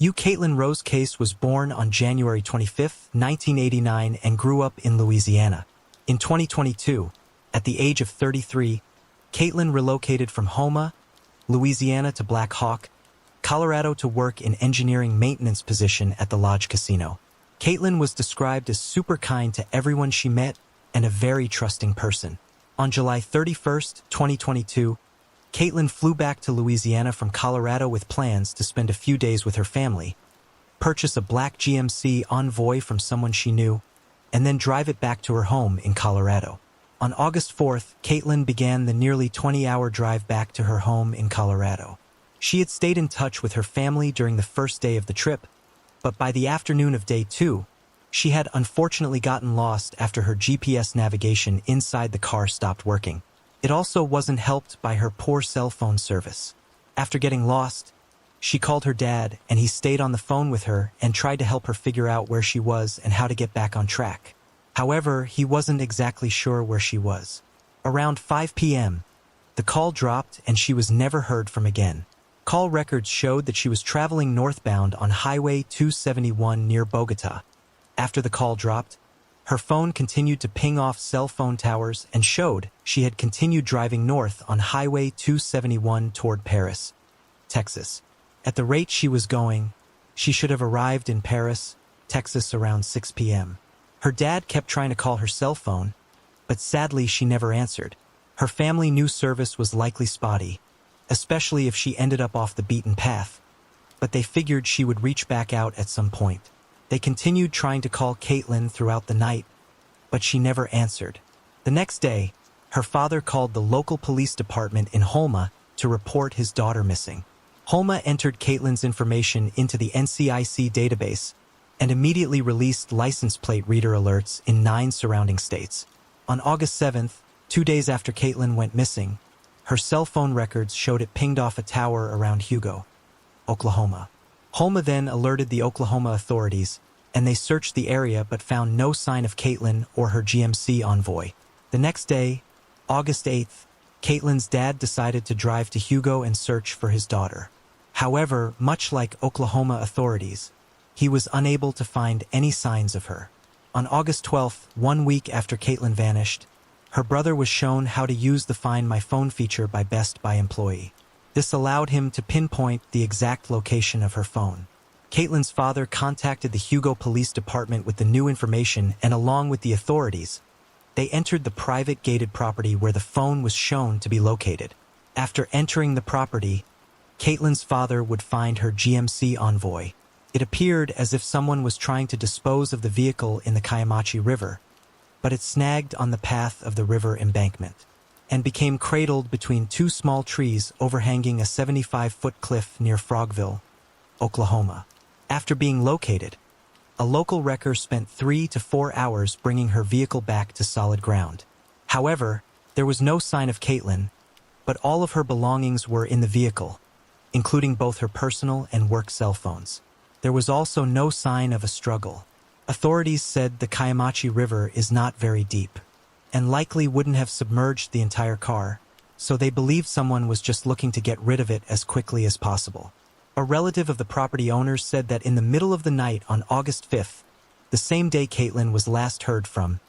Caitlin Rose Case was born on January 25, 1989 and grew up in Louisiana. In 2022, at the age of 33, Caitlin relocated from Houma, Louisiana to Black Hawk, Colorado to work in engineering maintenance position at the Lodge Casino. Caitlin was described as super kind to everyone she met and a very trusting person. On July 31, 2022, Caitlin flew back to Louisiana from Colorado with plans to spend a few days with her family, purchase a black GMC Envoy from someone she knew, and then drive it back to her home in Colorado. On August 4th, Caitlin began the nearly 20-hour drive back to her home in Colorado. She had stayed in touch with her family during the first day of the trip, but by the afternoon of day 2, she had unfortunately gotten lost after her GPS navigation inside the car stopped working. It also wasn't helped by her poor cell phone service. After getting lost, she called her dad and he stayed on the phone with her and tried to help her figure out where she was and how to get back on track. However, he wasn't exactly sure where she was. Around 5 p.m., the call dropped and she was never heard from again. Call records showed that she was traveling northbound on Highway 271 near Bogota. After the call dropped, her phone continued to ping off cell phone towers and showed she had continued driving north on Highway 271 toward Paris, Texas. At the rate she was going, she should have arrived in Paris, Texas around 6 p.m. Her dad kept trying to call her cell phone, but sadly she never answered. Her family knew service was likely spotty, especially if she ended up off the beaten path, but they figured she would reach back out at some point. They continued trying to call Caitlin throughout the night, but she never answered. The next day, her father called the local police department in Houma to report his daughter missing. Houma entered Caitlin's information into the NCIC database and immediately released license plate reader alerts in 9 surrounding states. On August 7th, 2 days after Caitlin went missing, her cell phone records showed it pinged off a tower around Hugo, Oklahoma. Houma then alerted the Oklahoma authorities, and they searched the area but found no sign of Caitlin or her GMC Envoy. The next day, August 8th, Caitlin's dad decided to drive to Hugo and search for his daughter. However, much like Oklahoma authorities, he was unable to find any signs of her. On August 12th, 1 week after Caitlin vanished, her brother was shown how to use the Find My Phone feature by Best Buy employee. This allowed him to pinpoint the exact location of her phone. Caitlin's father contacted the Hugo Police Department with the new information, and along with the authorities, they entered the private gated property where the phone was shown to be located. After entering the property, Caitlin's father would find her GMC Envoy. It appeared as if someone was trying to dispose of the vehicle in the Kayamachi River, but it snagged on the path of the river embankment and became cradled between 2 small trees overhanging a 75-foot cliff near Frogville, Oklahoma. After being located, a local wrecker spent 3 to 4 hours bringing her vehicle back to solid ground. However, there was no sign of Caitlin, but all of her belongings were in the vehicle, including both her personal and work cell phones. There was also no sign of a struggle. Authorities said the Kayamachi River is not very deep and likely wouldn't have submerged the entire car, so they believed someone was just looking to get rid of it as quickly as possible. A relative of the property owners said that in the middle of the night on August 5th, the same day Caitlin was last heard from,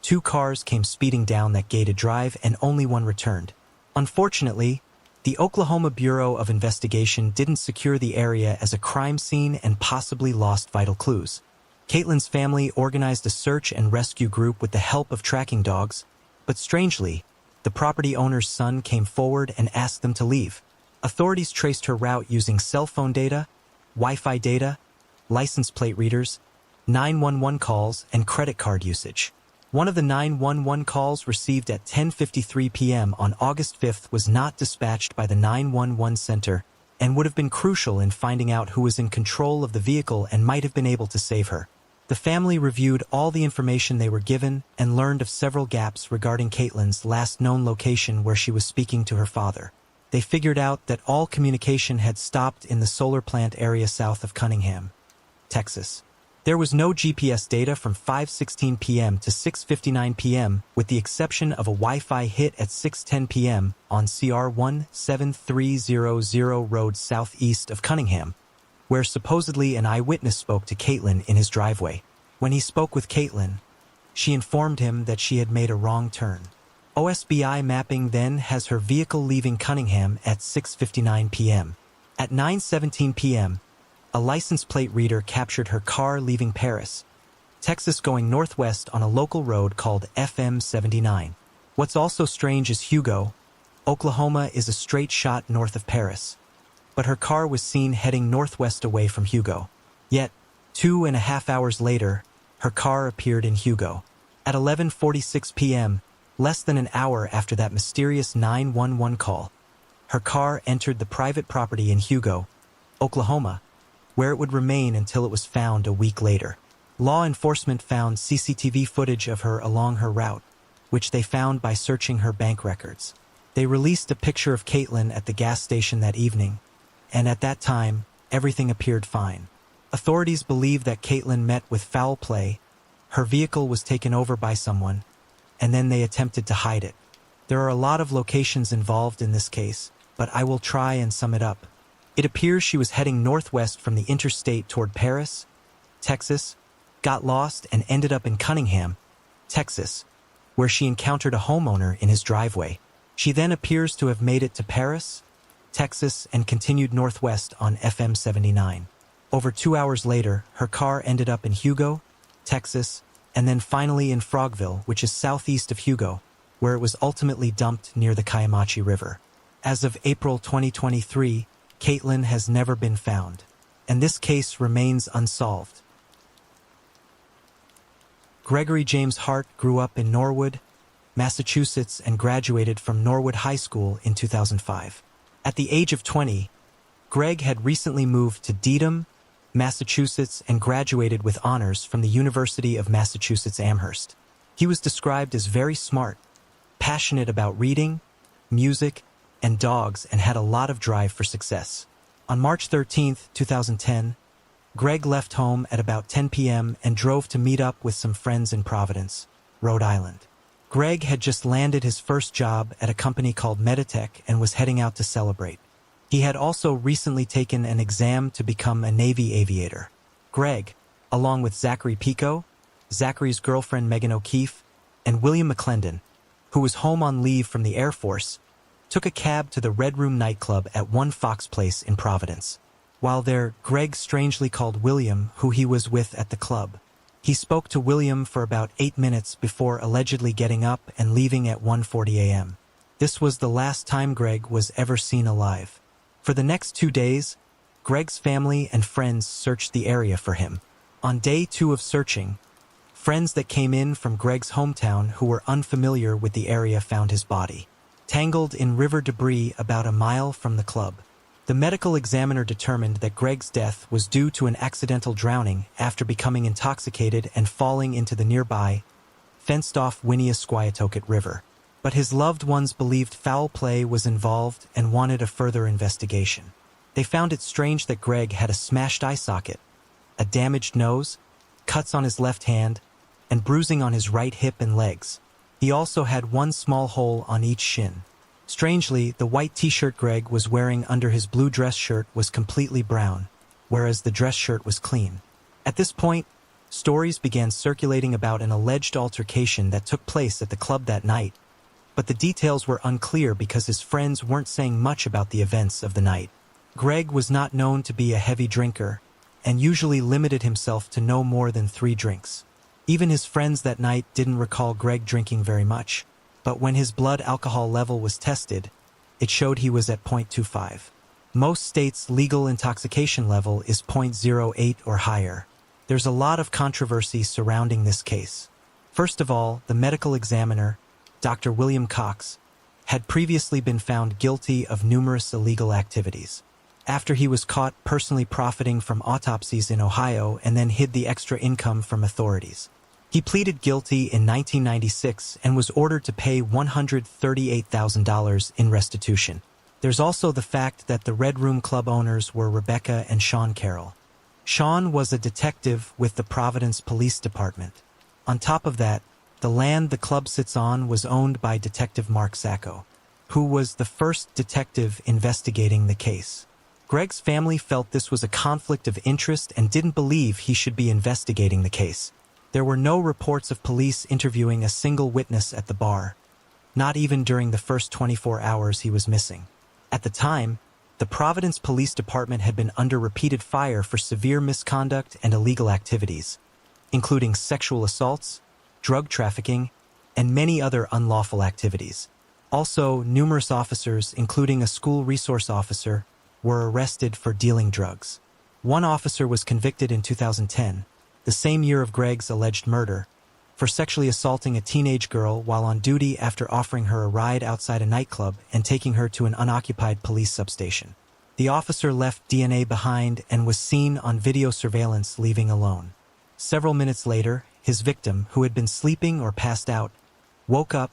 2 cars came speeding down that gated drive and only one returned. Unfortunately, the Oklahoma Bureau of Investigation didn't secure the area as a crime scene and possibly lost vital clues. Caitlin's family organized a search and rescue group with the help of tracking dogs, but strangely, the property owner's son came forward and asked them to leave. Authorities traced her route using cell phone data, Wi-Fi data, license plate readers, 911 calls, and credit card usage. One of the 911 calls received at 10:53 p.m. on August 5th was not dispatched by the 911 center and would have been crucial in finding out who was in control of the vehicle and might have been able to save her. The family reviewed all the information they were given and learned of several gaps regarding Caitlin's last known location where she was speaking to her father. They figured out that all communication had stopped in the solar plant area south of Cunningham, Texas. There was no GPS data from 5:16 p.m. to 6:59 p.m., with the exception of a Wi-Fi hit at 6:10 p.m. on CR 17300 road southeast of Cunningham. where supposedly an eyewitness spoke to Caitlin in his driveway. When he spoke with Caitlin, she informed him that she had made a wrong turn. OSBI mapping then has her vehicle leaving Cunningham at 6:59 p.m. At 9:17 p.m., a license plate reader captured her car leaving Paris, Texas, going northwest on a local road called FM 79. What's also strange is Hugo, Oklahoma is a straight shot north of Paris, but her car was seen heading northwest away from Hugo. Yet, 2.5 hours later, her car appeared in Hugo. At 11:46 p.m., less than an hour after that mysterious 911 call, her car entered the private property in Hugo, Oklahoma, where it would remain until it was found a week later. Law enforcement found CCTV footage of her along her route, which they found by searching her bank records. They released a picture of Caitlin at the gas station that evening, and at that time, everything appeared fine. Authorities believe that Caitlin met with foul play, her vehicle was taken over by someone, and then they attempted to hide it. There are a lot of locations involved in this case, but I will try and sum it up. It appears she was heading northwest from the interstate toward Paris, Texas, got lost and ended up in Cunningham, Texas, where she encountered a homeowner in his driveway. She then appears to have made it to Paris, Texas, and continued northwest on FM 79. Over 2 hours later, her car ended up in Hugo, Texas, and then finally in Frogville, which is southeast of Hugo, where it was ultimately dumped near the Kiamachi River. As of April 2023, Caitlin has never been found, and this case remains unsolved. Gregory James Hart grew up in Norwood, Massachusetts, and graduated from Norwood High School in 2005. At the age of 20, Greg had recently moved to Dedham, Massachusetts, and graduated with honors from the University of Massachusetts Amherst. He was described as very smart, passionate about reading, music, and dogs, and had a lot of drive for success. On March 13, 2010, Greg left home at about 10 p.m. and drove to meet up with some friends in Providence, Rhode Island. Greg had just landed his first job at a company called Meditech and was heading out to celebrate. He had also recently taken an exam to become a Navy aviator. Greg, along with Zachary Pico, Zachary's girlfriend Megan O'Keefe, and William McClendon, who was home on leave from the Air Force, took a cab to the Red Room nightclub at One Fox Place in Providence. While there, Greg strangely called William, who he was with at the club. He spoke to William for about 8 minutes before allegedly getting up and leaving at 1:40 a.m. This was the last time Greg was ever seen alive. For the next 2 days, Greg's family and friends searched the area for him. On day 2 of searching, friends that came in from Greg's hometown who were unfamiliar with the area found his body tangled in river debris about a mile from the club. The medical examiner determined that Greg's death was due to an accidental drowning after becoming intoxicated and falling into the nearby, fenced-off Winniesquiotoket River. But his loved ones believed foul play was involved and wanted a further investigation. They found it strange that Greg had a smashed eye socket, a damaged nose, cuts on his left hand, and bruising on his right hip and legs. He also had one small hole on each shin. Strangely, the white t-shirt Greg was wearing under his blue dress shirt was completely brown, whereas the dress shirt was clean. At this point, stories began circulating about an alleged altercation that took place at the club that night, but the details were unclear because his friends weren't saying much about the events of the night. Greg was not known to be a heavy drinker, and usually limited himself to no more than 3 drinks. Even his friends that night didn't recall Greg drinking very much, but when his blood alcohol level was tested, it showed he was at 0.25. Most states' legal intoxication level is 0.08 or higher. There's a lot of controversy surrounding this case. First of all, the medical examiner, Dr. William Cox, had previously been found guilty of numerous illegal activities. After he was caught personally profiting from autopsies in Ohio and then hid the extra income from authorities. He pleaded guilty in 1996 and was ordered to pay $138,000 in restitution. There's also the fact that the Red Room Club owners were Rebecca and Sean Carroll. Sean was a detective with the Providence Police Department. On top of that, the land the club sits on was owned by Detective Mark Sacco, who was the first detective investigating the case. Greg's family felt this was a conflict of interest and didn't believe he should be investigating the case. There were no reports of police interviewing a single witness at the bar, not even during the first 24 hours he was missing. At the time, the Providence Police Department had been under repeated fire for severe misconduct and illegal activities, including sexual assaults, drug trafficking, and many other unlawful activities. Also, numerous officers, including a school resource officer, were arrested for dealing drugs. One officer was convicted in 2010, the same year of Greg's alleged murder, for sexually assaulting a teenage girl while on duty after offering her a ride outside a nightclub and taking her to an unoccupied police substation. The officer left DNA behind and was seen on video surveillance leaving alone. Several minutes later, his victim, who had been sleeping or passed out, woke up,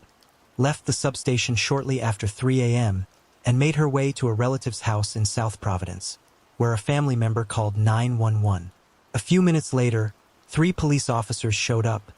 left the substation shortly after 3 a.m., and made her way to a relative's house in South Providence, where a family member called 911. A few minutes later, 3 police officers showed up,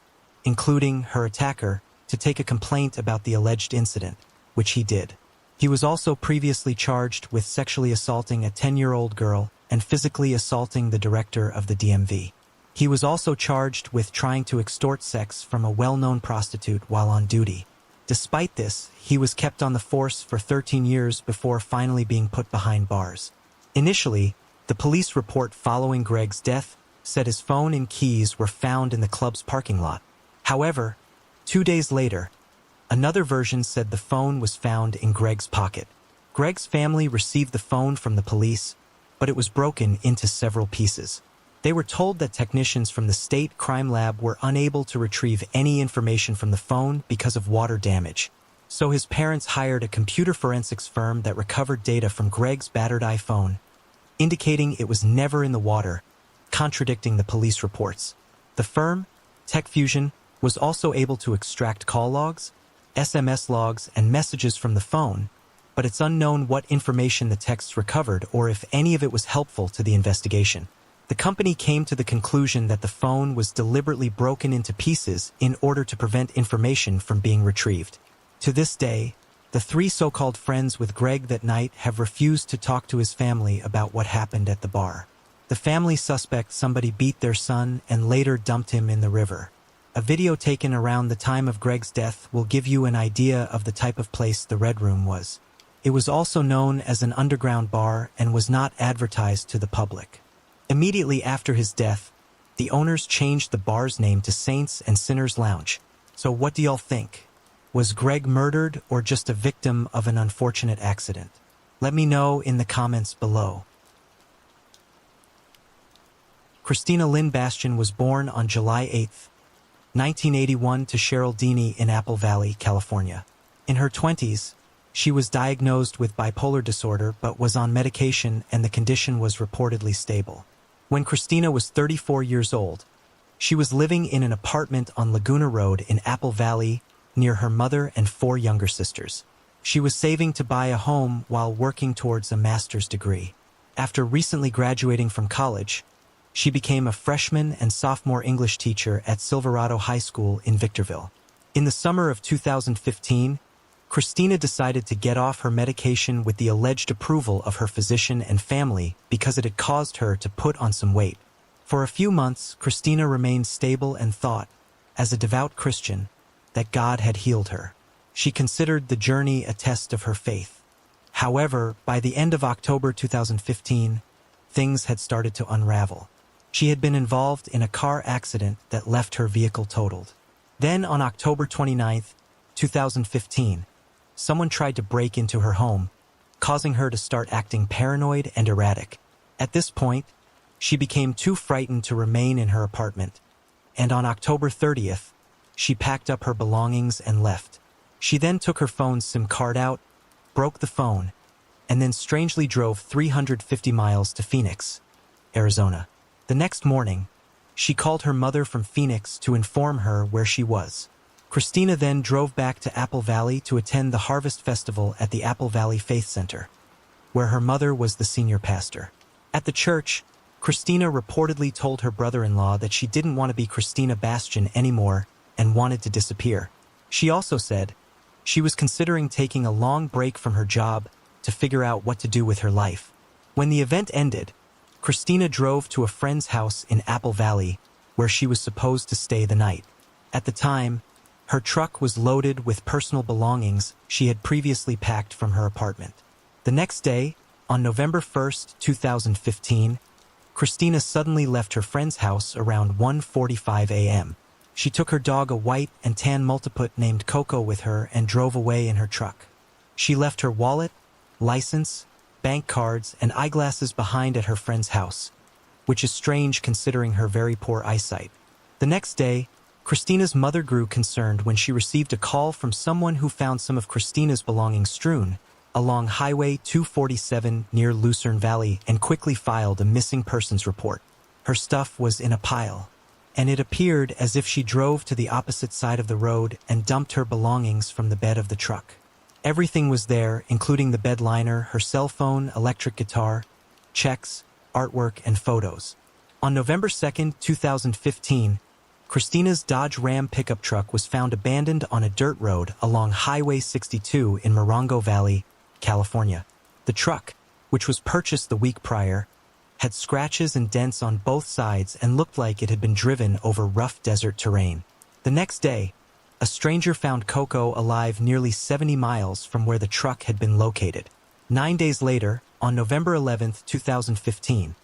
including her attacker, to take a complaint about the alleged incident, which he did. He was also previously charged with sexually assaulting a 10-year-old girl and physically assaulting the director of the DMV. He was also charged with trying to extort sex from a well-known prostitute while on duty. Despite this, he was kept on the force for 13 years before finally being put behind bars. Initially, the police report following Greg's death said his phone and keys were found in the club's parking lot. However, 2 days later, another version said the phone was found in Greg's pocket. Greg's family received the phone from the police, but it was broken into several pieces. They were told that technicians from the state crime lab were unable to retrieve any information from the phone because of water damage. So his parents hired a computer forensics firm that recovered data from Greg's battered iPhone, indicating it was never in the water, contradicting the police reports. The firm, TechFusion, was also able to extract call logs, SMS logs, and messages from the phone, but it's unknown what information the texts recovered or if any of it was helpful to the investigation. The company came to the conclusion that the phone was deliberately broken into pieces in order to prevent information from being retrieved. To this day, the 3 so-called friends with Greg that night have refused to talk to his family about what happened at the bar. The family suspect somebody beat their son and later dumped him in the river. A video taken around the time of Greg's death will give you an idea of the type of place the Red Room was. It was also known as an underground bar and was not advertised to the public. Immediately after his death, the owners changed the bar's name to Saints and Sinners Lounge. So what do y'all think? Was Greg murdered or just a victim of an unfortunate accident? Let me know in the comments below. Christina Lynn Bastian was born on July 8, 1981 to Cheryl Deeney in Apple Valley, California. In her 20s, she was diagnosed with bipolar disorder but was on medication and the condition was reportedly stable. When Christina was 34 years old, she was living in an apartment on Laguna Road in Apple Valley near her mother and 4 younger sisters. She was saving to buy a home while working towards a master's degree. After recently graduating from college, she became a freshman and sophomore English teacher at Silverado High School in Victorville. In the summer of 2015, Christina decided to get off her medication with the alleged approval of her physician and family because it had caused her to put on some weight. For a few months, Christina remained stable and thought, as a devout Christian, that God had healed her. She considered the journey a test of her faith. However, by the end of October 2015, things had started to unravel. She had been involved in a car accident that left her vehicle totaled. Then on October 29, 2015, someone tried to break into her home, causing her to start acting paranoid and erratic. At this point, she became too frightened to remain in her apartment, and on October 30th, she packed up her belongings and left. She then took her phone's SIM card out, broke the phone, and then strangely drove 350 miles to Phoenix, Arizona. The next morning, she called her mother from Phoenix to inform her where she was. Christina then drove back to Apple Valley to attend the Harvest Festival at the Apple Valley Faith Center, where her mother was the senior pastor. At the church, Christina reportedly told her brother-in-law that she didn't want to be Christina Bastian anymore and wanted to disappear. She also said she was considering taking a long break from her job to figure out what to do with her life. When the event ended, Christina drove to a friend's house in Apple Valley, where she was supposed to stay the night. At the time, her truck was loaded with personal belongings she had previously packed from her apartment. The next day, on November 1st, 2015, Christina suddenly left her friend's house around 1:45 a.m. She took her dog, a white and tan Maltiput named Coco, with her and drove away in her truck. She left her wallet, license, bank cards, and eyeglasses behind at her friend's house, which is strange considering her very poor eyesight. The next day, Christina's mother grew concerned when she received a call from someone who found some of Christina's belongings strewn along Highway 247 near Lucerne Valley and quickly filed a missing persons report. Her stuff was in a pile, and it appeared as if she drove to the opposite side of the road and dumped her belongings from the bed of the truck. Everything was there, including the bed liner, her cell phone, electric guitar, checks, artwork, and photos. On November 2nd, 2015, Christina's Dodge Ram pickup truck was found abandoned on a dirt road along Highway 62 in Morongo Valley, California. The truck, which was purchased the week prior, had scratches and dents on both sides and looked like it had been driven over rough desert terrain. The next day, a stranger found Coco alive nearly 70 miles from where the truck had been located. 9 days later, on November 11th, 2015,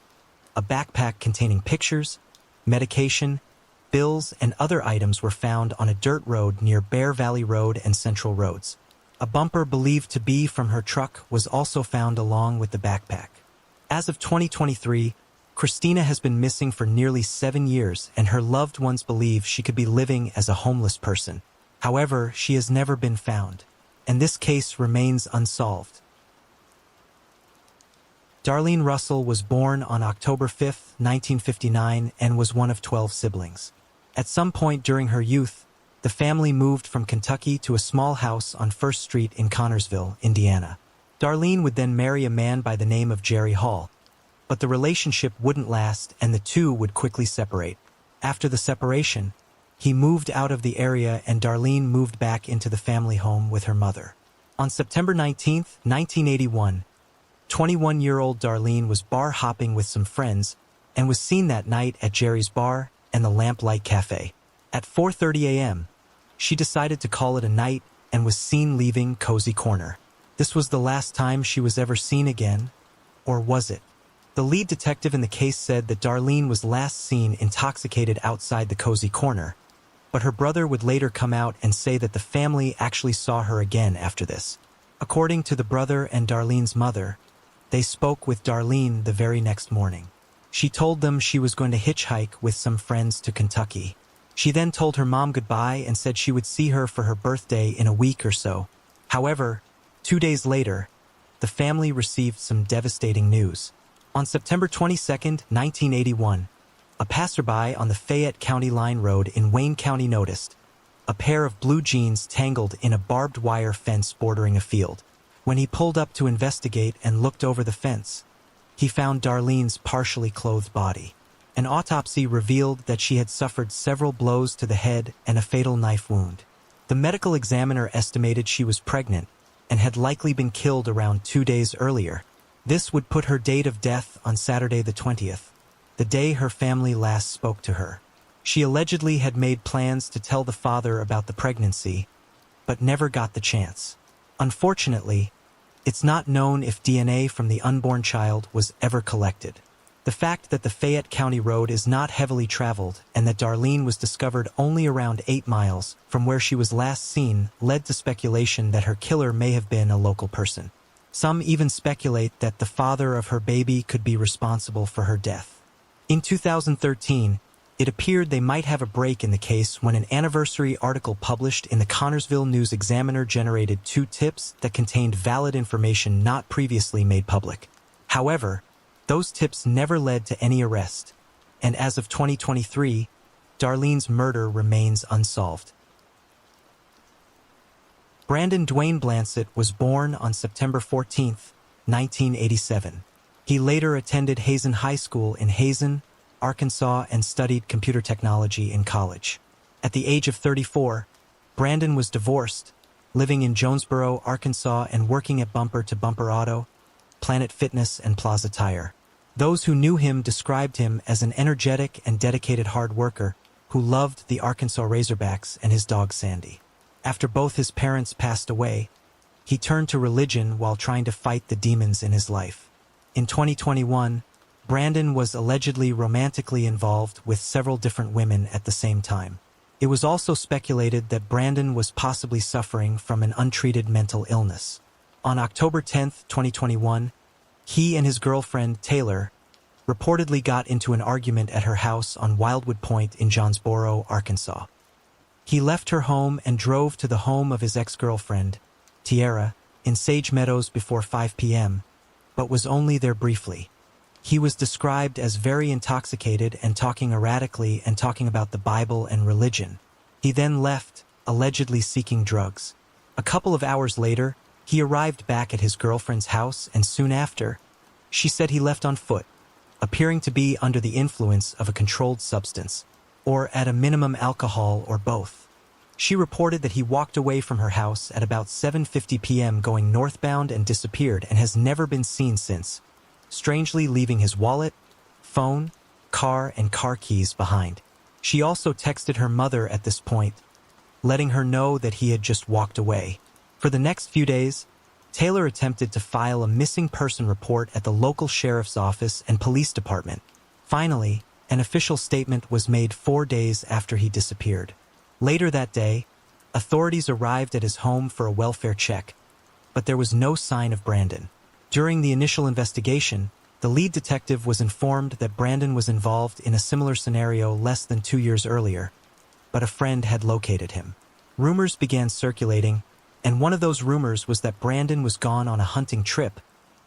a backpack containing pictures, medication, bills, and other items were found on a dirt road near Bear Valley Road and Central Roads. A bumper believed to be from her truck was also found along with the backpack. As of 2023, Christina has been missing for nearly 7 years, and her loved ones believe she could be living as a homeless person. However, she has never been found, and this case remains unsolved. Darlene Russell was born on October 5, 1959, and was one of 12 siblings. At some point during her youth, the family moved from Kentucky to a small house on First Street in Connorsville, Indiana. Darlene would then marry a man by the name of Jerry Hall, but the relationship wouldn't last and the two would quickly separate. After the separation, he moved out of the area and Darlene moved back into the family home with her mother. On September 19, 1981, 21-year-old Darlene was bar hopping with some friends and was seen that night at Jerry's Bar and the Lamplight Cafe. At 4:30 a.m., she decided to call it a night and was seen leaving Cozy Corner. This was the last time she was ever seen again, or was it? The lead detective in the case said that Darlene was last seen intoxicated outside the Cozy Corner, but her brother would later come out and say that the family actually saw her again after this. According to the brother and Darlene's mother, they spoke with Darlene the very next morning. She told them she was going to hitchhike with some friends to Kentucky. She then told her mom goodbye and said she would see her for her birthday in a week or so. However, 2 days later, the family received some devastating news. On September 22, 1981, a passerby on the Fayette County Line Road in Wayne County noticed a pair of blue jeans tangled in a barbed wire fence bordering a field. When he pulled up to investigate and looked over the fence, he found Darlene's partially clothed body. An autopsy revealed that she had suffered several blows to the head and a fatal knife wound. The medical examiner estimated she was pregnant and had likely been killed around 2 days earlier. This would put her date of death on Saturday the 20th, the day her family last spoke to her. She allegedly had made plans to tell the father about the pregnancy, but never got the chance. Unfortunately, it's not known if DNA from the unborn child was ever collected. The fact that the Fayette County Road is not heavily traveled and that Darlene was discovered only around 8 miles from where she was last seen led to speculation that her killer may have been a local person. Some even speculate that the father of her baby could be responsible for her death. In 2013, it appeared they might have a break in the case when an anniversary article published in the Connorsville News-Examiner generated 2 tips that contained valid information not previously made public. However, those tips never led to any arrest, and as of 2023, Darlene's murder remains unsolved. Brandon Dwayne Blansett was born on September 14, 1987. He later attended Hazen High School in Hazen, Arkansas, and studied computer technology in college. At the age of 34, Brandon was divorced, living in Jonesboro, Arkansas, and working at Bumper to Bumper Auto, Planet Fitness, and Plaza Tire. Those who knew him described him as an energetic and dedicated hard worker who loved the Arkansas Razorbacks and his dog Sandy. After both his parents passed away, he turned to religion while trying to fight the demons in his life. In 2021, Brandon was allegedly romantically involved with several different women at the same time. It was also speculated that Brandon was possibly suffering from an untreated mental illness. On October 10, 2021, he and his girlfriend, Taylor, reportedly got into an argument at her house on Wildwood Point in Jonesboro, Arkansas. He left her home and drove to the home of his ex-girlfriend, Tiara, in Sage Meadows before 5 p.m., but was only there briefly. He was described as very intoxicated and talking erratically and talking about the Bible and religion. He then left, allegedly seeking drugs. A couple of hours later, he arrived back at his girlfriend's house, and soon after, she said he left on foot, appearing to be under the influence of a controlled substance, or at a minimum alcohol or both. She reported that he walked away from her house at about 7:50 p.m. going northbound and disappeared and has never been seen since, strangely leaving his wallet, phone, car, and car keys behind. She also texted her mother at this point, letting her know that he had just walked away. For the next few days, Taylor attempted to file a missing person report at the local sheriff's office and police department. Finally, an official statement was made 4 days after he disappeared. Later that day, authorities arrived at his home for a welfare check, but there was no sign of Brandon. During the initial investigation, the lead detective was informed that Brandon was involved in a similar scenario less than 2 years earlier, but a friend had located him. Rumors began circulating, and one of those rumors was that Brandon was gone on a hunting trip,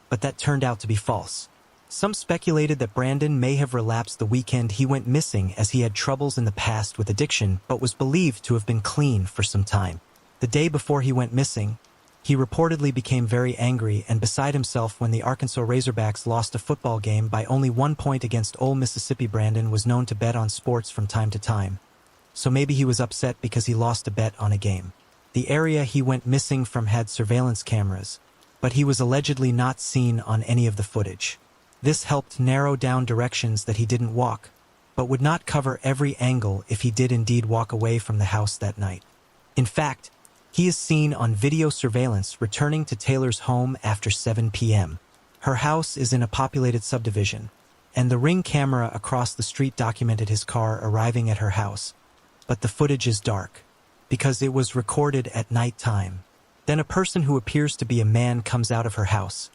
but that turned out to be false. Some speculated that Brandon may have relapsed the weekend he went missing, as he had troubles in the past with addiction but was believed to have been clean for some time. The day before he went missing, he reportedly became very angry and beside himself when the Arkansas Razorbacks lost a football game by only 1 point against Ole Mississippi. Brandon was known to bet on sports from time to time, so maybe he was upset because he lost a bet on a game. The area he went missing from had surveillance cameras, but he was allegedly not seen on any of the footage. This helped narrow down directions that he didn't walk, but would not cover every angle if he did indeed walk away from the house that night. In fact, he is seen on video surveillance returning to Taylor's home after 7 p.m. Her house is in a populated subdivision, and the Ring camera across the street documented his car arriving at her house, but the footage is dark, because it was recorded at night time. Then a person who appears to be a man comes out of her house,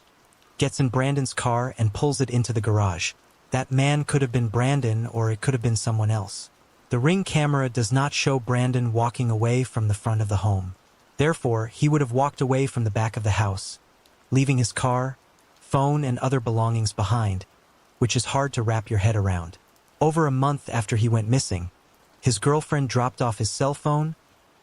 gets in Brandon's car and pulls it into the garage. That man could have been Brandon, or it could have been someone else. The Ring camera does not show Brandon walking away from the front of the home. Therefore, he would have walked away from the back of the house, leaving his car, phone, and other belongings behind, which is hard to wrap your head around. Over a month after he went missing, his girlfriend dropped off his cell phone,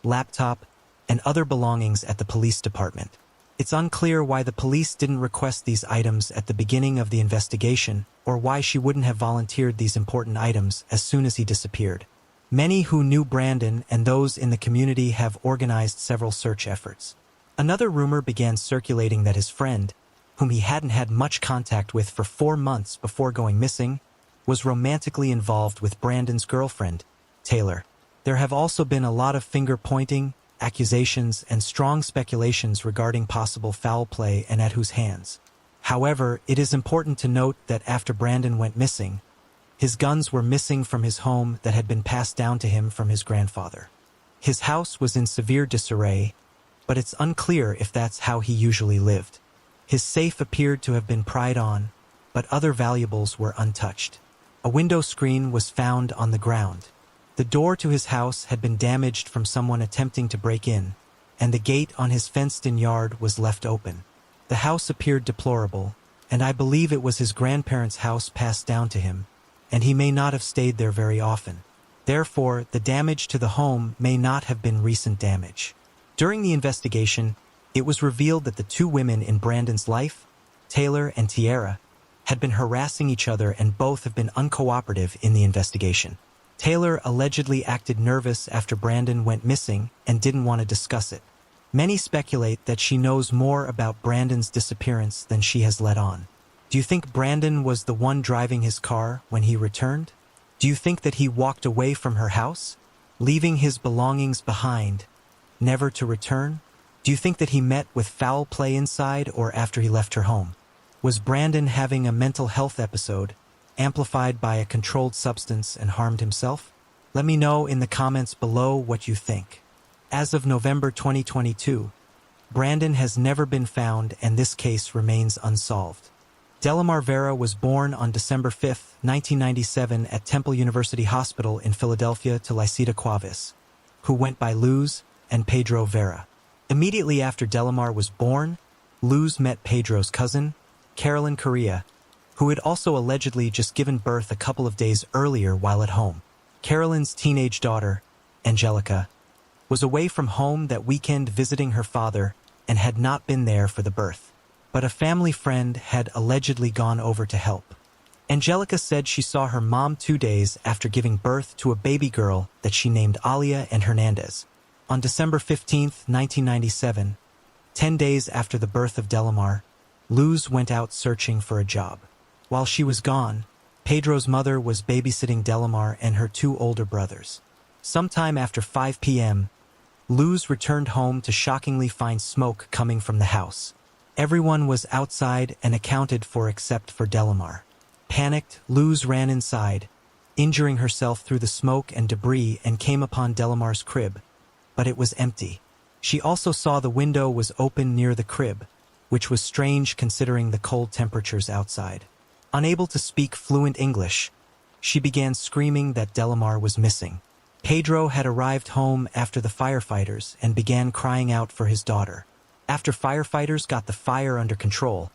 laptop, and other belongings at the police department. It's unclear why the police didn't request these items at the beginning of the investigation, or why she wouldn't have volunteered these important items as soon as he disappeared. Many who knew Brandon and those in the community have organized several search efforts. Another rumor began circulating that his friend, whom he hadn't had much contact with for 4 months before going missing, was romantically involved with Brandon's girlfriend, Taylor. There have also been a lot of finger-pointing, accusations, and strong speculations regarding possible foul play and at whose hands. However, it is important to note that after Brandon went missing, his guns were missing from his home that had been passed down to him from his grandfather. His house was in severe disarray, but it's unclear if that's how he usually lived. His safe appeared to have been pried on, but other valuables were untouched. A window screen was found on the ground. The door to his house had been damaged from someone attempting to break in, and the gate on his fenced-in yard was left open. The house appeared deplorable, and I believe it was his grandparents' house passed down to him, and he may not have stayed there very often. Therefore, the damage to the home may not have been recent damage. During the investigation, it was revealed that the 2 women in Brandon's life, Taylor and Tiara, had been harassing each other, and both have been uncooperative in the investigation. Taylor allegedly acted nervous after Brandon went missing and didn't want to discuss it. Many speculate that she knows more about Brandon's disappearance than she has let on. Do you think Brandon was the one driving his car when he returned? Do you think that he walked away from her house, leaving his belongings behind, never to return? Do you think that he met with foul play inside or after he left her home? Was Brandon having a mental health episode, amplified by a controlled substance, and harmed himself? Let me know in the comments below what you think. As of November 2022, Brandon has never been found and this case remains unsolved. Delamar Vera was born on December 5, 1997 at Temple University Hospital in Philadelphia to Lysita Cuevas, who went by Luz and Pedro Vera. Immediately after Delamar was born, Luz met Pedro's cousin, Carolyn Correa, who had also allegedly just given birth a couple of days earlier while at home. Carolyn's teenage daughter, Angelica, was away from home that weekend visiting her father and had not been there for the birth. But a family friend had allegedly gone over to help. Angelica said she saw her mom 2 days after giving birth to a baby girl that she named Alia and Hernandez. On December 15, 1997, 10 days after the birth of Delamar, Luz went out searching for a job. While she was gone, Pedro's mother was babysitting Delamar and her 2 older brothers. Sometime after 5 p.m., Luz returned home to shockingly find smoke coming from the house. Everyone was outside and accounted for except for Delamar. Panicked, Luz ran inside, injuring herself through the smoke and debris, and came upon Delamar's crib, but it was empty. She also saw the window was open near the crib, which was strange considering the cold temperatures outside. Unable to speak fluent English, she began screaming that Delamar was missing. Pedro had arrived home after the firefighters and began crying out for his daughter. After firefighters got the fire under control,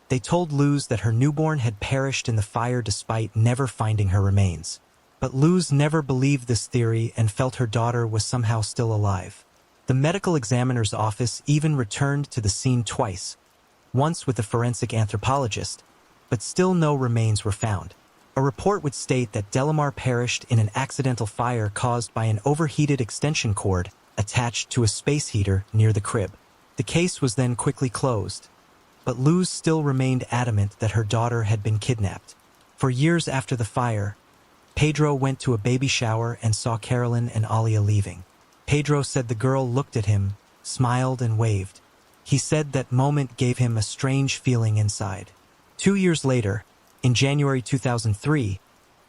they told Luz that her newborn had perished in the fire despite never finding her remains. But Luz never believed this theory and felt her daughter was somehow still alive. The medical examiner's office even returned to the scene twice, once with a forensic anthropologist, but still no remains were found. A report would state that Delamar perished in an accidental fire caused by an overheated extension cord attached to a space heater near the crib. The case was then quickly closed, but Luz still remained adamant that her daughter had been kidnapped. For years after the fire, Pedro went to a baby shower and saw Carolyn and Alia leaving. Pedro said the girl looked at him, smiled, and waved. He said that moment gave him a strange feeling inside. 2 years later, in January 2003,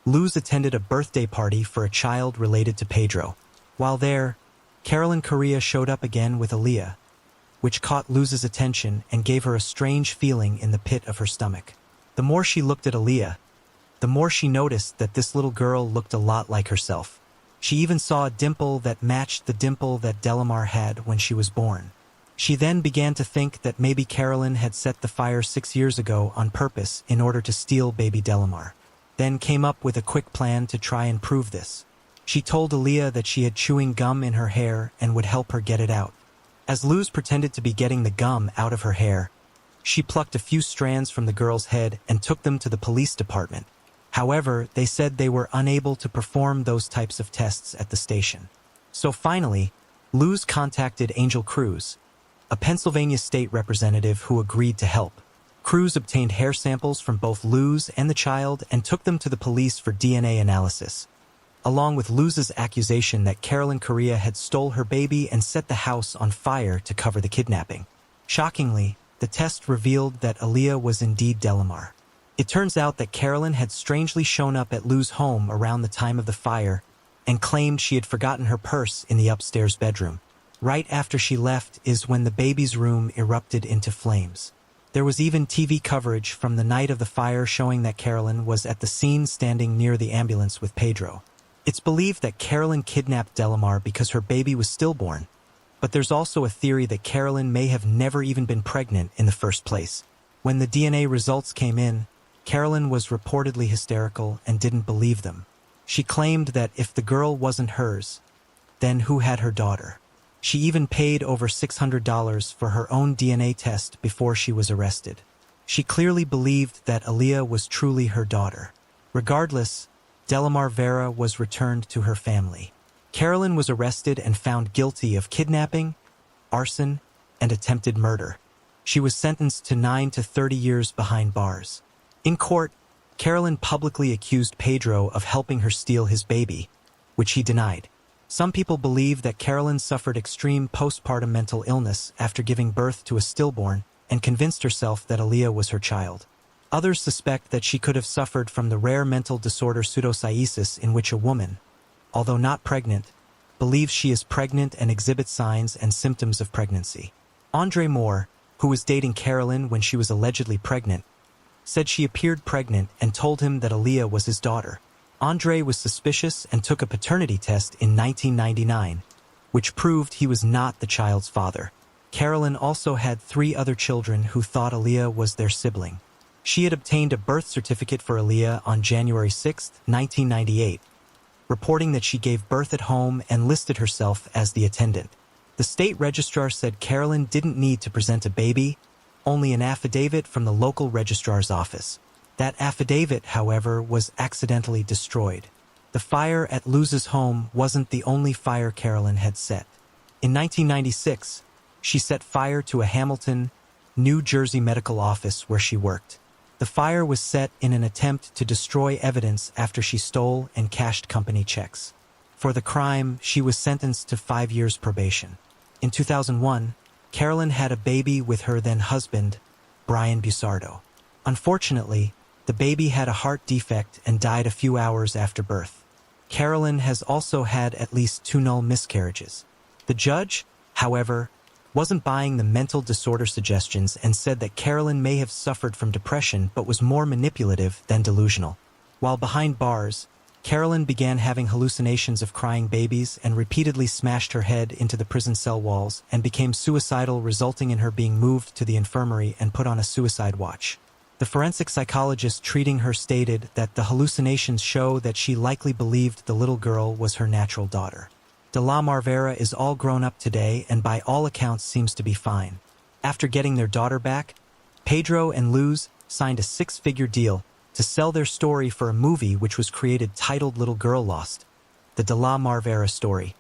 Luz attended a birthday party for a child related to Pedro. While there, Carolyn Correa showed up again with Alia, which caught Luz's attention and gave her a strange feeling in the pit of her stomach. The more she looked at Alia, the more she noticed that this little girl looked a lot like herself. She even saw a dimple that matched the dimple that Delamar had when she was born. She then began to think that maybe Carolyn had set the fire 6 years ago on purpose in order to steal baby Delamar. Then came up with a quick plan to try and prove this. She told Alia that she had chewing gum in her hair and would help her get it out. As Luz pretended to be getting the gum out of her hair, she plucked a few strands from the girl's head and took them to the police department. However, they said they were unable to perform those types of tests at the station. So finally, Luz contacted Angel Cruz, a Pennsylvania state representative who agreed to help. Cruz obtained hair samples from both Luz and the child and took them to the police for DNA analysis, along with Luz's accusation that Carolyn Correa had stole her baby and set the house on fire to cover the kidnapping. Shockingly, the test revealed that Alia was indeed Delamar. It turns out that Carolyn had strangely shown up at Luz's home around the time of the fire and claimed she had forgotten her purse in the upstairs bedroom. Right after she left is when the baby's room erupted into flames. There was even TV coverage from the night of the fire showing that Carolyn was at the scene standing near the ambulance with Pedro. It's believed that Carolyn kidnapped Delamar because her baby was stillborn, but there's also a theory that Carolyn may have never even been pregnant in the first place. When the DNA results came in, Carolyn was reportedly hysterical and didn't believe them. She claimed that if the girl wasn't hers, then who had her daughter? She even paid over $600 for her own DNA test before she was arrested. She clearly believed that Alia was truly her daughter. Regardless, Delamar Vera was returned to her family. Carolyn was arrested and found guilty of kidnapping, arson, and attempted murder. She was sentenced to 9 to 30 years behind bars. In court, Carolyn publicly accused Pedro of helping her steal his baby, which he denied. Some people believe that Carolyn suffered extreme postpartum mental illness after giving birth to a stillborn and convinced herself that Aaliyah was her child. Others suspect that she could have suffered from the rare mental disorder pseudocyesis, in which a woman, although not pregnant, believes she is pregnant and exhibits signs and symptoms of pregnancy. Andre Moore, who was dating Carolyn when she was allegedly pregnant, said she appeared pregnant and told him that Aaliyah was his daughter. Andre was suspicious and took a paternity test in 1999, which proved he was not the child's father. Carolyn also had 3 other children who thought Aaliyah was their sibling. She had obtained a birth certificate for Aaliyah on January 6, 1998, reporting that she gave birth at home and listed herself as the attendant. The state registrar said Carolyn didn't need to present a baby, only an affidavit from the local registrar's office. That affidavit, however, was accidentally destroyed. The fire at Luz's home wasn't the only fire Carolyn had set. In 1996, she set fire to a Hamilton, New Jersey medical office where she worked. The fire was set in an attempt to destroy evidence after she stole and cashed company checks. For the crime, she was sentenced to 5 years probation. In 2001, Carolyn had a baby with her then-husband, Brian Busardo. Unfortunately, the baby had a heart defect and died a few hours after birth. Carolyn has also had at least 2 null miscarriages. The judge, however, wasn't buying the mental disorder suggestions and said that Carolyn may have suffered from depression but was more manipulative than delusional. While behind bars, Carolyn began having hallucinations of crying babies and repeatedly smashed her head into the prison cell walls and became suicidal, resulting in her being moved to the infirmary and put on a suicide watch. The forensic psychologist treating her stated that the hallucinations show that she likely believed the little girl was her natural daughter. De La Marvera is all grown up today and by all accounts seems to be fine. After getting their daughter back, Pedro and Luz signed a 6-figure deal to sell their story for a movie which was created titled Little Girl Lost, the De La Marvera story.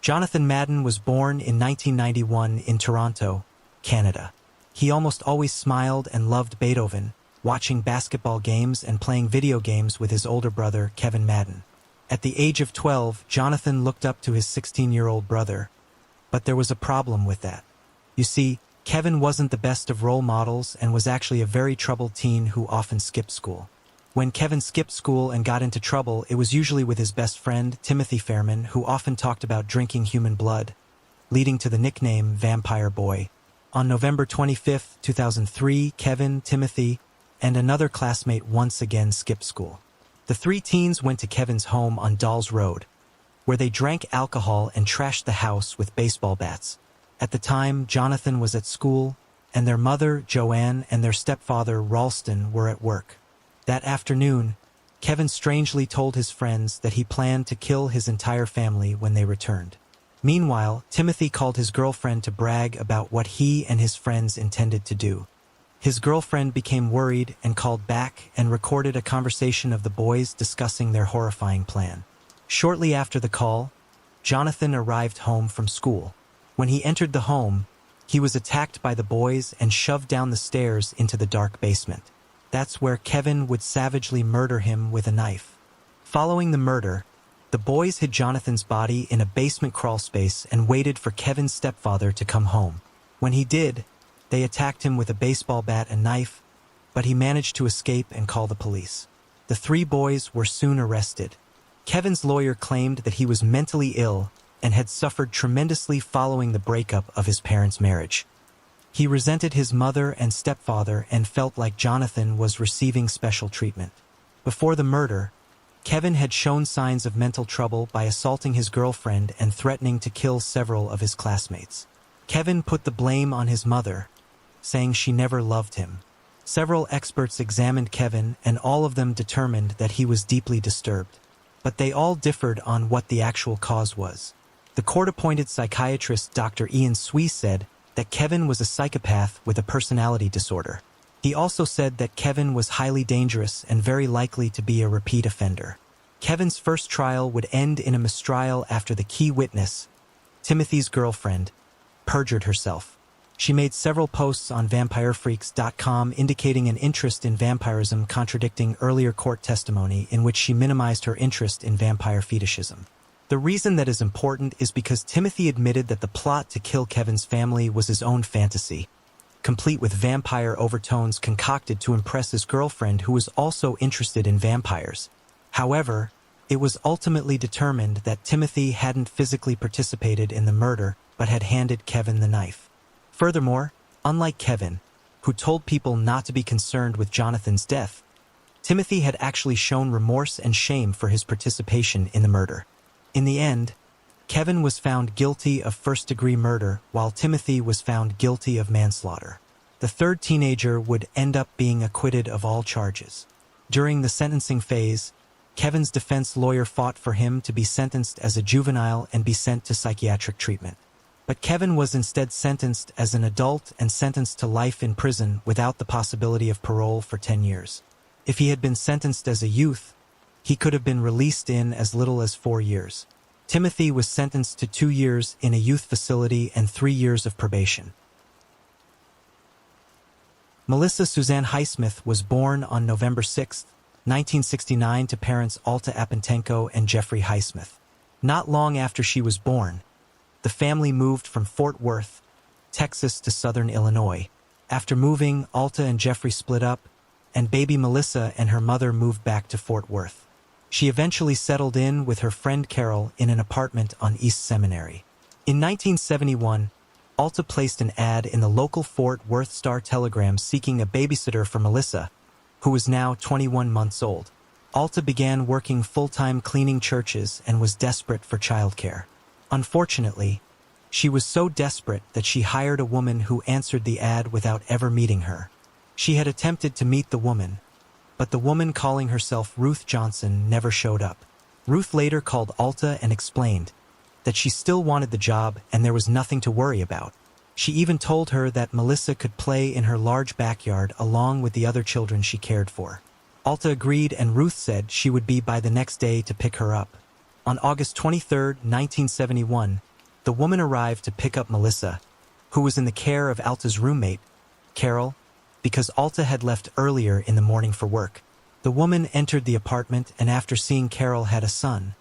Jonathan Madden was born in 1991 in Toronto, Canada. He almost always smiled and loved Beethoven, watching basketball games and playing video games with his older brother, Kevin Madden. At the age of 12, Jonathan looked up to his 16-year-old brother, but there was a problem with that. You see, Kevin wasn't the best of role models and was actually a very troubled teen who often skipped school. When Kevin skipped school and got into trouble, it was usually with his best friend, Timothy Fairman, who often talked about drinking human blood, leading to the nickname Vampire Boy. On November 25, 2003, Kevin, Timothy, and another classmate once again skipped school. The 3 teens went to Kevin's home on Dolls Road, where they drank alcohol and trashed the house with baseball bats. At the time, Jonathan was at school, and their mother, Joanne, and their stepfather, Ralston, were at work. That afternoon, Kevin strangely told his friends that he planned to kill his entire family when they returned. Meanwhile, Timothy called his girlfriend to brag about what he and his friends intended to do. His girlfriend became worried and called back and recorded a conversation of the boys discussing their horrifying plan. Shortly after the call, Jonathan arrived home from school. When he entered the home, he was attacked by the boys and shoved down the stairs into the dark basement. That's where Kevin would savagely murder him with a knife. Following the murder, the boys hid Jonathan's body in a basement crawlspace and waited for Kevin's stepfather to come home. When he did, they attacked him with a baseball bat and knife, but he managed to escape and call the police. The 3 boys were soon arrested. Kevin's lawyer claimed that he was mentally ill and had suffered tremendously following the breakup of his parents' marriage. He resented his mother and stepfather and felt like Jonathan was receiving special treatment. Before the murder, Kevin had shown signs of mental trouble by assaulting his girlfriend and threatening to kill several of his classmates. Kevin put the blame on his mother, saying she never loved him. Several experts examined Kevin, and all of them determined that he was deeply disturbed. But they all differed on what the actual cause was. The court-appointed psychiatrist Dr. Ian Swee said that Kevin was a psychopath with a personality disorder. He also said that Kevin was highly dangerous and very likely to be a repeat offender. Kevin's first trial would end in a mistrial after the key witness, Timothy's girlfriend, perjured herself. She made several posts on vampirefreaks.com indicating an interest in vampirism, contradicting earlier court testimony in which she minimized her interest in vampire fetishism. The reason that is important is because Timothy admitted that the plot to kill Kevin's family was his own fantasy, complete with vampire overtones concocted to impress his girlfriend who was also interested in vampires. However, it was ultimately determined that Timothy hadn't physically participated in the murder but had handed Kevin the knife. Furthermore, unlike Kevin, who told people not to be concerned with Jonathan's death, Timothy had actually shown remorse and shame for his participation in the murder. In the end, Kevin was found guilty of first-degree murder while Timothy was found guilty of manslaughter. The third teenager would end up being acquitted of all charges. During the sentencing phase, Kevin's defense lawyer fought for him to be sentenced as a juvenile and be sent to psychiatric treatment. But Kevin was instead sentenced as an adult and sentenced to life in prison without the possibility of parole for 10 years. If he had been sentenced as a youth, he could have been released in as little as 4 years. Timothy was sentenced to 2 years in a youth facility and 3 years of probation. Melissa Suzanne Highsmith was born on November 6, 1969 to parents Alta Apentenko and Jeffrey Highsmith. Not long after she was born, the family moved from Fort Worth, Texas to southern Illinois. After moving, Alta and Jeffrey split up, and baby Melissa and her mother moved back to Fort Worth. She eventually settled in with her friend Carol in an apartment on East Seminary. In 1971, Alta placed an ad in the local Fort Worth Star-Telegram seeking a babysitter for Melissa, who was now 21 months old. Alta began working full-time cleaning churches and was desperate for childcare. Unfortunately, she was so desperate that she hired a woman who answered the ad without ever meeting her. She had attempted to meet the woman, but the woman calling herself Ruth Johnson never showed up. Ruth later called Alta and explained that she still wanted the job and there was nothing to worry about. She even told her that Melissa could play in her large backyard along with the other children she cared for. Alta agreed and Ruth said she would be by the next day to pick her up. On August 23, 1971, the woman arrived to pick up Melissa, who was in the care of Alta's roommate, Carol, because Alta had left earlier in the morning for work. The woman entered the apartment and after seeing Carol had a son,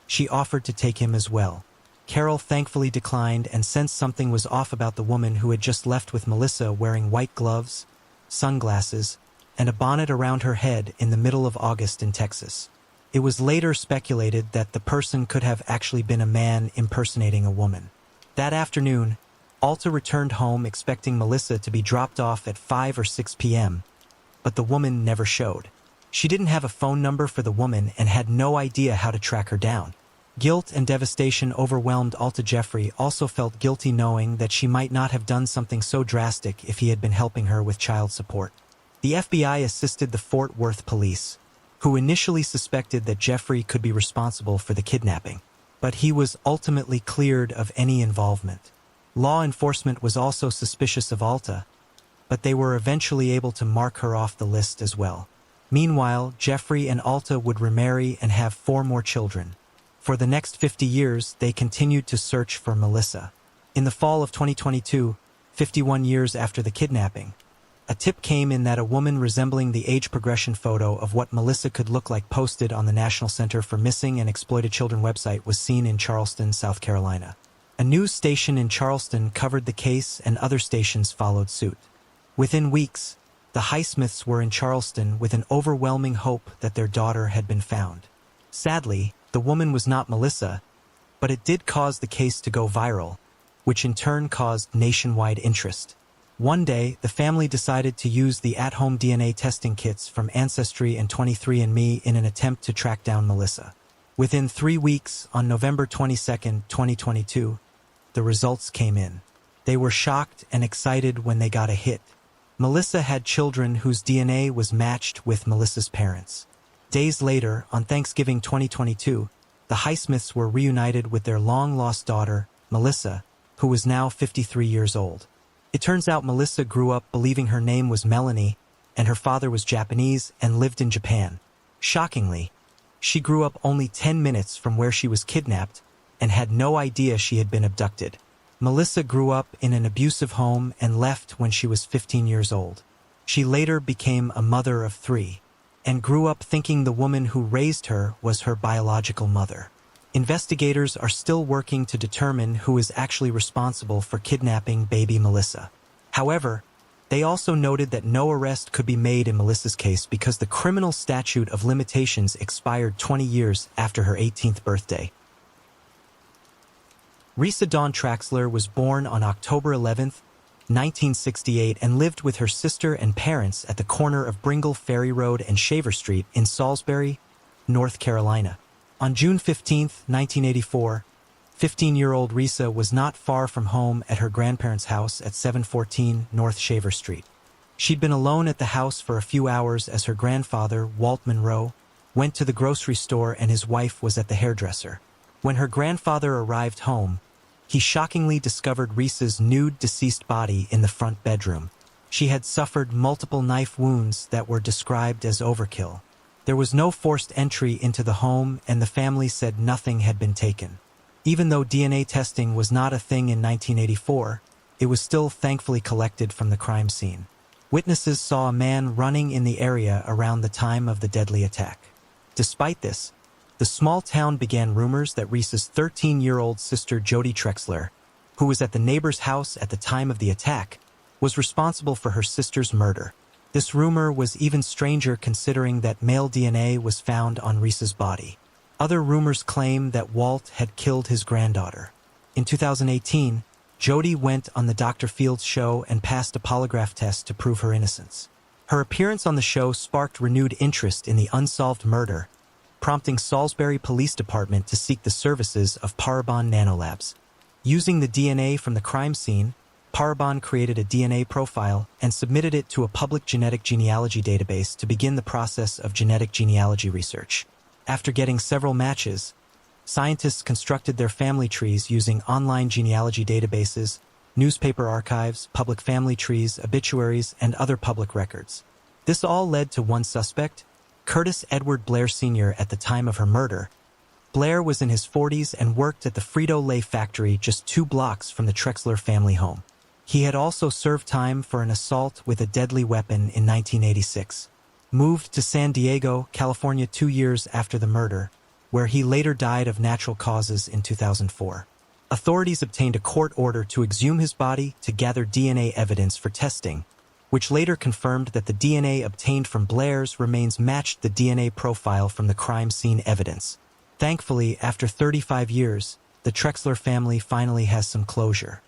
she offered to take him as well. Carol thankfully declined and sensed something was off about the woman who had just left with Melissa wearing white gloves, sunglasses, and a bonnet around her head in the middle of August in Texas. It was later speculated that the person could have actually been a man impersonating a woman. That afternoon, Alta returned home expecting Melissa to be dropped off at 5 or 6 p.m., but the woman never showed. She didn't have a phone number for the woman and had no idea how to track her down. Guilt and devastation overwhelmed Alta. Jeffrey also felt guilty knowing that she might not have done something so drastic if he had been helping her with child support. The FBI assisted the Fort Worth police, who initially suspected that Jeffrey could be responsible for the kidnapping, but he was ultimately cleared of any involvement. Law enforcement was also suspicious of Alta, but they were eventually able to mark her off the list as well. Meanwhile, Jeffrey and Alta would remarry and have 4 more children. For the next 50 years, they continued to search for Melissa. In the fall of 2022, 51 years after the kidnapping, a tip came in that a woman resembling the age progression photo of what Melissa could look like posted on the National Center for Missing and Exploited Children website was seen in Charleston, South Carolina. A news station in Charleston covered the case and other stations followed suit. Within weeks, the Highsmiths were in Charleston with an overwhelming hope that their daughter had been found. Sadly, the woman was not Melissa, but it did cause the case to go viral, which in turn caused nationwide interest. One day, the family decided to use the at-home DNA testing kits from Ancestry and 23andMe in an attempt to track down Melissa. Within 3 weeks, on November 22, 2022, the results came in. They were shocked and excited when they got a hit. Melissa had children whose DNA was matched with Melissa's parents. Days later, on Thanksgiving 2022, the Highsmiths were reunited with their long-lost daughter, Melissa, who was now 53 years old. It turns out Melissa grew up believing her name was Melanie, and her father was Japanese and lived in Japan. Shockingly, she grew up only 10 minutes from where she was kidnapped and had no idea she had been abducted. Melissa grew up in an abusive home and left when she was 15 years old. She later became a mother of 3 and grew up thinking the woman who raised her was her biological mother. Investigators are still working to determine who is actually responsible for kidnapping baby Melissa. However, they also noted that no arrest could be made in Melissa's case because the criminal statute of limitations expired 20 years after her 18th birthday. Risa Dawn Traxler was born on October 11, 1968, and lived with her sister and parents at the corner of Bringle Ferry Road and Shaver Street in Salisbury, North Carolina. On June 15, 1984, 15-year-old Risa was not far from home at her grandparents' house at 714 North Shaver Street. She'd been alone at the house for a few hours as her grandfather, Walt Monroe, went to the grocery store and his wife was at the hairdresser. When her grandfather arrived home, he shockingly discovered Risa's nude deceased body in the front bedroom. She had suffered multiple knife wounds that were described as overkill. There was no forced entry into the home and the family said nothing had been taken. Even though DNA testing was not a thing in 1984, it was still thankfully collected from the crime scene. Witnesses saw a man running in the area around the time of the deadly attack. Despite this, the small town began rumors that Risa's 13-year-old sister Jody Trexler, who was at the neighbor's house at the time of the attack, was responsible for her sister's murder. This rumor was even stranger considering that male DNA was found on Risa's body. Other rumors claim that Walt had killed his granddaughter. In 2018, Jody went on the Dr. Fields show and passed a polygraph test to prove her innocence. Her appearance on the show sparked renewed interest in the unsolved murder, prompting Salisbury Police Department to seek the services of Parabon Nanolabs. Using the DNA from the crime scene, Parabon created a DNA profile and submitted it to a public genetic genealogy database to begin the process of genetic genealogy research. After getting several matches, scientists constructed their family trees using online genealogy databases, newspaper archives, public family trees, obituaries, and other public records. This all led to one suspect, Curtis Edward Blair Sr. At the time of her murder, Blair was in his 40s and worked at the Frito-Lay factory just 2 blocks from the Trexler family home. He had also served time for an assault with a deadly weapon in 1986. Moved to San Diego, California 2 years after the murder, where he later died of natural causes in 2004. Authorities obtained a court order to exhume his body to gather DNA evidence for testing, which later confirmed that the DNA obtained from Blair's remains matched the DNA profile from the crime scene evidence. Thankfully, after 35 years, the Trexler family finally has some closure.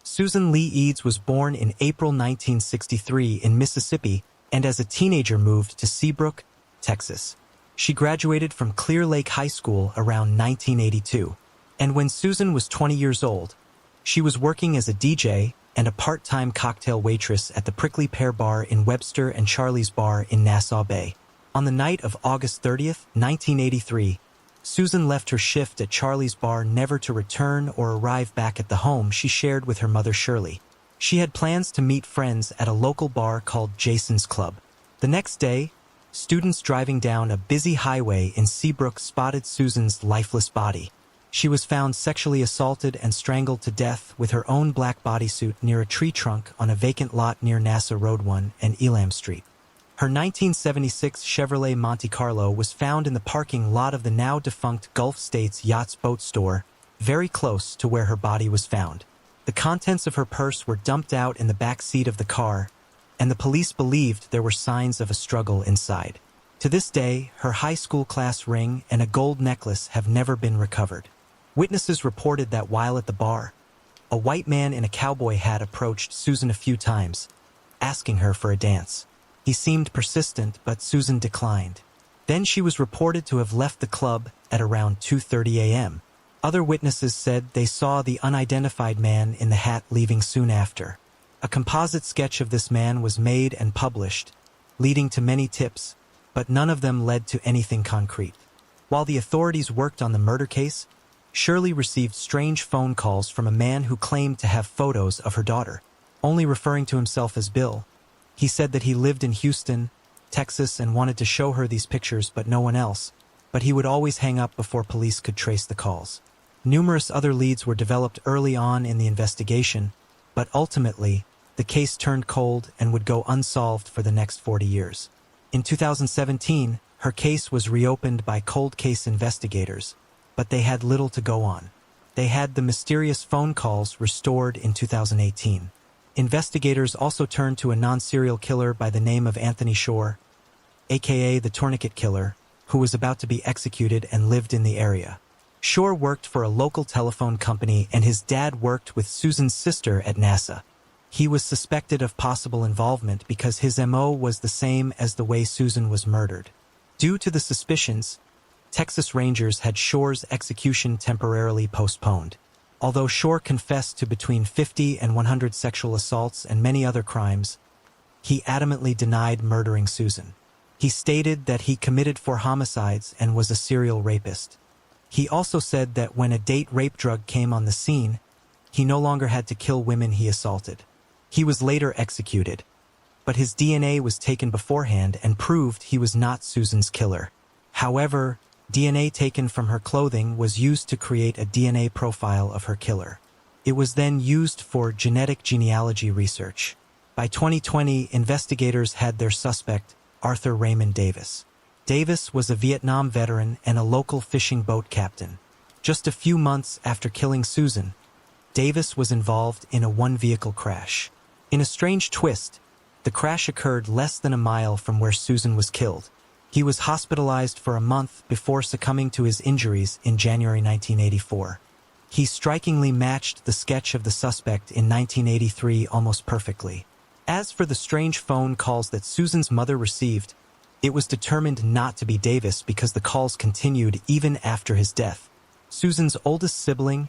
Susan Lee Eads was born in April 1963 in Mississippi and as a teenager moved to Seabrook, Texas. She graduated from Clear Lake High School around 1982, and when Susan was 20 years old, she was working as a DJ and a part-time cocktail waitress at the Prickly Pear Bar in Webster and Charlie's Bar in Nassau Bay. On the night of August 30th, 1983, Susan left her shift at Charlie's Bar never to return or arrive back at the home she shared with her mother Shirley. She had plans to meet friends at a local bar called Jason's Club. The next day, students driving down a busy highway in Seabrook spotted Susan's lifeless body. She was found sexually assaulted and strangled to death with her own black bodysuit near a tree trunk on a vacant lot near NASA Road 1 and Elam Street. Her 1976 Chevrolet Monte Carlo was found in the parking lot of the now-defunct Gulf States Yachts Boat Store, very close to where her body was found. The contents of her purse were dumped out in the back seat of the car, and the police believed there were signs of a struggle inside. To this day, her high school class ring and a gold necklace have never been recovered. Witnesses reported that while at the bar, a white man in a cowboy hat approached Susan a few times, asking her for a dance. He seemed persistent, but Susan declined. Then she was reported to have left the club at around 2:30 a.m. Other witnesses said they saw the unidentified man in the hat leaving soon after. A composite sketch of this man was made and published, leading to many tips, but none of them led to anything concrete. While the authorities worked on the murder case, Shirley received strange phone calls from a man who claimed to have photos of her daughter, only referring to himself as Bill. He said that he lived in Houston, Texas, and wanted to show her these pictures, but no one else. but he would always hang up before police could trace the calls. Numerous other leads were developed early on in the investigation, but ultimately, the case turned cold and would go unsolved for the next 40 years. In 2017, her case was reopened by cold case investigators, but they had little to go on. They had the mysterious phone calls restored in 2018. Investigators also turned to a non-serial killer by the name of Anthony Shore, aka the Tourniquet Killer, who was about to be executed and lived in the area. Shore worked for a local telephone company and his dad worked with Susan's sister at NASA. He was suspected of possible involvement because his MO was the same as the way Susan was murdered. Due to the suspicions, Texas Rangers had Shore's execution temporarily postponed. Although Shore confessed to between 50 and 100 sexual assaults and many other crimes, he adamantly denied murdering Susan. He stated that he committed 4 homicides and was a serial rapist. He also said that when a date rape drug came on the scene, he no longer had to kill women he assaulted. He was later executed, but his DNA was taken beforehand and proved he was not Susan's killer. However, DNA taken from her clothing was used to create a DNA profile of her killer. It was then used for genetic genealogy research. By 2020, investigators had their suspect, Arthur Raymond Davis. Davis was a Vietnam veteran and a local fishing boat captain. Just a few months after killing Susan, Davis was involved in a one-vehicle crash. In a strange twist, the crash occurred less than a mile from where Susan was killed. He was hospitalized for a month before succumbing to his injuries in January 1984. He strikingly matched the sketch of the suspect in 1983 almost perfectly. As for the strange phone calls that Susan's mother received, it was determined not to be Davis because the calls continued even after his death. Susan's oldest sibling,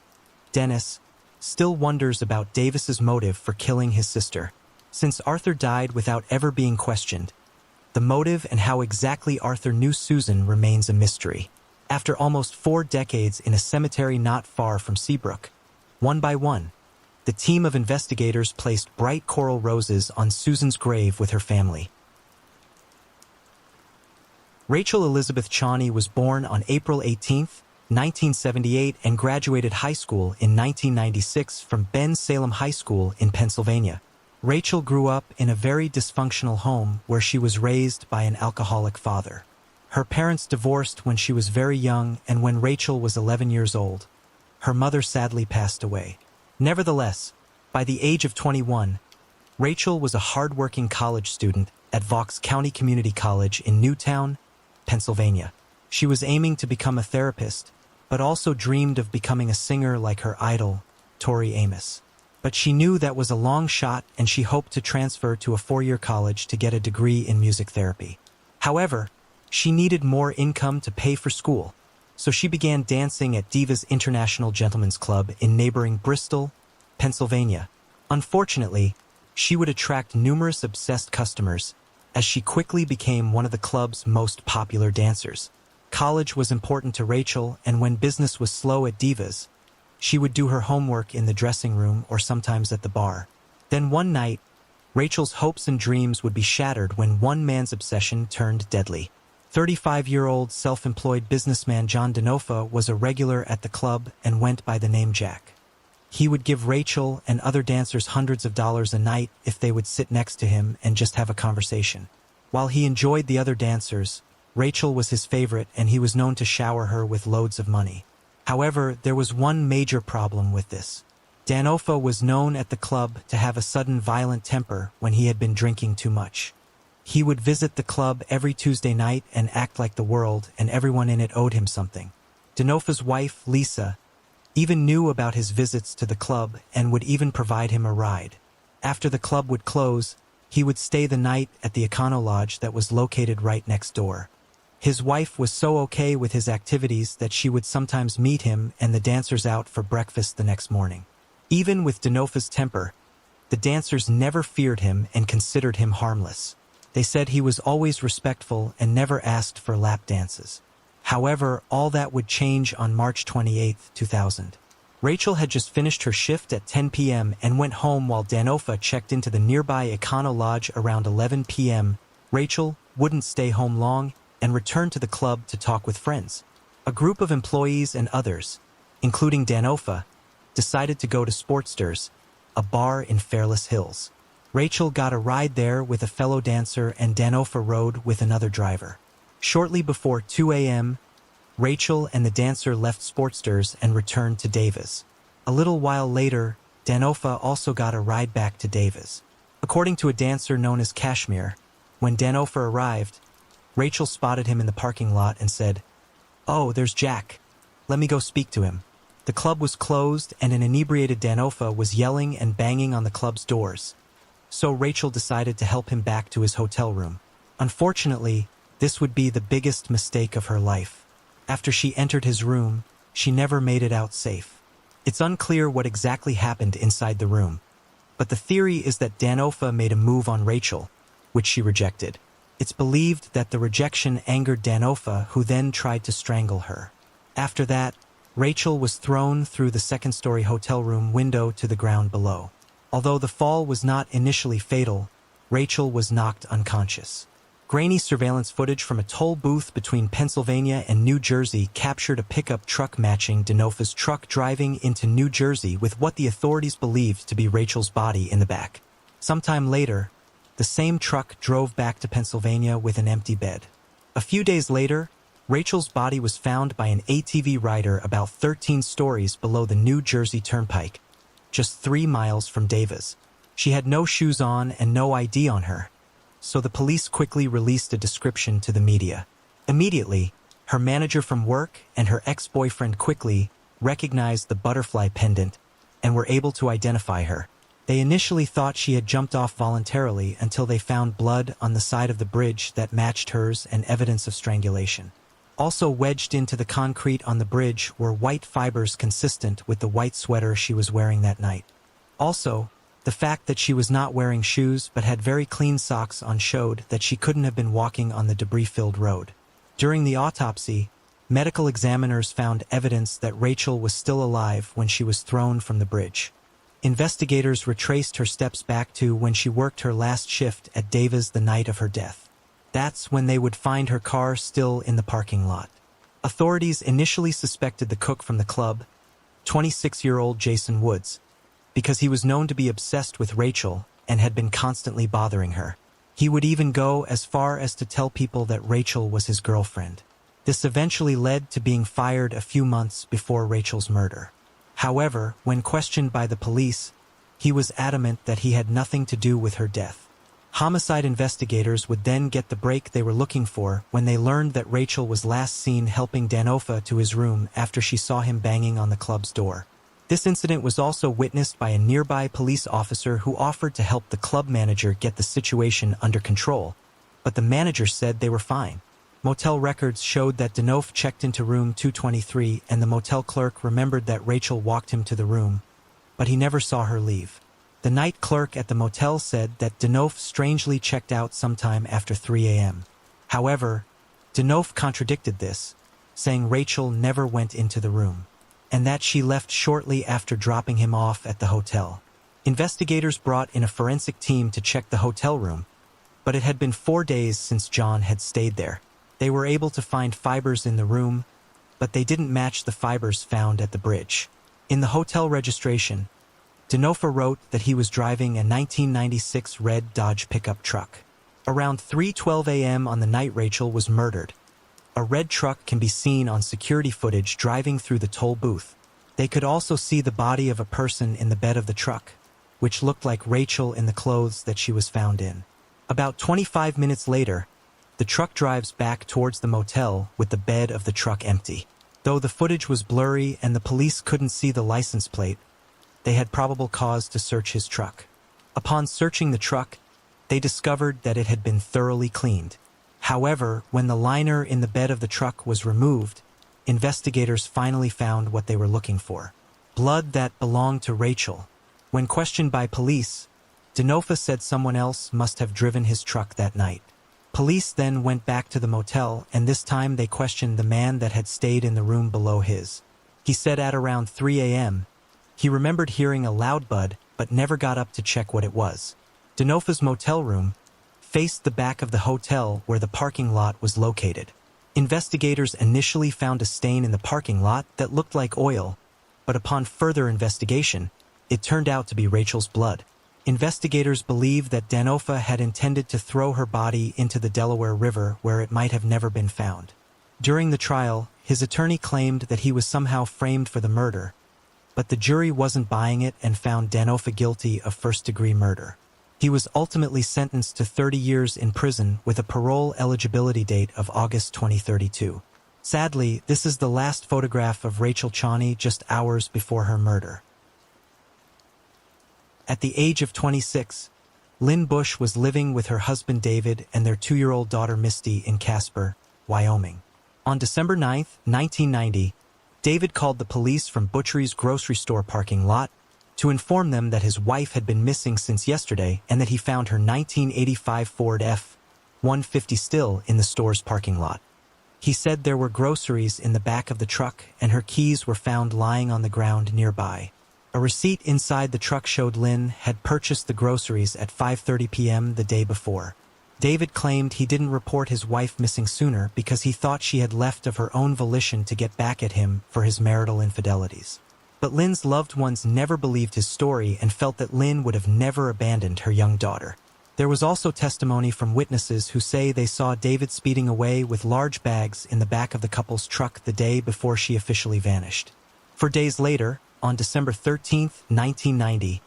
Dennis, still wonders about Davis's motive for killing his sister. Since Arthur died without ever being questioned, the motive and how exactly Arthur knew Susan remains a mystery. After almost 4 decades in a cemetery not far from Seabrook, one by one, the team of investigators placed bright coral roses on Susan's grave with her family. Rachel Elizabeth Chauny was born on April 18, 1978 and graduated high school in 1996 from Ben Salem High School in Pennsylvania. Rachel grew up in a very dysfunctional home where she was raised by an alcoholic father. Her parents divorced when she was very young, and when Rachel was 11 years old, her mother sadly passed away. Nevertheless, by the age of 21, Rachel was a hard-working college student at Vaux County Community College in Newtown, Pennsylvania. She was aiming to become a therapist, but also dreamed of becoming a singer like her idol, Tori Amos. But she knew that was a long shot, and she hoped to transfer to a 4-year college to get a degree in music therapy. However, she needed more income to pay for school, so she began dancing at Divas International Gentlemen's Club in neighboring Bristol, Pennsylvania. Unfortunately, she would attract numerous obsessed customers, as she quickly became one of the club's most popular dancers. College was important to Rachel, and when business was slow at Divas, she would do her homework in the dressing room or sometimes at the bar. Then one night, Rachel's hopes and dreams would be shattered when one man's obsession turned deadly. 35-year-old self-employed businessman John Denofa was a regular at the club and went by the name Jack. He would give Rachel and other dancers hundreds of dollars a night if they would sit next to him and just have a conversation. While he enjoyed the other dancers, Rachel was his favorite and he was known to shower her with loads of money. However, there was one major problem with this. Danofa was known at the club to have a sudden violent temper when he had been drinking too much. He would visit the club every Tuesday night and act like the world and everyone in it owed him something. Danofa's wife, Lisa, even knew about his visits to the club and would even provide him a ride. After the club would close, he would stay the night at the Econo Lodge that was located right next door. His wife was so okay with his activities that she would sometimes meet him and the dancers out for breakfast the next morning. Even with Danofa's temper, the dancers never feared him and considered him harmless. They said he was always respectful and never asked for lap dances. However, all that would change on March 28, 2000. Rachel had just finished her shift at 10 p.m. and went home while Danofa checked into the nearby Econo Lodge around 11 p.m. Rachel wouldn't stay home long and returned to the club to talk with friends. A group of employees and others, including Danofa, decided to go to Sportsters, a bar in Fairless Hills. Rachel got a ride there with a fellow dancer and Danofa rode with another driver. Shortly before 2 a.m., Rachel and the dancer left Sportsters and returned to Davis. A little while later, Danofa also got a ride back to Davis. According to a dancer known as Kashmir, when Danofa arrived, Rachel spotted him in the parking lot and said, "Oh, there's Jack. Let me go speak to him." The club was closed and an inebriated Danofa was yelling and banging on the club's doors. So Rachel decided to help him back to his hotel room. Unfortunately, this would be the biggest mistake of her life. After she entered his room, she never made it out safe. It's unclear what exactly happened inside the room, but the theory is that Danofa made a move on Rachel, which she rejected. It's believed that the rejection angered Danofa, who then tried to strangle her. After that, Rachel was thrown through the second-story hotel room window to the ground below. Although the fall was not initially fatal, Rachel was knocked unconscious. Grainy surveillance footage from a toll booth between Pennsylvania and New Jersey captured a pickup truck matching Danofa's truck driving into New Jersey with what the authorities believed to be Rachel's body in the back. Sometime later, the same truck drove back to Pennsylvania with an empty bed. A few days later, Rachel's body was found by an ATV rider about 13 stories below the New Jersey Turnpike, just 3 miles from Davis. She had no shoes on and no ID on her, so the police quickly released a description to the media. Immediately, her manager from work and her ex-boyfriend quickly recognized the butterfly pendant and were able to identify her. They initially thought she had jumped off voluntarily until they found blood on the side of the bridge that matched hers and evidence of strangulation. Also wedged into the concrete on the bridge were white fibers consistent with the white sweater she was wearing that night. Also, the fact that she was not wearing shoes but had very clean socks on showed that she couldn't have been walking on the debris-filled road. During the autopsy, medical examiners found evidence that Rachel was still alive when she was thrown from the bridge. Investigators retraced her steps back to when she worked her last shift at Davis the night of her death. That's when they would find her car still in the parking lot. Authorities initially suspected the cook from the club, 26-year-old Jason Woods, because he was known to be obsessed with Rachel and had been constantly bothering her. He would even go as far as to tell people that Rachel was his girlfriend. This eventually led to being fired a few months before Rachel's murder. However, when questioned by the police, he was adamant that he had nothing to do with her death. Homicide investigators would then get the break they were looking for when they learned that Rachel was last seen helping Danofa to his room after she saw him banging on the club's door. This incident was also witnessed by a nearby police officer who offered to help the club manager get the situation under control, but the manager said they were fine. Motel records showed that Danofa checked into room 223 and the motel clerk remembered that Rachel walked him to the room, but he never saw her leave. The night clerk at the motel said that Danofa strangely checked out sometime after 3 a.m. However, Danofa contradicted this, saying Rachel never went into the room, and that she left shortly after dropping him off at the hotel. Investigators brought in a forensic team to check the hotel room, but it had been 4 days since John had stayed there. They were able to find fibers in the room, but they didn't match the fibers found at the bridge. In the hotel registration, Danofa wrote that he was driving a 1996 red Dodge pickup truck. Around 3:12 a.m. on the night Rachel was murdered, a red truck can be seen on security footage driving through the toll booth. They could also see the body of a person in the bed of the truck, which looked like Rachel in the clothes that she was found in. About 25 minutes later, the truck drives back towards the motel with the bed of the truck empty. Though the footage was blurry and the police couldn't see the license plate, they had probable cause to search his truck. Upon searching the truck, they discovered that it had been thoroughly cleaned. However, when the liner in the bed of the truck was removed, investigators finally found what they were looking for: blood that belonged to Rachel. When questioned by police, Danofa said someone else must have driven his truck that night. Police then went back to the motel, and this time they questioned the man that had stayed in the room below his. He said at around 3 a.m., he remembered hearing a loud bud, but never got up to check what it was. Danofa's motel room, faced the back of the hotel where the parking lot was located. Investigators initially found a stain in the parking lot that looked like oil, but upon further investigation, it turned out to be Rachel's blood. Investigators believe that Danofa had intended to throw her body into the Delaware River where it might have never been found. During the trial, his attorney claimed that he was somehow framed for the murder, but the jury wasn't buying it and found Danofa guilty of first-degree murder. He was ultimately sentenced to 30 years in prison with a parole eligibility date of August 2032. Sadly, this is the last photograph of Rachel Chawney just hours before her murder. At the age of 26, Lynn Bush was living with her husband David and their 2-year-old daughter Misty in Casper, Wyoming. On December 9, 1990, David called the police from Butchery's grocery store parking lot to inform them that his wife had been missing since yesterday and that he found her 1985 Ford F-150 still in the store's parking lot. He said there were groceries in the back of the truck and her keys were found lying on the ground nearby. A receipt inside the truck showed Lynn had purchased the groceries at 5:30 p.m. the day before. David claimed he didn't report his wife missing sooner because he thought she had left of her own volition to get back at him for his marital infidelities. But Lynn's loved ones never believed his story and felt that Lynn would have never abandoned her young daughter. There was also testimony from witnesses who say they saw David speeding away with large bags in the back of the couple's truck the day before she officially vanished. 4 days later, on December 13, 1990,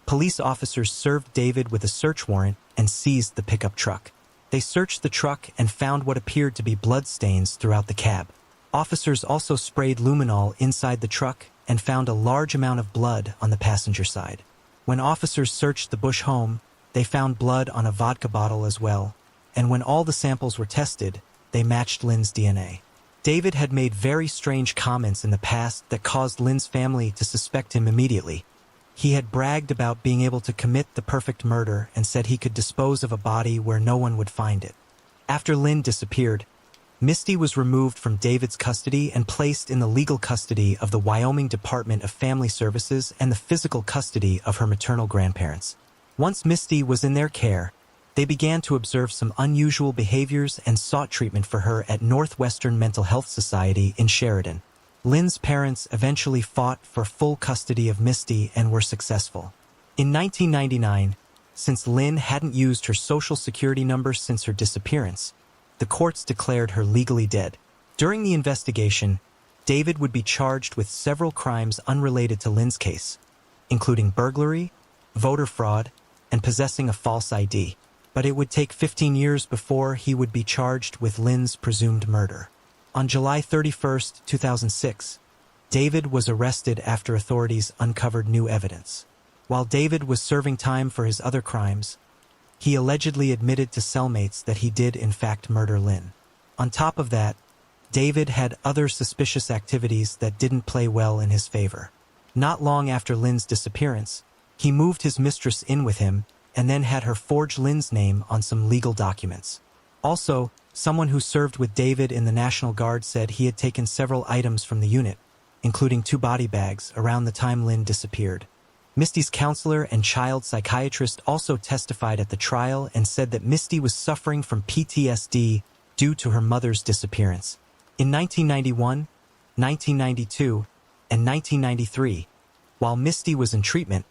police officers served David with a search warrant and seized the pickup truck. They searched the truck and found what appeared to be blood stains throughout the cab. Officers also sprayed luminol inside the truck and found a large amount of blood on the passenger side. When officers searched the Bush home, they found blood on a vodka bottle as well, and when all the samples were tested, they matched Lynn's DNA. David had made very strange comments in the past that caused Lynn's family to suspect him immediately. He had bragged about being able to commit the perfect murder and said he could dispose of a body where no one would find it. After Lynn disappeared, Misty was removed from David's custody and placed in the legal custody of the Wyoming Department of Family Services and the physical custody of her maternal grandparents. Once Misty was in their care, they began to observe some unusual behaviors and sought treatment for her at Northwestern Mental Health Society in Sheridan. Lynn's parents eventually fought for full custody of Misty and were successful. In 1999, since Lynn hadn't used her social security number since her disappearance, the courts declared her legally dead. During the investigation, David would be charged with several crimes unrelated to Lynn's case, including burglary, voter fraud, and possessing a false ID. But it would take 15 years before he would be charged with Lynn's presumed murder. On July 31, 2006, David was arrested after authorities uncovered new evidence. While David was serving time for his other crimes, he allegedly admitted to cellmates that he did in fact murder Lynn. On top of that, David had other suspicious activities that didn't play well in his favor. Not long after Lynn's disappearance, he moved his mistress in with him and then had her forge Lynn's name on some legal documents. Also, someone who served with David in the National Guard said he had taken several items from the unit, including 2 body bags, around the time Lynn disappeared. Misty's counselor and child psychiatrist also testified at the trial and said that Misty was suffering from PTSD due to her mother's disappearance. In 1991, 1992, and 1993, while Misty was in treatment,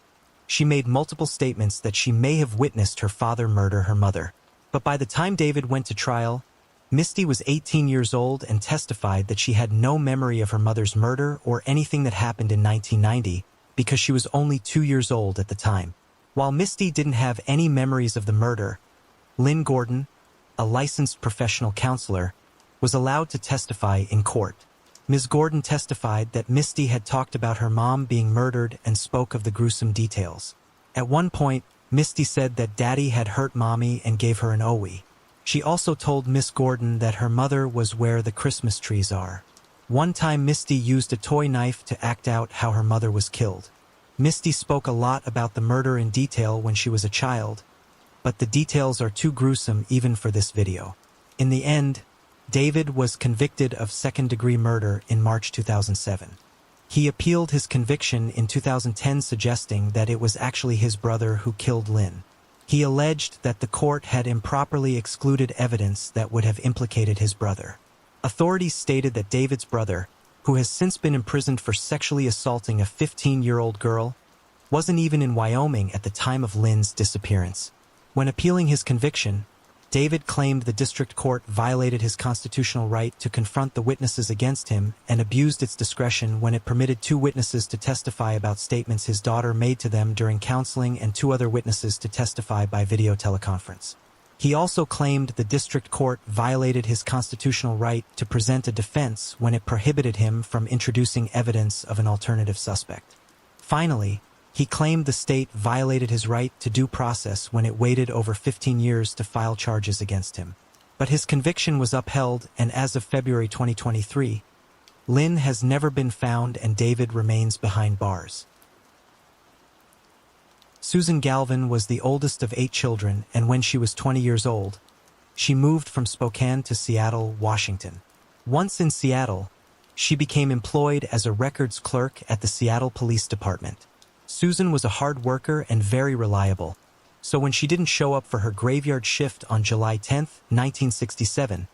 she made multiple statements that she may have witnessed her father murder her mother. But by the time David went to trial, Misty was 18 years old and testified that she had no memory of her mother's murder or anything that happened in 1990 because she was only 2 years old at the time. While Misty didn't have any memories of the murder, Lynn Gordon, a licensed professional counselor, was allowed to testify in court. Ms. Gordon testified that Misty had talked about her mom being murdered and spoke of the gruesome details. At one point, Misty said that Daddy had hurt Mommy and gave her an owie. She also told Miss Gordon that her mother was where the Christmas trees are. One time Misty used a toy knife to act out how her mother was killed. Misty spoke a lot about the murder in detail when she was a child, but the details are too gruesome even for this video. In the end, David was convicted of second-degree murder in March 2007. He appealed his conviction in 2010, suggesting that it was actually his brother who killed Lynn. He alleged that the court had improperly excluded evidence that would have implicated his brother. Authorities stated that David's brother, who has since been imprisoned for sexually assaulting a 15-year-old girl, wasn't even in Wyoming at the time of Lynn's disappearance. When appealing his conviction, David claimed the district court violated his constitutional right to confront the witnesses against him and abused its discretion when it permitted 2 witnesses to testify about statements his daughter made to them during counseling and 2 other witnesses to testify by video teleconference. He also claimed the district court violated his constitutional right to present a defense when it prohibited him from introducing evidence of an alternative suspect. Finally, he claimed the state violated his right to due process when it waited over 15 years to file charges against him. But his conviction was upheld, and as of February 2023, Lynn has never been found and David remains behind bars. Susan Galvin was the oldest of 8 children, and when she was 20 years old, she moved from Spokane to Seattle, Washington. Once in Seattle, she became employed as a records clerk at the Seattle Police Department. Susan was a hard worker and very reliable, so when she didn't show up for her graveyard shift on July 10, 1967,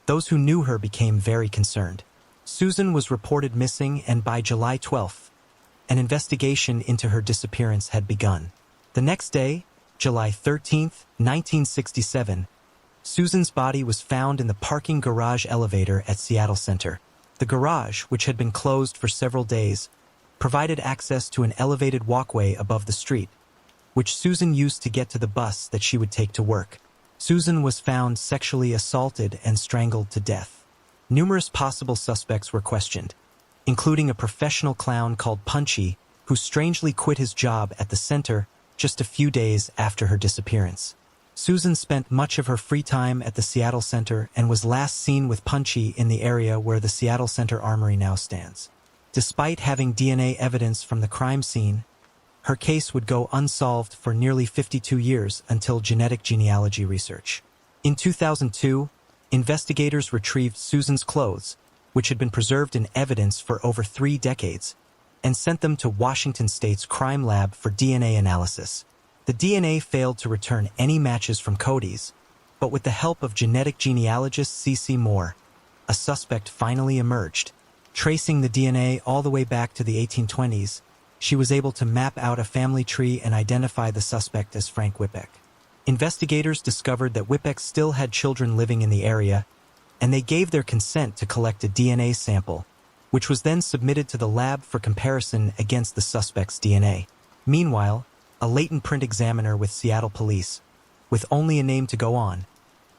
those who knew her became very concerned. Susan was reported missing, and by July 12, an investigation into her disappearance had begun. The next day, July 13, 1967, Susan's body was found in the parking garage elevator at Seattle Center. The garage, which had been closed for several days, provided access to an elevated walkway above the street, which Susan used to get to the bus that she would take to work. Susan was found sexually assaulted and strangled to death. Numerous possible suspects were questioned, including a professional clown called Punchy, who strangely quit his job at the center just a few days after her disappearance. Susan spent much of her free time at the Seattle Center and was last seen with Punchy in the area where the Seattle Center Armory now stands. Despite having DNA evidence from the crime scene, her case would go unsolved for nearly 52 years until genetic genealogy research. In 2002, investigators retrieved Susan's clothes, which had been preserved in evidence for over 3 decades, and sent them to Washington State's crime lab for DNA analysis. The DNA failed to return any matches from Cody's, but with the help of genetic genealogist C.C. Moore, a suspect finally emerged. Tracing the DNA all the way back to the 1820s, she was able to map out a family tree and identify the suspect as Frank Whippeck. Investigators discovered that Whippeck still had children living in the area, and they gave their consent to collect a DNA sample, which was then submitted to the lab for comparison against the suspect's DNA. Meanwhile, a latent print examiner with Seattle Police, with only a name to go on,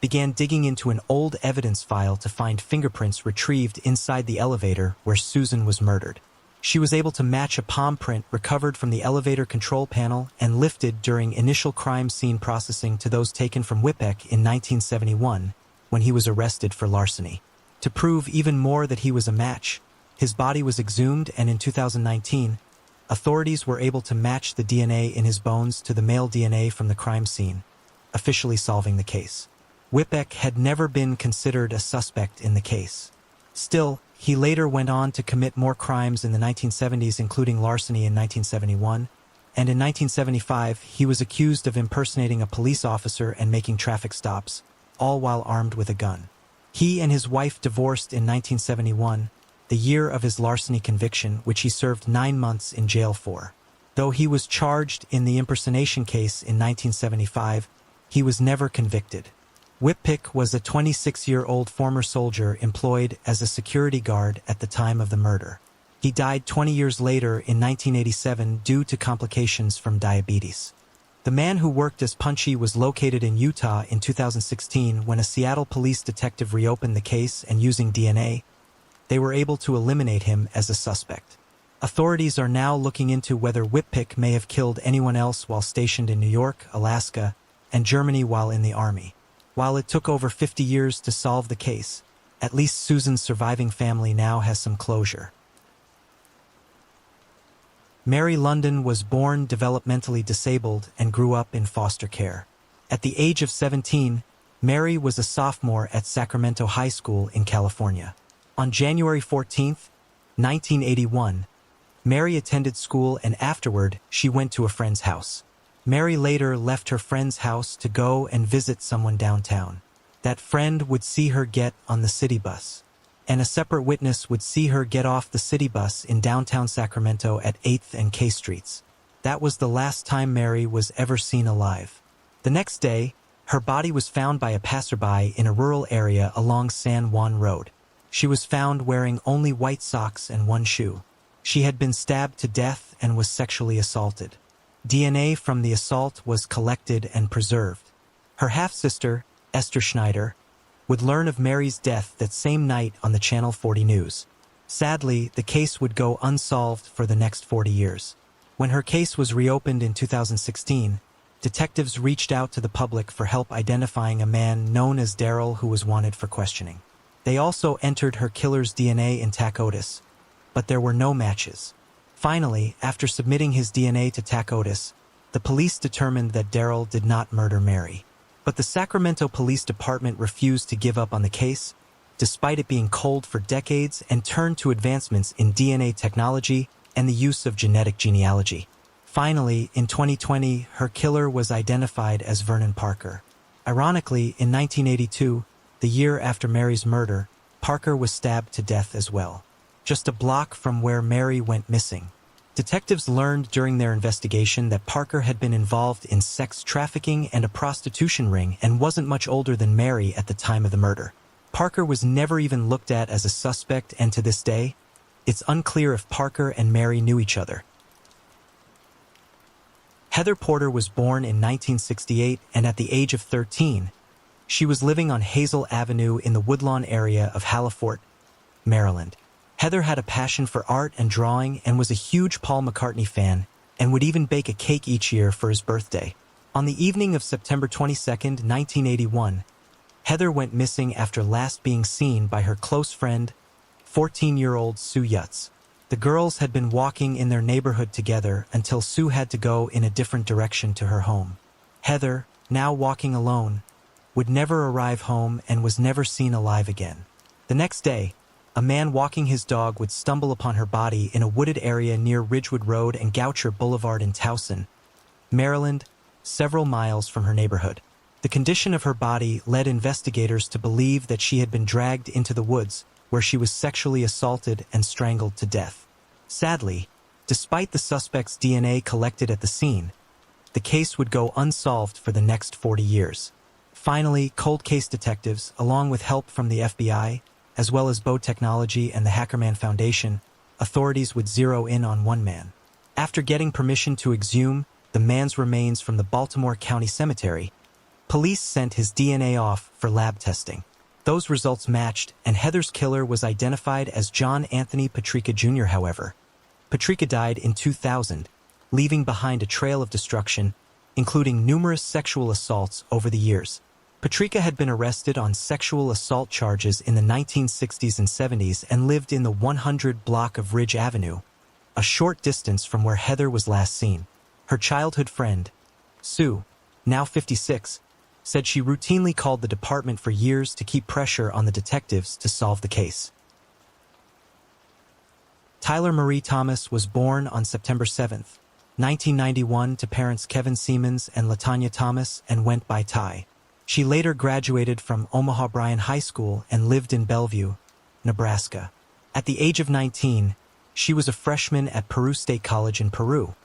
began digging into an old evidence file to find fingerprints retrieved inside the elevator where Susan was murdered. She was able to match a palm print recovered from the elevator control panel and lifted during initial crime scene processing to those taken from Whippeck in 1971 when he was arrested for larceny. To prove even more that he was a match, his body was exhumed, and in 2019, authorities were able to match the DNA in his bones to the male DNA from the crime scene, officially solving the case. Whippeck had never been considered a suspect in the case. Still, he later went on to commit more crimes in the 1970s, including larceny in 1971, and in 1975 he was accused of impersonating a police officer and making traffic stops, all while armed with a gun. He and his wife divorced in 1971, the year of his larceny conviction, which he served 9 months in jail for. Though he was charged in the impersonation case in 1975, he was never convicted. Whippeck was a 26-year-old former soldier employed as a security guard at the time of the murder. He died 20 years later in 1987 due to complications from diabetes. The man who worked as Punchy was located in Utah in 2016 when a Seattle police detective reopened the case, and using DNA, they were able to eliminate him as a suspect. Authorities are now looking into whether Whippeck may have killed anyone else while stationed in New York, Alaska, and Germany while in the Army. While it took over 50 years to solve the case, at least Susan's surviving family now has some closure. Mary London was born developmentally disabled and grew up in foster care. At the age of 17, Mary was a sophomore at Sacramento High School in California. On January 14, 1981, Mary attended school, and afterward she went to a friend's house. Mary later left her friend's house to go and visit someone downtown. That friend would see her get on the city bus, and a separate witness would see her get off the city bus in downtown Sacramento at 8th and K Streets. That was the last time Mary was ever seen alive. The next day, her body was found by a passerby in a rural area along San Juan Road. She was found wearing only white socks and one shoe. She had been stabbed to death and was sexually assaulted. DNA from the assault was collected and preserved. Her half-sister, Esther Schneider, would learn of Mary's death that same night on the Channel 40 News. Sadly, the case would go unsolved for the next 40 years. When her case was reopened in 2016, detectives reached out to the public for help identifying a man known as Daryl who was wanted for questioning. They also entered her killer's DNA in Tacotus, but there were no matches. Finally, after submitting his DNA to Tacotus, the police determined that Daryl did not murder Mary. But the Sacramento Police Department refused to give up on the case, despite it being cold for decades, and turned to advancements in DNA technology and the use of genetic genealogy. Finally, in 2020, her killer was identified as Vernon Parker. Ironically, in 1982, the year after Mary's murder, Parker was stabbed to death as well, just a block from where Mary went missing. Detectives learned during their investigation that Parker had been involved in sex trafficking and a prostitution ring and wasn't much older than Mary at the time of the murder. Parker was never even looked at as a suspect, and to this day, it's unclear if Parker and Mary knew each other. Heather Porter was born in 1968, and at the age of 13, she was living on Hazel Avenue in the Woodlawn area of Hallifort, Maryland. Heather had a passion for art and drawing and was a huge Paul McCartney fan and would even bake a cake each year for his birthday. On the evening of September 22, 1981, Heather went missing after last being seen by her close friend, 14-year-old Sue Yutz. The girls had been walking in their neighborhood together until Sue had to go in a different direction to her home. Heather, now walking alone, would never arrive home and was never seen alive again. The next day, a man walking his dog would stumble upon her body in a wooded area near Ridgewood Road and Goucher Boulevard in Towson, Maryland, several miles from her neighborhood. The condition of her body led investigators to believe that she had been dragged into the woods, where she was sexually assaulted and strangled to death. Sadly, despite the suspect's DNA collected at the scene, the case would go unsolved for the next 40 years. Finally, cold case detectives, along with help from the FBI, as well as Bow Technology and the Hackerman Foundation, authorities would zero in on one man. After getting permission to exhume the man's remains from the Baltimore County Cemetery, police sent his DNA off for lab testing. Those results matched, and Heather's killer was identified as John Anthony Patrica Jr. However, Patrica died in 2000, leaving behind a trail of destruction, including numerous sexual assaults over the years. Patrica had been arrested on sexual assault charges in the 1960s and 70s and lived in the 100 block of Ridge Avenue, a short distance from where Heather was last seen. Her childhood friend, Sue, now 56, said she routinely called the department for years to keep pressure on the detectives to solve the case. Tyler Marie Thomas was born on September 7, 1991 to parents Kevin Siemens and Latanya Thomas and went by Ty. She later graduated from Omaha Bryan High School and lived in Bellevue, Nebraska. At the age of 19, she was a freshman at Peru State College in Peru,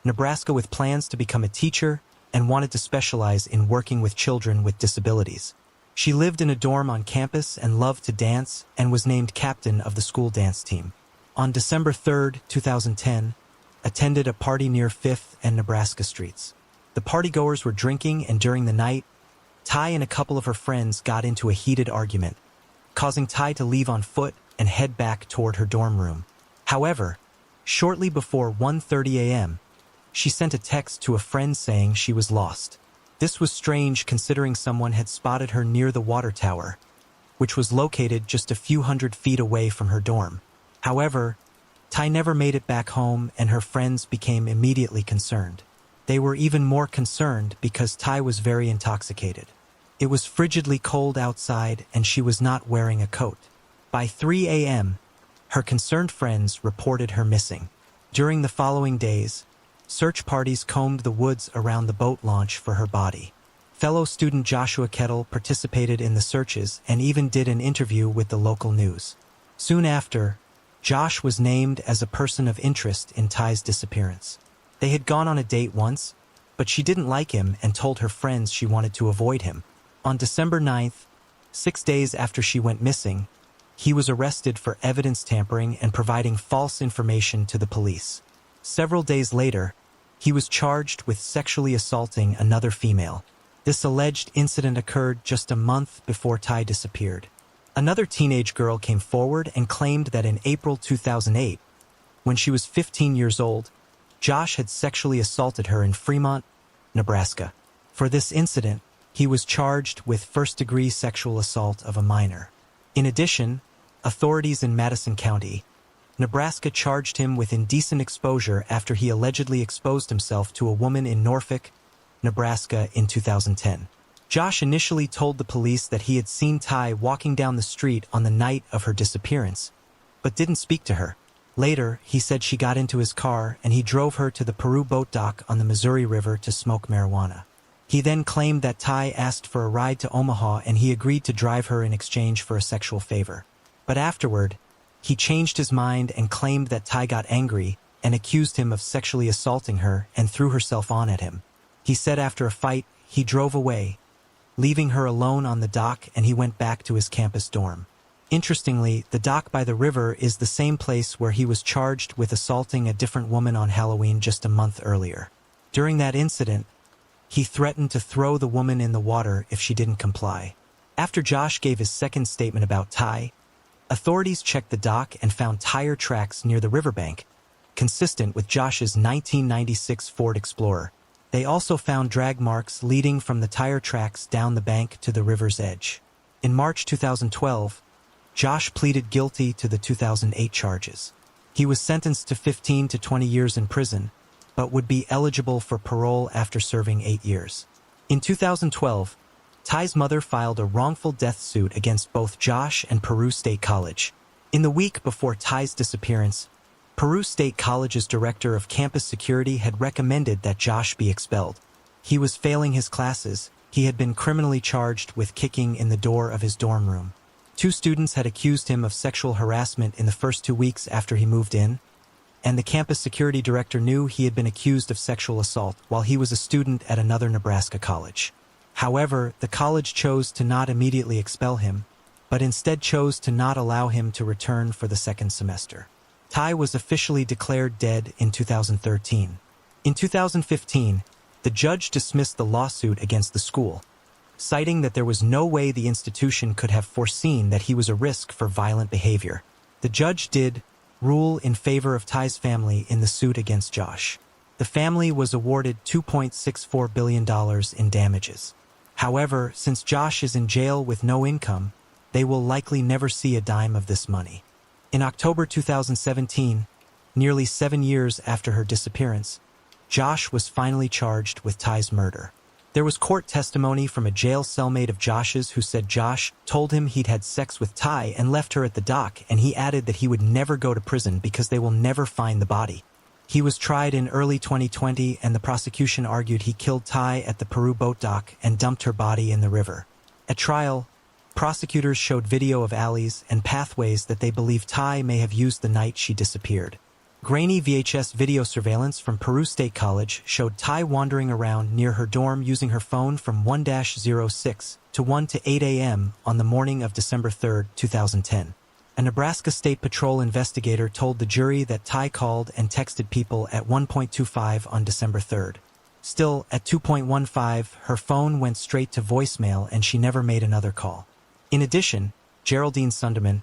Nebraska, with plans to become a teacher and wanted to specialize in working with children with disabilities. She lived in a dorm on campus and loved to dance and was named captain of the school dance team. On December 3, 2010, attended a party near 5th and Nebraska Streets. The partygoers were drinking, and during the night, Ty and a couple of her friends got into a heated argument, causing Ty to leave on foot and head back toward her dorm room. However, shortly before 1:30 a.m., she sent a text to a friend saying she was lost. This was strange considering someone had spotted her near the water tower, which was located just a few hundred feet away from her dorm. However, Ty never made it back home, and her friends became immediately concerned. They were even more concerned because Ty was very intoxicated. It was frigidly cold outside, and she was not wearing a coat. By 3 a.m., her concerned friends reported her missing. During the following days, Search parties combed the woods around the boat launch for her body. Fellow student Joshua Kettle participated in the searches and even did an interview with the local news. Soon after, Josh was named as a person of interest in Ty's disappearance. They had gone on a date once, but she didn't like him and told her friends she wanted to avoid him. On December 9th, 6 days after she went missing, he was arrested for evidence tampering and providing false information to the police. Several days later, he was charged with sexually assaulting another female. This alleged incident occurred just a month before Ty disappeared. Another teenage girl came forward and claimed that in April 2008, when she was 15 years old, Josh had sexually assaulted her in Fremont, Nebraska. For this incident, he was charged with first-degree sexual assault of a minor. In addition, authorities in Madison County, Nebraska charged him with indecent exposure after he allegedly exposed himself to a woman in Norfolk, Nebraska in 2010. Josh initially told the police that he had seen Ty walking down the street on the night of her disappearance, but didn't speak to her. Later, he said she got into his car and he drove her to the Peru boat dock on the Missouri River to smoke marijuana. He then claimed that Ty asked for a ride to Omaha and he agreed to drive her in exchange for a sexual favor. But afterward, he changed his mind and claimed that Ty got angry and accused him of sexually assaulting her and threw herself on at him. He said after a fight, he drove away, leaving her alone on the dock, and he went back to his campus dorm. Interestingly, the dock by the river is the same place where he was charged with assaulting a different woman on Halloween just a month earlier. During that incident, he threatened to throw the woman in the water if she didn't comply. After Josh gave his second statement about Ty, authorities checked the dock and found tire tracks near the riverbank, consistent with Josh's 1996 Ford Explorer. They also found drag marks leading from the tire tracks down the bank to the river's edge. In March 2012, Josh pleaded guilty to the 2008 charges. He was sentenced to 15 to 20 years in prison, but would be eligible for parole after serving 8 years. In 2012, Ty's mother filed a wrongful death suit against both Josh and Peru State College. In the week before Ty's disappearance, Peru State College's director of campus security had recommended that Josh be expelled. He was failing his classes. He had been criminally charged with kicking in the door of his dorm room. 2 students had accused him of sexual harassment in the first 2 weeks after he moved in, and the campus security director knew he had been accused of sexual assault while he was a student at another Nebraska college. However, the college chose to not immediately expel him, but instead chose to not allow him to return for the second semester. Ty was officially declared dead in 2013. In 2015, the judge dismissed the lawsuit against the school, citing that there was no way the institution could have foreseen that he was a risk for violent behavior. The judge did rule in favor of Ty's family in the suit against Josh. The family was awarded $2.64 billion in damages. However, since Josh is in jail with no income, they will likely never see a dime of this money. In October 2017, nearly 7 years after her disappearance, Josh was finally charged with Ty's murder. There was court testimony from a jail cellmate of Josh's who said Josh told him he'd had sex with Ty and left her at the dock, and he added that he would never go to prison because they will never find the body. He was tried in early 2020, and the prosecution argued he killed Ty at the Peru boat dock and dumped her body in the river. At trial, prosecutors showed video of alleys and pathways that they believe Ty may have used the night she disappeared. Grainy VHS video surveillance from Peru State College showed Ty wandering around near her dorm using her phone from 1-06 to 1 to 8 a.m. on the morning of December 3, 2010. A Nebraska State Patrol investigator told the jury that Ty called and texted people at 1.25 on December 3. Still, at 2.15, her phone went straight to voicemail and she never made another call. In addition, Geraldine Sunderman,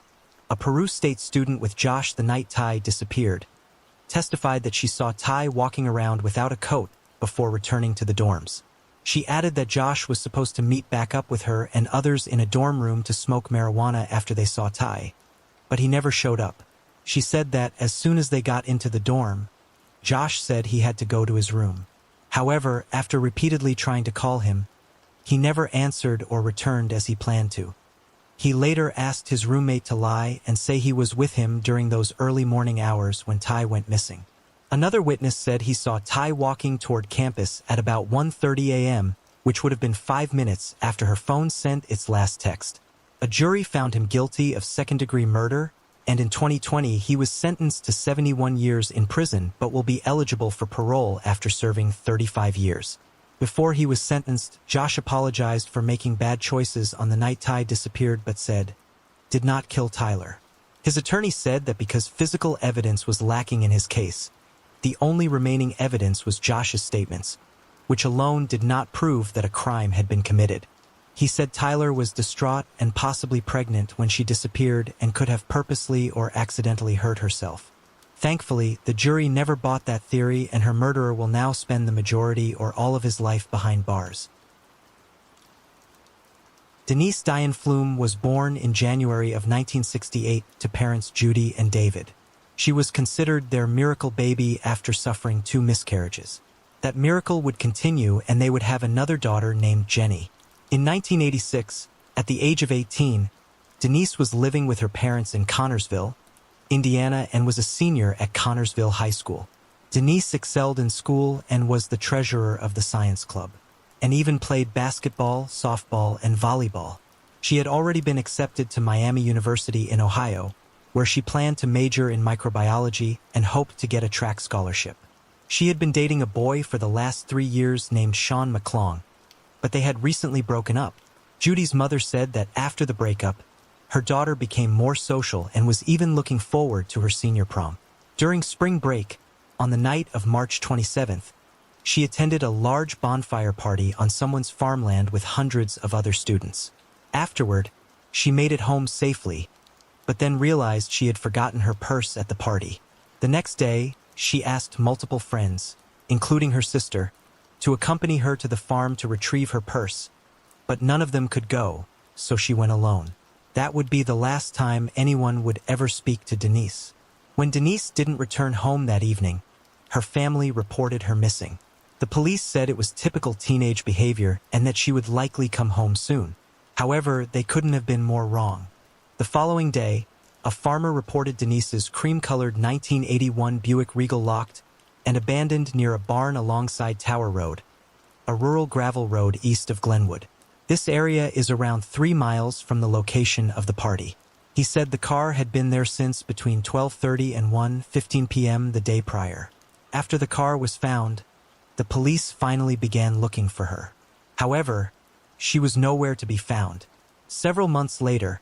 a Peru State student with Josh the night Ty disappeared, testified that she saw Ty walking around without a coat before returning to the dorms. She added that Josh was supposed to meet back up with her and others in a dorm room to smoke marijuana after they saw Ty, but he never showed up. She said that as soon as they got into the dorm, Josh said he had to go to his room. However, after repeatedly trying to call him, he never answered or returned as he planned to. He later asked his roommate to lie and say he was with him during those early morning hours when Ty went missing. Another witness said he saw Ty walking toward campus at about 1:30 a.m., which would have been 5 minutes after her phone sent its last text. A jury found him guilty of second-degree murder, and in 2020 he was sentenced to 71 years in prison but will be eligible for parole after serving 35 years. Before he was sentenced, Josh apologized for making bad choices on the night Ty disappeared but said, "Did not kill Tyler." His attorney said that because physical evidence was lacking in his case, the only remaining evidence was Josh's statements, which alone did not prove that a crime had been committed. He said Tyler was distraught and possibly pregnant when she disappeared and could have purposely or accidentally hurt herself. Thankfully, the jury never bought that theory, and her murderer will now spend the majority or all of his life behind bars. Denise Diane Flume was born in January of 1968 to parents Judy and David. She was considered their miracle baby after suffering 2 miscarriages. That miracle would continue and they would have another daughter named Jenny. In 1986, at the age of 18, Denise was living with her parents in Connorsville, Indiana, and was a senior at Connorsville High School. Denise excelled in school and was the treasurer of the science club, and even played basketball, softball, and volleyball. She had already been accepted to Miami University in Ohio, where she planned to major in microbiology and hoped to get a track scholarship. She had been dating a boy for the last 3 years named Sean McClong, but they had recently broken up. Judy's mother said that after the breakup, her daughter became more social and was even looking forward to her senior prom. During spring break, on the night of March 27th, she attended a large bonfire party on someone's farmland with hundreds of other students. Afterward, she made it home safely, but then realized she had forgotten her purse at the party. The next day, she asked multiple friends, including her sister, to accompany her to the farm to retrieve her purse, but none of them could go, so she went alone. That would be the last time anyone would ever speak to Denise. When Denise didn't return home that evening, her family reported her missing. The police said it was typical teenage behavior and that she would likely come home soon. However, they couldn't have been more wrong. The following day, a farmer reported Denise's cream-colored 1981 Buick Regal locked and abandoned near a barn alongside Tower Road, a rural gravel road east of Glenwood. This area is around 3 miles from the location of the party. He said the car had been there since between 12:30 and 1:15 p.m. the day prior. After the car was found, the police finally began looking for her. However, she was nowhere to be found. Several months later,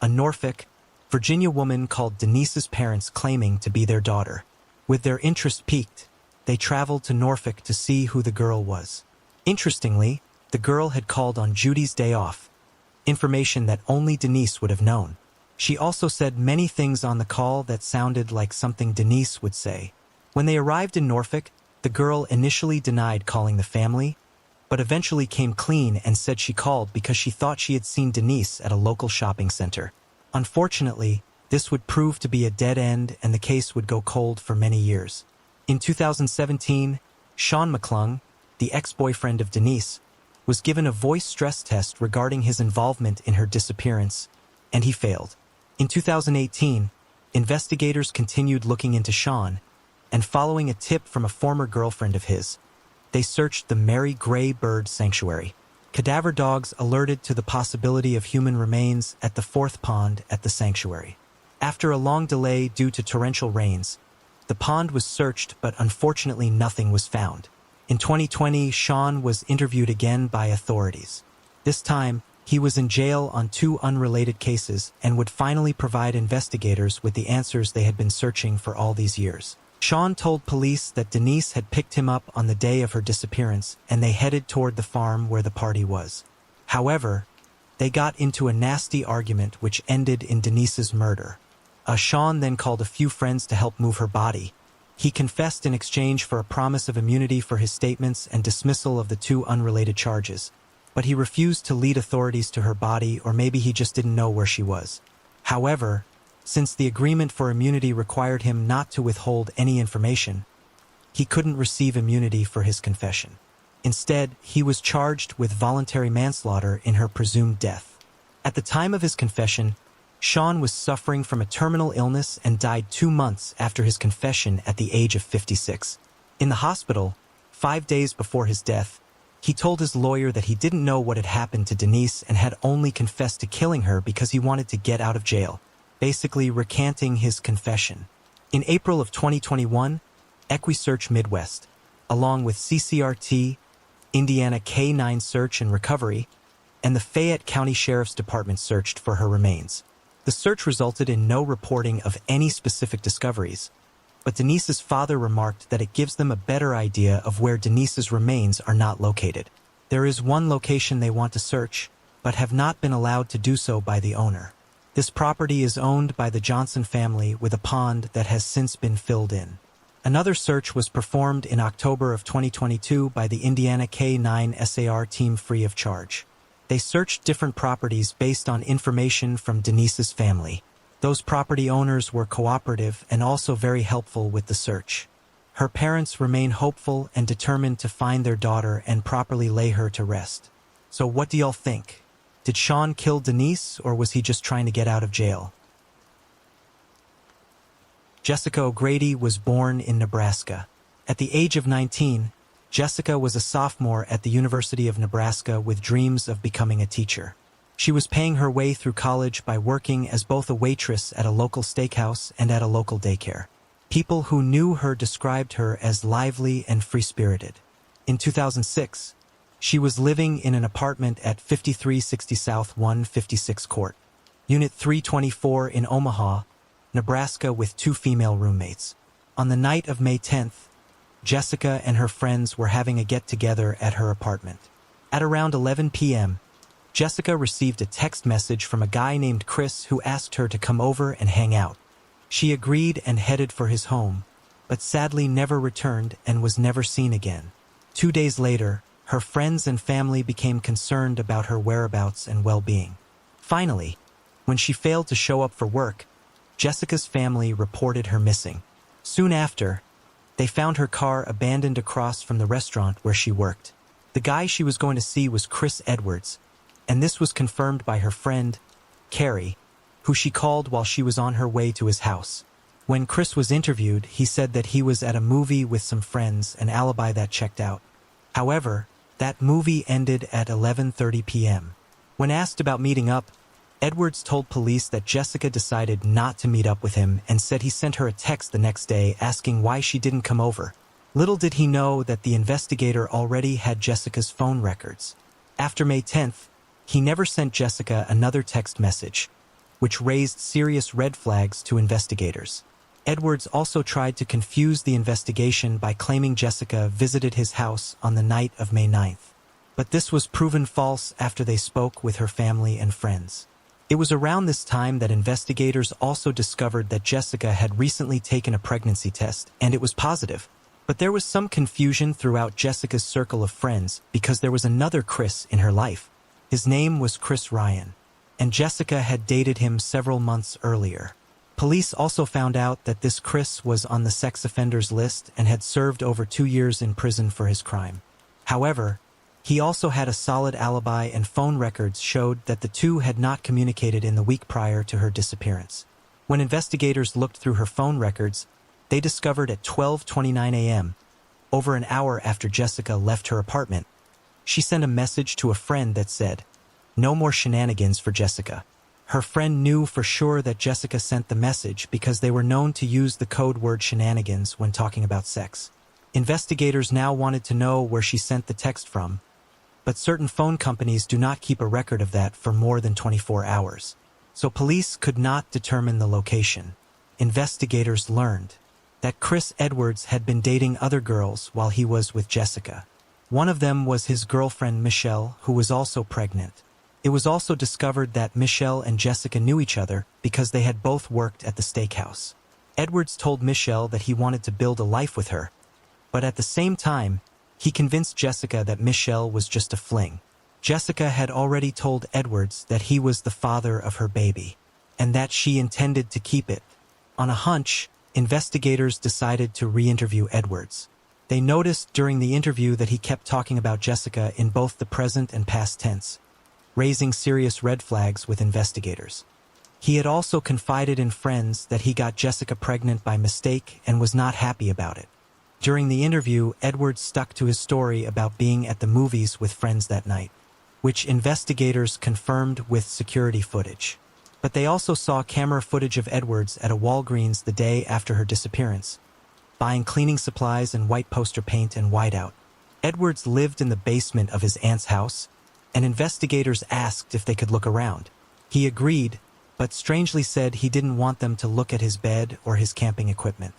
a Norfolk, Virginia woman called Denise's parents claiming to be their daughter. With their interest piqued, they traveled to Norfolk to see who the girl was. Interestingly, the girl had called on Judy's day off, information that only Denise would have known. She also said many things on the call that sounded like something Denise would say. When they arrived in Norfolk, the girl initially denied calling the family, but eventually came clean and said she called because she thought she had seen Denise at a local shopping center. Unfortunately, this would prove to be a dead end and the case would go cold for many years. In 2017, Sean McClung, the ex-boyfriend of Denise, was given a voice stress test regarding his involvement in her disappearance, and he failed. In 2018, investigators continued looking into Sean, and following a tip from a former girlfriend of his, they searched the Mary Gray Bird Sanctuary. Cadaver dogs alerted to the possibility of human remains at the 4th pond at the sanctuary. After a long delay due to torrential rains, the pond was searched, but unfortunately nothing was found. In 2020, Sean was interviewed again by authorities. This time, he was in jail on 2 unrelated cases and would finally provide investigators with the answers they had been searching for all these years. Sean told police that Denise had picked him up on the day of her disappearance and they headed toward the farm where the party was. However, they got into a nasty argument which ended in Denise's murder. Sean then called a few friends to help move her body. He confessed in exchange for a promise of immunity for his statements and dismissal of the 2 unrelated charges, but he refused to lead authorities to her body, or maybe he just didn't know where she was. However, since the agreement for immunity required him not to withhold any information, he couldn't receive immunity for his confession. Instead, he was charged with voluntary manslaughter in her presumed death. At the time of his confession, Sean was suffering from a terminal illness and died 2 months after his confession at the age of 56. In the hospital, 5 days before his death, he told his lawyer that he didn't know what had happened to Denise and had only confessed to killing her because he wanted to get out of jail, basically recanting his confession. In April of 2021, EquiSearch Midwest, along with CCRT, Indiana K-9 Search and Recovery, and the Fayette County Sheriff's Department searched for her remains. The search resulted in no reporting of any specific discoveries, but Denise's father remarked that it gives them a better idea of where Denise's remains are not located. There is one location they want to search, but have not been allowed to do so by the owner. This property is owned by the Johnson family with a pond that has since been filled in. Another search was performed in October of 2022 by the Indiana K-9 SAR team free of charge. They searched different properties based on information from Denise's family. Those property owners were cooperative and also very helpful with the search. Her parents remain hopeful and determined to find their daughter and properly lay her to rest. So what do y'all think? Did Sean kill Denise, or was he just trying to get out of jail? Jessica O'Grady was born in Nebraska. At the age of 19, Jessica was a sophomore at the University of Nebraska with dreams of becoming a teacher. She was paying her way through college by working as both a waitress at a local steakhouse and at a local daycare. People who knew her described her as lively and free-spirited. In 2006, she was living in an apartment at 5360 South 156 Court, Unit 324 in Omaha, Nebraska, with 2 female roommates. On the night of May 10th, Jessica and her friends were having a get-together at her apartment. At around 11 p.m., Jessica received a text message from a guy named Chris who asked her to come over and hang out. She agreed and headed for his home, but sadly never returned and was never seen again. 2 days later, her friends and family became concerned about her whereabouts and well-being. Finally, when she failed to show up for work, Jessica's family reported her missing. Soon after, they found her car abandoned across from the restaurant where she worked. The guy she was going to see was Chris Edwards, and this was confirmed by her friend, Carrie, who she called while she was on her way to his house. When Chris was interviewed, he said that he was at a movie with some friends, an alibi that checked out. However, that movie ended at 11:30 p.m. When asked about meeting up, Edwards told police that Jessica decided not to meet up with him and said he sent her a text the next day asking why she didn't come over. Little did he know that the investigator already had Jessica's phone records. After May 10th, he never sent Jessica another text message, which raised serious red flags to investigators. Edwards also tried to confuse the investigation by claiming Jessica visited his house on the night of May 9th. But this was proven false after they spoke with her family and friends. It was around this time that investigators also discovered that Jessica had recently taken a pregnancy test, and it was positive. But there was some confusion throughout Jessica's circle of friends because there was another Chris in her life. His name was Chris Ryan, and Jessica had dated him several months earlier. Police also found out that this Chris was on the sex offenders list and had served over 2 years in prison for his crime. However, he also had a solid alibi, and phone records showed that the two had not communicated in the week prior to her disappearance. When investigators looked through her phone records, they discovered at 12:29 a.m., over an hour after Jessica left her apartment, she sent a message to a friend that said, "No more shenanigans for Jessica." Her friend knew for sure that Jessica sent the message because they were known to use the code word shenanigans when talking about sex. Investigators now wanted to know where she sent the text from, but certain phone companies do not keep a record of that for more than 24 hours. So police could not determine the location. Investigators learned that Chris Edwards had been dating other girls while he was with Jessica. One of them was his girlfriend Michelle, who was also pregnant. It was also discovered that Michelle and Jessica knew each other because they had both worked at the steakhouse. Edwards told Michelle that he wanted to build a life with her, but at the same time, he convinced Jessica that Michelle was just a fling. Jessica had already told Edwards that he was the father of her baby, and that she intended to keep it. On a hunch, investigators decided to re-interview Edwards. They noticed during the interview that he kept talking about Jessica in both the present and past tense, raising serious red flags with investigators. He had also confided in friends that he got Jessica pregnant by mistake and was not happy about it. During the interview, Edwards stuck to his story about being at the movies with friends that night, which investigators confirmed with security footage. But they also saw camera footage of Edwards at a Walgreens the day after her disappearance, buying cleaning supplies and white poster paint and whiteout. Edwards lived in the basement of his aunt's house, and investigators asked if they could look around. He agreed, but strangely said he didn't want them to look at his bed or his camping equipment.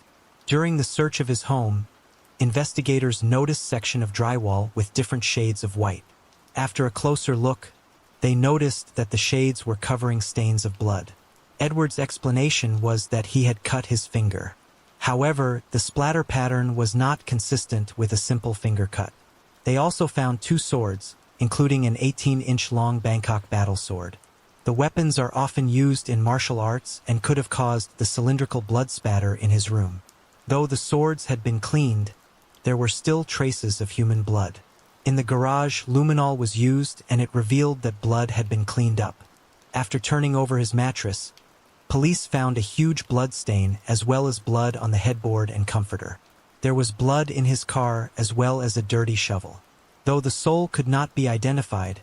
During the search of his home, investigators noticed a section of drywall with different shades of white. After a closer look, they noticed that the shades were covering stains of blood. Edwards' explanation was that he had cut his finger. However, the splatter pattern was not consistent with a simple finger cut. They also found 2 swords, including an 18-inch long Bangkok battle sword. The weapons are often used in martial arts and could have caused the cylindrical blood spatter in his room. Though the swords had been cleaned, there were still traces of human blood. In the garage, luminol was used and it revealed that blood had been cleaned up. After turning over his mattress, police found a huge blood stain as well as blood on the headboard and comforter. There was blood in his car as well as a dirty shovel. Though the soul could not be identified,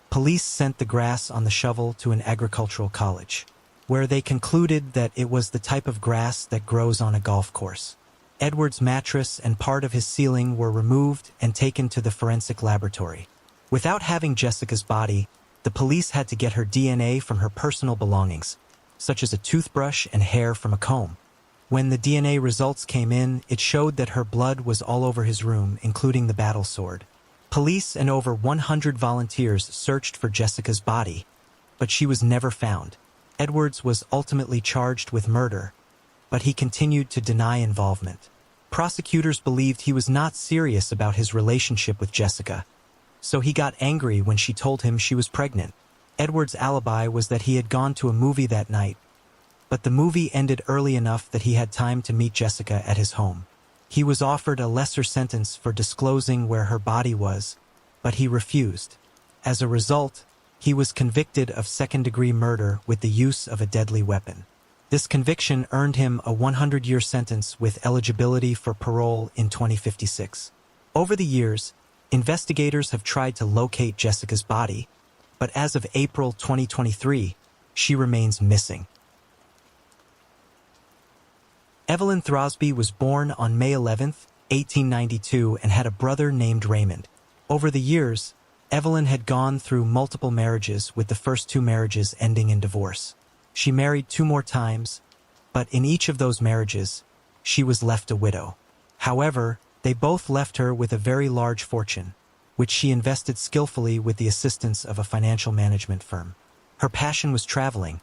police sent the grass on the shovel to an agricultural college, where they concluded that it was the type of grass that grows on a golf course. Edwards' mattress and part of his ceiling were removed and taken to the forensic laboratory. Without having Jessica's body, the police had to get her DNA from her personal belongings, such as a toothbrush and hair from a comb. When the DNA results came in, it showed that her blood was all over his room, including the battle sword. Police and over 100 volunteers searched for Jessica's body, but she was never found. Edwards was ultimately charged with murder, but he continued to deny involvement. Prosecutors believed he was not serious about his relationship with Jessica, so he got angry when she told him she was pregnant. Edwards' alibi was that he had gone to a movie that night, but the movie ended early enough that he had time to meet Jessica at his home. He was offered a lesser sentence for disclosing where her body was, but he refused. As a result, he was convicted of second-degree murder with the use of a deadly weapon. This conviction earned him a 100-year sentence with eligibility for parole in 2056. Over the years, investigators have tried to locate Jessica's body, but as of April 2023, she remains missing. Evelyn Throsby was born on May 11, 1892, and had a brother named Raymond. Over the years, Evelyn had gone through multiple marriages, with the first 2 marriages ending in divorce. She married 2 more times, but in each of those marriages, she was left a widow. However, they both left her with a very large fortune, which she invested skillfully with the assistance of a financial management firm. Her passion was traveling.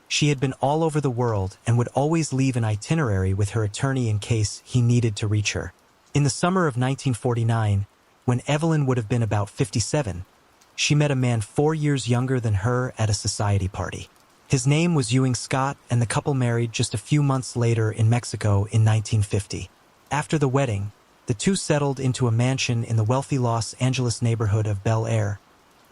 She had been all over the world and would always leave an itinerary with her attorney in case he needed to reach her. In the summer of 1949, when Evelyn would have been about 57, she met a man 4 years younger than her at a society party. His name was Ewing Scott, and the couple married just a few months later in Mexico in 1950. After the wedding, the two settled into a mansion in the wealthy Los Angeles neighborhood of Bel Air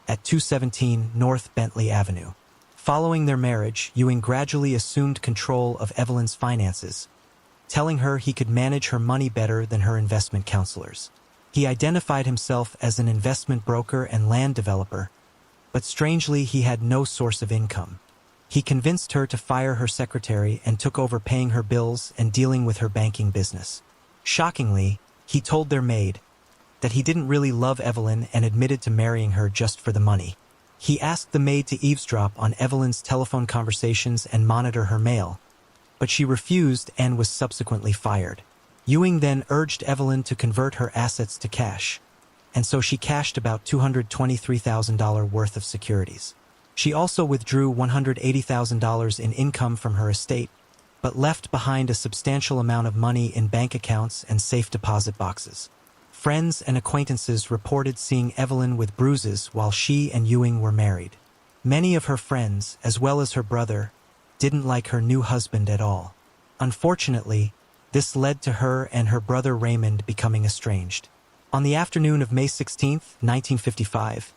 at 217 North Bentley Avenue. Following their marriage, Ewing gradually assumed control of Evelyn's finances, telling her he could manage her money better than her investment counselors. He identified himself as an investment broker and land developer, but strangely he had no source of income. He convinced her to fire her secretary and took over paying her bills and dealing with her banking business. Shockingly, he told their maid that he didn't really love Evelyn and admitted to marrying her just for the money. He asked the maid to eavesdrop on Evelyn's telephone conversations and monitor her mail, but she refused and was subsequently fired. Ewing then urged Evelyn to convert her assets to cash, and so she cashed about $223,000 worth of securities. She also withdrew $180,000 in income from her estate, but left behind a substantial amount of money in bank accounts and safe deposit boxes. Friends and acquaintances reported seeing Evelyn with bruises while she and Ewing were married. Many of her friends, as well as her brother, didn't like her new husband at all. Unfortunately, this led to her and her brother Raymond becoming estranged. On the afternoon of May 16, 1955,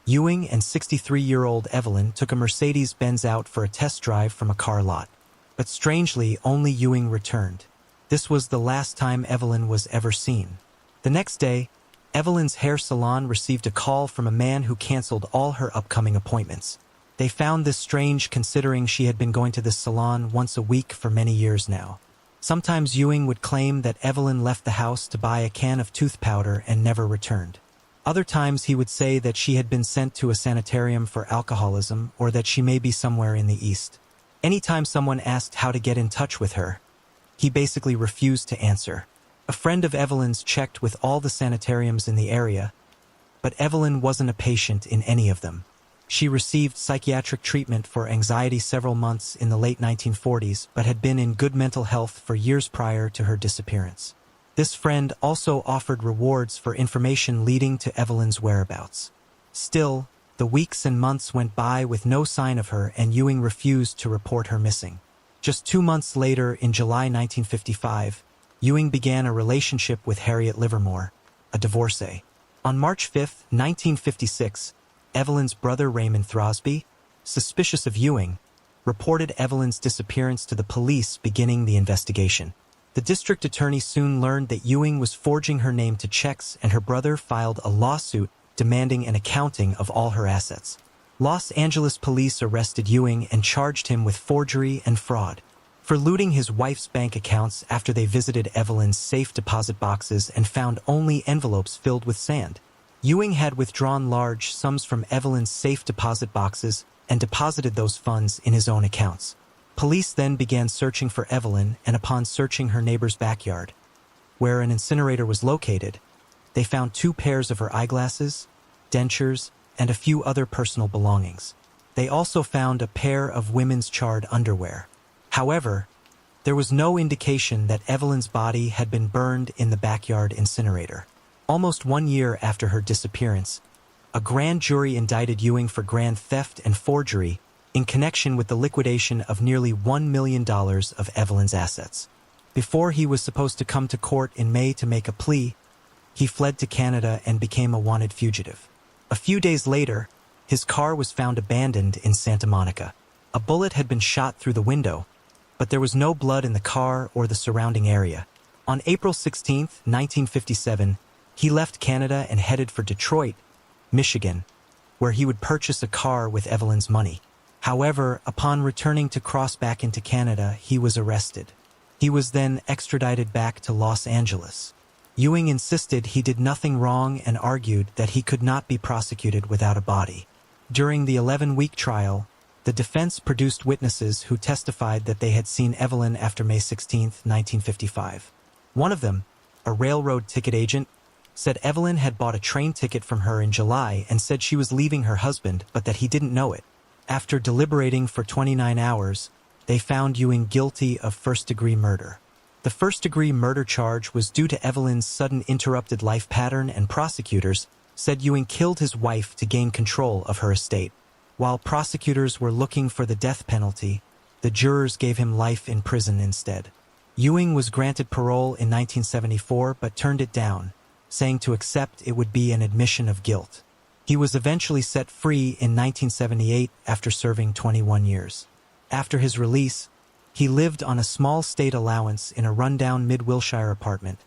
Ewing and 63-year-old Evelyn took a Mercedes-Benz out for a test drive from a car lot. But strangely, only Ewing returned. This was the last time Evelyn was ever seen. The next day, Evelyn's hair salon received a call from a man who canceled all her upcoming appointments. They found this strange considering she had been going to this salon once a week for many years now. Sometimes Ewing would claim that Evelyn left the house to buy a can of tooth powder and never returned. Other times he would say that she had been sent to a sanitarium for alcoholism or that she may be somewhere in the East. Anytime someone asked how to get in touch with her, he basically refused to answer. A friend of Evelyn's checked with all the sanitariums in the area, but Evelyn wasn't a patient in any of them. She received psychiatric treatment for anxiety several months in the late 1940s, but had been in good mental health for years prior to her disappearance. This friend also offered rewards for information leading to Evelyn's whereabouts. Still, the weeks and months went by with no sign of her, and Ewing refused to report her missing. Just 2 months later, in July 1955, Ewing began a relationship with Harriet Livermore, a divorcee. On March 5, 1956, Evelyn's brother Raymond Throsby, suspicious of Ewing, reported Evelyn's disappearance to the police, beginning the investigation. The district attorney soon learned that Ewing was forging her name to checks, and her brother filed a lawsuit demanding an accounting of all her assets. Los Angeles police arrested Ewing and charged him with forgery and fraud for looting his wife's bank accounts after they visited Evelyn's safe deposit boxes and found only envelopes filled with sand. Ewing had withdrawn large sums from Evelyn's safe deposit boxes and deposited those funds in his own accounts. Police then began searching for Evelyn, and upon searching her neighbor's backyard, where an incinerator was located, they found 2 pairs of her eyeglasses, dentures, and a few other personal belongings. They also found a pair of women's charred underwear. However, there was no indication that Evelyn's body had been burned in the backyard incinerator. Almost 1 year after her disappearance, a grand jury indicted Ewing for grand theft and forgery in connection with the liquidation of nearly $1 million of Evelyn's assets. Before he was supposed to come to court in May to make a plea, he fled to Canada and became a wanted fugitive. A few days later, his car was found abandoned in Santa Monica. A bullet had been shot through the window, but there was no blood in the car or the surrounding area. On April 16, 1957, he left Canada and headed for Detroit, Michigan, where he would purchase a car with Evelyn's money. However, upon returning to cross back into Canada, he was arrested. He was then extradited back to Los Angeles. Ewing insisted he did nothing wrong and argued that he could not be prosecuted without a body. During the 11-week trial, the defense produced witnesses who testified that they had seen Evelyn after May 16, 1955. One of them, a railroad ticket agent, said Evelyn had bought a train ticket from her in July and said she was leaving her husband, but that he didn't know it. After deliberating for 29 hours, they found Ewing guilty of first-degree murder. The first-degree murder charge was due to Evelyn's sudden interrupted life pattern, and prosecutors said Ewing killed his wife to gain control of her estate. While prosecutors were looking for the death penalty, the jurors gave him life in prison instead. Ewing was granted parole in 1974 but turned it down, saying to accept it would be an admission of guilt. He was eventually set free in 1978 after serving 21 years. After his release, he lived on a small state allowance in a rundown mid-Wilshire apartment,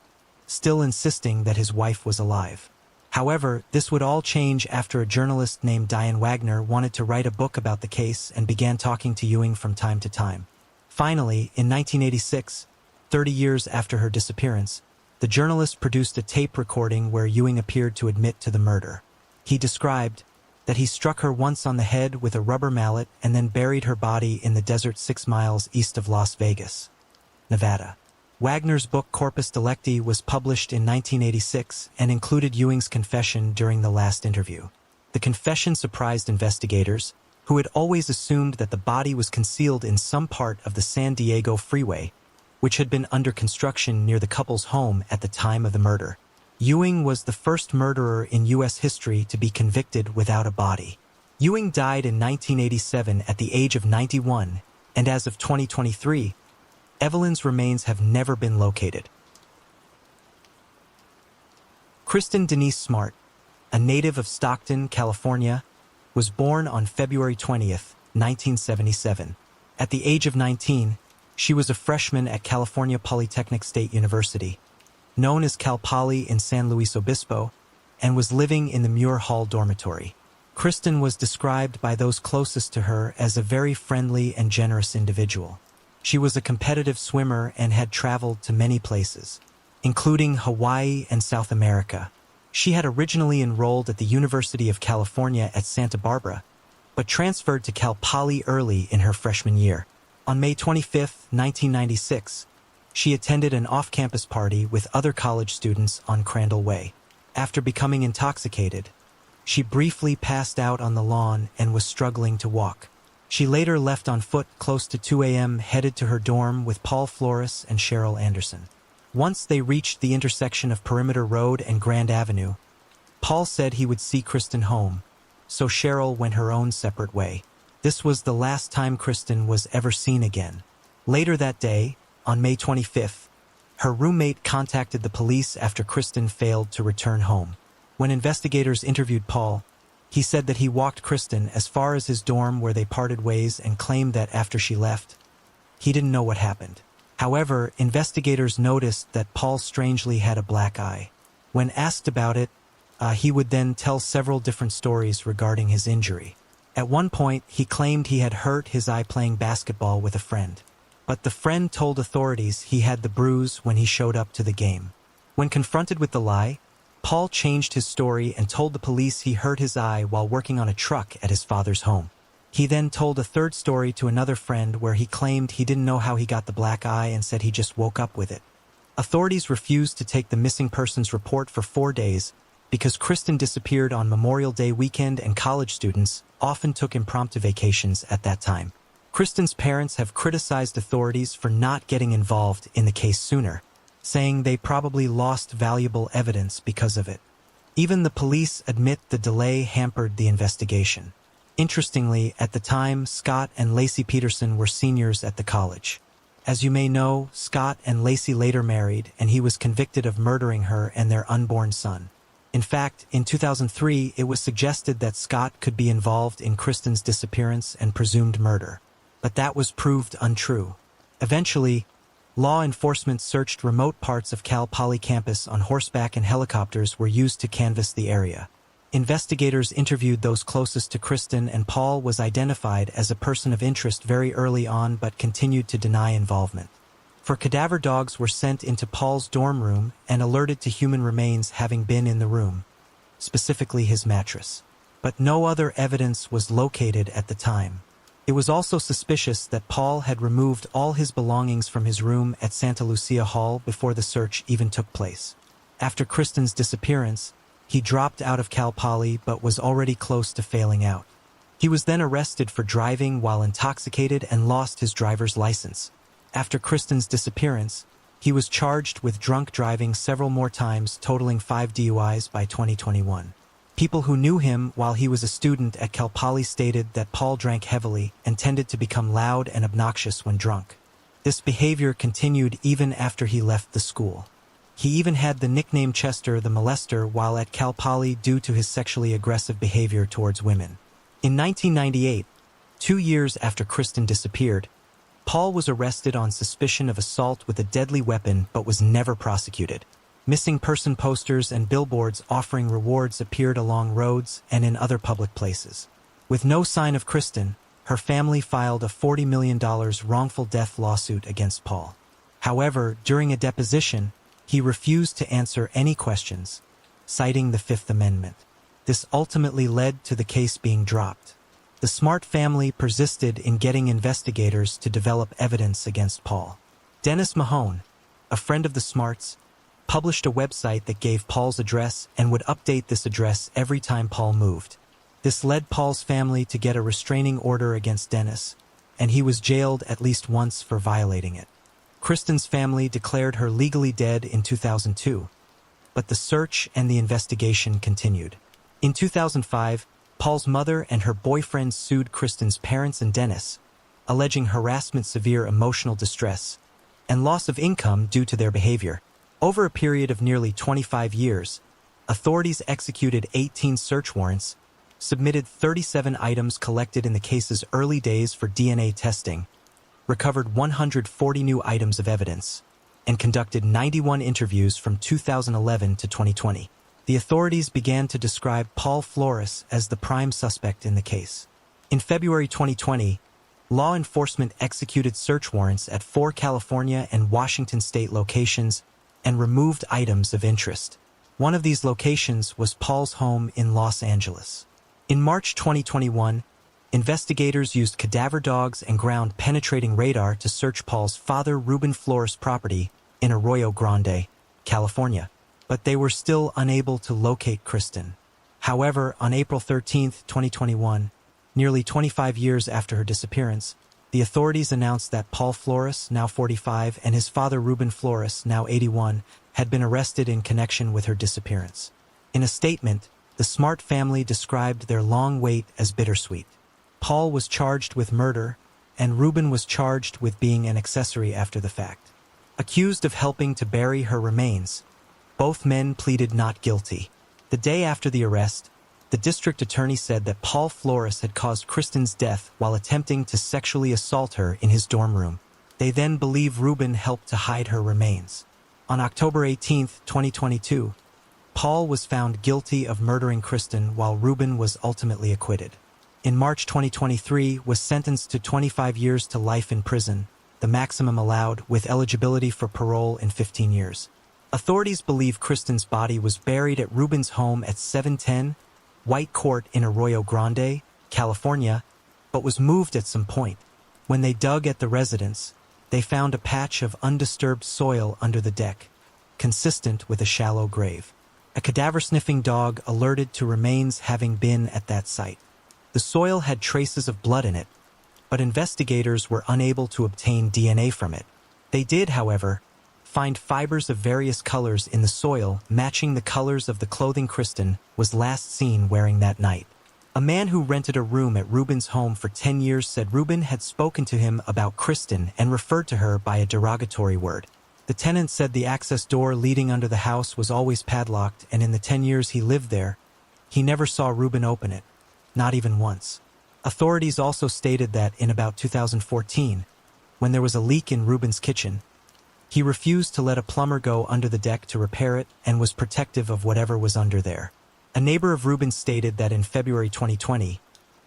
still insisting that his wife was alive. However, this would all change after a journalist named Diane Wagner wanted to write a book about the case and began talking to Ewing from time to time. Finally, in 1986, 30 years after her disappearance, the journalist produced a tape recording where Ewing appeared to admit to the murder. He described that he struck her once on the head with a rubber mallet and then buried her body in the desert 6 miles east of Las Vegas, Nevada. Wagner's book Corpus Delicti was published in 1986 and included Ewing's confession during the last interview. The confession surprised investigators, who had always assumed that the body was concealed in some part of the San Diego freeway, which had been under construction near the couple's home at the time of the murder. Ewing was the first murderer in U.S. history to be convicted without a body. Ewing died in 1987 at the age of 91, and as of 2023, Evelyn's remains have never been located. Kristen Denise Smart, a native of Stockton, California, was born on February 20th, 1977. At the age of 19, she was a freshman at California Polytechnic State University, known as Cal Poly in San Luis Obispo, and was living in the Muir Hall dormitory. Kristen was described by those closest to her as a very friendly and generous individual. She was a competitive swimmer and had traveled to many places, including Hawaii and South America. She had originally enrolled at the University of California at Santa Barbara, but transferred to Cal Poly early in her freshman year. On May 25, 1996, she attended an off-campus party with other college students on Crandall Way. After becoming intoxicated, she briefly passed out on the lawn and was struggling to walk. She later left on foot close to 2 a.m., headed to her dorm with Paul Flores and Cheryl Anderson. Once they reached the intersection of Perimeter Road and Grand Avenue, Paul said he would see Kristen home, so Cheryl went her own separate way. This was the last time Kristen was ever seen again. Later that day, on May 25th, her roommate contacted the police after Kristen failed to return home. When investigators interviewed Paul, he said that he walked Kristen as far as his dorm where they parted ways and claimed that after she left, he didn't know what happened. However, investigators noticed that Paul strangely had a black eye. When asked about it, he would then tell several different stories regarding his injury. At one point, he claimed he had hurt his eye playing basketball with a friend. But the friend told authorities he had the bruise when he showed up to the game. When confronted with the lie, Paul changed his story and told the police he hurt his eye while working on a truck at his father's home. He then told a third story to another friend where he claimed he didn't know how he got the black eye and said he just woke up with it. Authorities refused to take the missing persons report for 4 days because Kristen disappeared on Memorial Day weekend and college students often took impromptu vacations at that time. Kristen's parents have criticized authorities for not getting involved in the case sooner, saying they probably lost valuable evidence because of it. Even the police admit the delay hampered the investigation. Interestingly, at the time, Scott and Lacey Peterson were seniors at the college. As you may know, Scott and Lacey later married, and he was convicted of murdering her and their unborn son. In fact, in 2003, it was suggested that Scott could be involved in Kristen's disappearance and presumed murder. But that was proved untrue. Eventually, law enforcement searched remote parts of Cal Poly campus on horseback, and helicopters were used to canvass the area. Investigators interviewed those closest to Kristen, and Paul was identified as a person of interest very early on but continued to deny involvement. Cadaver dogs were sent into Paul's dorm room and alerted to human remains having been in the room, specifically his mattress. But no other evidence was located at the time. It was also suspicious that Paul had removed all his belongings from his room at Santa Lucia Hall before the search even took place. After Kristen's disappearance, he dropped out of Cal Poly but was already close to failing out. He was then arrested for driving while intoxicated and lost his driver's license. After Kristen's disappearance, he was charged with drunk driving several more times, totaling 5 DUIs by 2021. People who knew him while he was a student at Cal Poly stated that Paul drank heavily and tended to become loud and obnoxious when drunk. This behavior continued even after he left the school. He even had the nickname Chester the Molester while at Cal Poly due to his sexually aggressive behavior towards women. In 1998, 2 years after Kristen disappeared, Paul was arrested on suspicion of assault with a deadly weapon but was never prosecuted. Missing person posters and billboards offering rewards appeared along roads and in other public places. With no sign of Kristen, her family filed a $40 million wrongful death lawsuit against Paul. However, during a deposition, he refused to answer any questions, citing the Fifth Amendment. This ultimately led to the case being dropped. The Smart family persisted in getting investigators to develop evidence against Paul. Dennis Mahone, a friend of the Smarts, published a website that gave Paul's address and would update this address every time Paul moved. This led Paul's family to get a restraining order against Dennis, and he was jailed at least once for violating it. Kristen's family declared her legally dead in 2002, but the search and the investigation continued. In 2005, Paul's mother and her boyfriend sued Kristen's parents and Dennis, alleging harassment, severe emotional distress, and loss of income due to their behavior. Over a period of nearly 25 years, authorities executed 18 search warrants, submitted 37 items collected in the case's early days for DNA testing, recovered 140 new items of evidence, and conducted 91 interviews from 2011 to 2020. The authorities began to describe Paul Flores as the prime suspect in the case. In February 2020, law enforcement executed search warrants at 4 California and Washington state locations and removed items of interest. One of these locations was Paul's home in Los Angeles. In March 2021, investigators used cadaver dogs and ground-penetrating radar to search Paul's father Ruben Flores' property in Arroyo Grande, California, but they were still unable to locate Kristen. However, on April 13, 2021, nearly 25 years after her disappearance, the authorities announced that Paul Flores, now 45, and his father Ruben Flores, now 81, had been arrested in connection with her disappearance. In a statement, the Smart family described their long wait as bittersweet. Paul was charged with murder, and Ruben was charged with being an accessory after the fact. Accused of helping to bury her remains, both men pleaded not guilty. The day after the arrest, the district attorney said that Paul Flores had caused Kristen's death while attempting to sexually assault her in his dorm room. They then believe Ruben helped to hide her remains. On October 18, 2022, Paul was found guilty of murdering Kristen while Ruben was ultimately acquitted. In March 2023, was sentenced to 25 years to life in prison, the maximum allowed, with eligibility for parole in 15 years. Authorities believe Kristen's body was buried at Ruben's home at 710 White Court in Arroyo Grande, California, but was moved at some point. When they dug at the residence, they found a patch of undisturbed soil under the deck, consistent with a shallow grave. A cadaver-sniffing dog alerted to remains having been at that site. The soil had traces of blood in it, but investigators were unable to obtain DNA from it. They did, however, find fibers of various colors in the soil matching the colors of the clothing Kristen was last seen wearing that night. A man who rented a room at Ruben's home for 10 years said Ruben had spoken to him about Kristen and referred to her by a derogatory word. The tenant said the access door leading under the house was always padlocked, and in the 10 years he lived there, he never saw Ruben open it, not even once. Authorities also stated that in about 2014, when there was a leak in Ruben's kitchen, he refused to let a plumber go under the deck to repair it and was protective of whatever was under there. A neighbor of Ruben stated that in February 2020,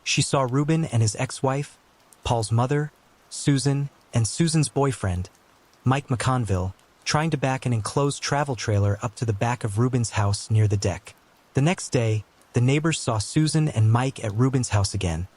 she saw Ruben and his ex-wife, Paul's mother, Susan, and Susan's boyfriend, Mike McConville, trying to back an enclosed travel trailer up to the back of Ruben's house near the deck. The next day, the neighbors saw Susan and Mike at Ruben's house again,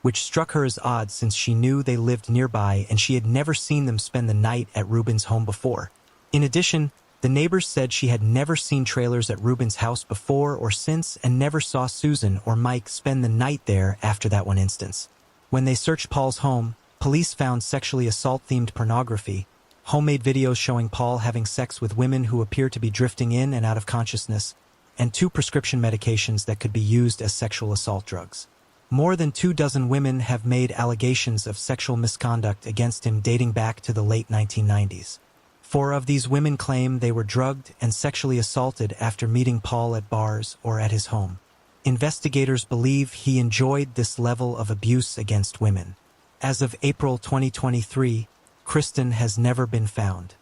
which struck her as odd since she knew they lived nearby and she had never seen them spend the night at Ruben's home before. In addition, the neighbors said she had never seen trailers at Ruben's house before or since and never saw Susan or Mike spend the night there after that one instance. When they searched Paul's home, police found sexually assault-themed pornography, homemade videos showing Paul having sex with women who appear to be drifting in and out of consciousness, and 2 prescription medications that could be used as sexual assault drugs. More than 24 women have made allegations of sexual misconduct against him dating back to the late 1990s. 4 of these women claim they were drugged and sexually assaulted after meeting Paul at bars or at his home. Investigators believe he enjoyed this level of abuse against women. As of April 2023, Kristen has never been found.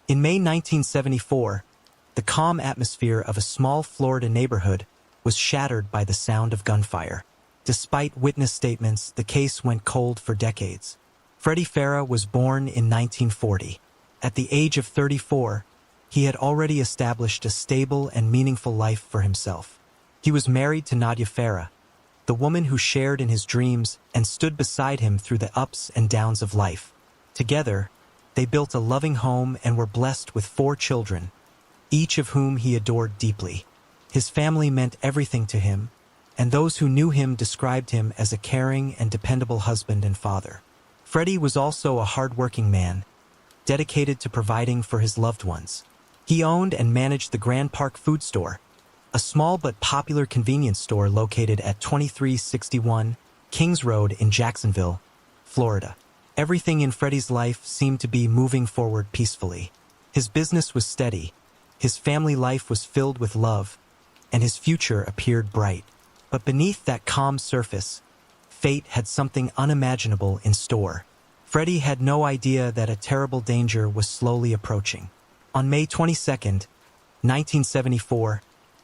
In May 1974, the calm atmosphere of a small Florida neighborhood was shattered by the sound of gunfire. Despite witness statements, the case went cold for decades. Freddie Farah was born in 1940. At the age of 34, he had already established a stable and meaningful life for himself. He was married to Nadia Farah, the woman who shared in his dreams and stood beside him through the ups and downs of life. Together, they built a loving home and were blessed with 4 children, each of whom he adored deeply. His family meant everything to him, and those who knew him described him as a caring and dependable husband and father. Freddie was also a hard-working man, dedicated to providing for his loved ones. He owned and managed the Grand Park Food Store, a small but popular convenience store located at 2361 Kings Road in Jacksonville, Florida. Everything in Freddie's life seemed to be moving forward peacefully. His business was steady, his family life was filled with love, and his future appeared bright. But beneath that calm surface, fate had something unimaginable in store. Freddie had no idea that a terrible danger was slowly approaching. On May 22nd, 1974,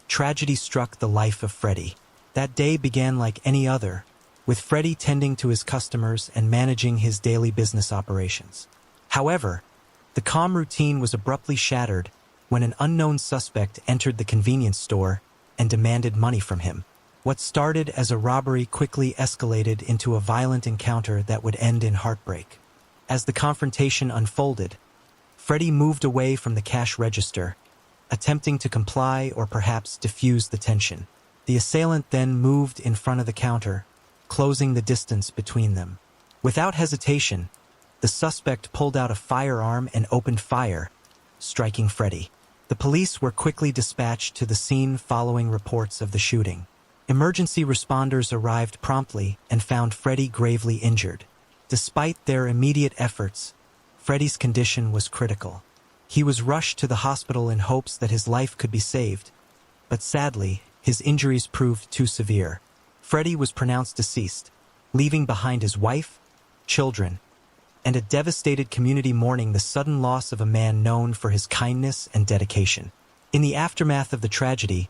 tragedy struck the life of Freddie. That day began like any other, with Freddie tending to his customers and managing his daily business operations. However, the calm routine was abruptly shattered when an unknown suspect entered the convenience store and demanded money from him. What started as a robbery quickly escalated into a violent encounter that would end in heartbreak. As the confrontation unfolded, Freddie moved away from the cash register, attempting to comply or perhaps diffuse the tension. The assailant then moved in front of the counter, closing the distance between them. Without hesitation, the suspect pulled out a firearm and opened fire, striking Freddie. The police were quickly dispatched to the scene following reports of the shooting. Emergency responders arrived promptly and found Freddie gravely injured. Despite their immediate efforts, Freddie's condition was critical. He was rushed to the hospital in hopes that his life could be saved, but sadly, his injuries proved too severe. Freddie was pronounced deceased, leaving behind his wife, children, and a devastated community mourning the sudden loss of a man known for his kindness and dedication. In the aftermath of the tragedy,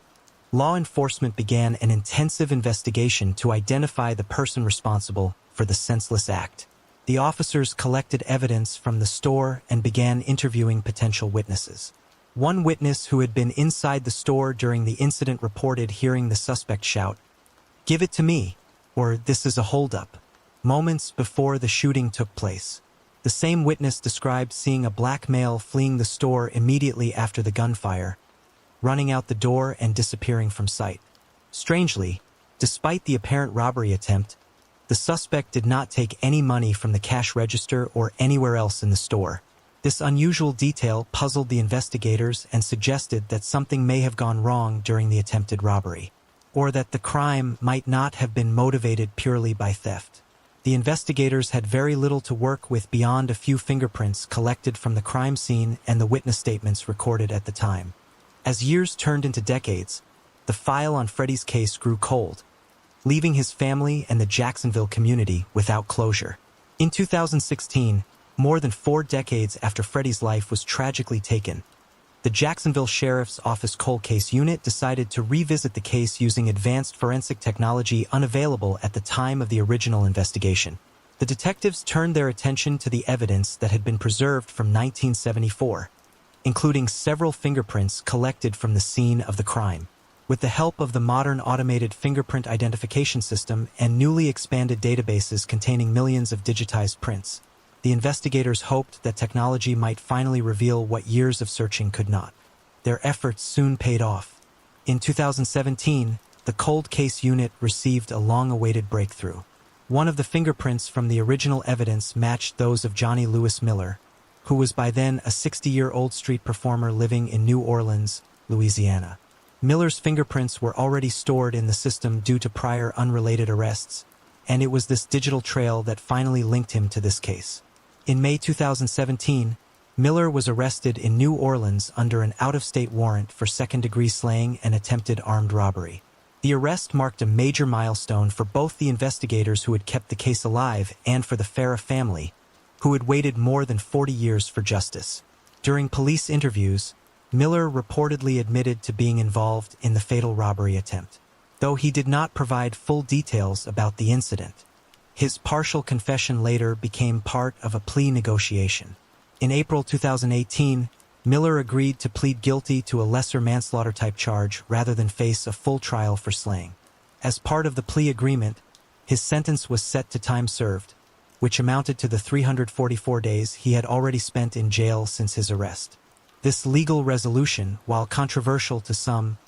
law enforcement began an intensive investigation to identify the person responsible for the senseless act. The officers collected evidence from the store and began interviewing potential witnesses. One witness who had been inside the store during the incident reported hearing the suspect shout, "Give it to me," or "This is a holdup," moments before the shooting took place. The same witness described seeing a black male fleeing the store immediately after the gunfire, running out the door and disappearing from sight. Strangely, despite the apparent robbery attempt, the suspect did not take any money from the cash register or anywhere else in the store. This unusual detail puzzled the investigators and suggested that something may have gone wrong during the attempted robbery, or that the crime might not have been motivated purely by theft. The investigators had very little to work with beyond a few fingerprints collected from the crime scene and the witness statements recorded at the time. As years turned into decades, the file on Freddie's case grew cold, leaving his family and the Jacksonville community without closure. In 2016, more than 4 decades after Freddie's life was tragically taken, the Jacksonville Sheriff's Office Cold Case Unit decided to revisit the case using advanced forensic technology unavailable at the time of the original investigation. The detectives turned their attention to the evidence that had been preserved from 1974, including several fingerprints collected from the scene of the crime. With the help of the modern automated fingerprint identification system and newly expanded databases containing millions of digitized prints, the investigators hoped that technology might finally reveal what years of searching could not. Their efforts soon paid off. In 2017, the Cold Case Unit received a long-awaited breakthrough. One of the fingerprints from the original evidence matched those of Johnny Lewis Miller, who was by then a 60-year-old street performer living in New Orleans, Louisiana. Miller's fingerprints were already stored in the system due to prior unrelated arrests, and it was this digital trail that finally linked him to this case. In May 2017, Miller was arrested in New Orleans under an out-of-state warrant for second-degree slaying and attempted armed robbery. The arrest marked a major milestone for both the investigators who had kept the case alive and for the Farah family, who had waited more than 40 years for justice. During police interviews, Miller reportedly admitted to being involved in the fatal robbery attempt, though he did not provide full details about the incident. His partial confession later became part of a plea negotiation. In April 2018, Miller agreed to plead guilty to a lesser manslaughter-type charge rather than face a full trial for slaying. As part of the plea agreement, his sentence was set to time served, which amounted to the 344 days he had already spent in jail since his arrest. This legal resolution, while controversial to some,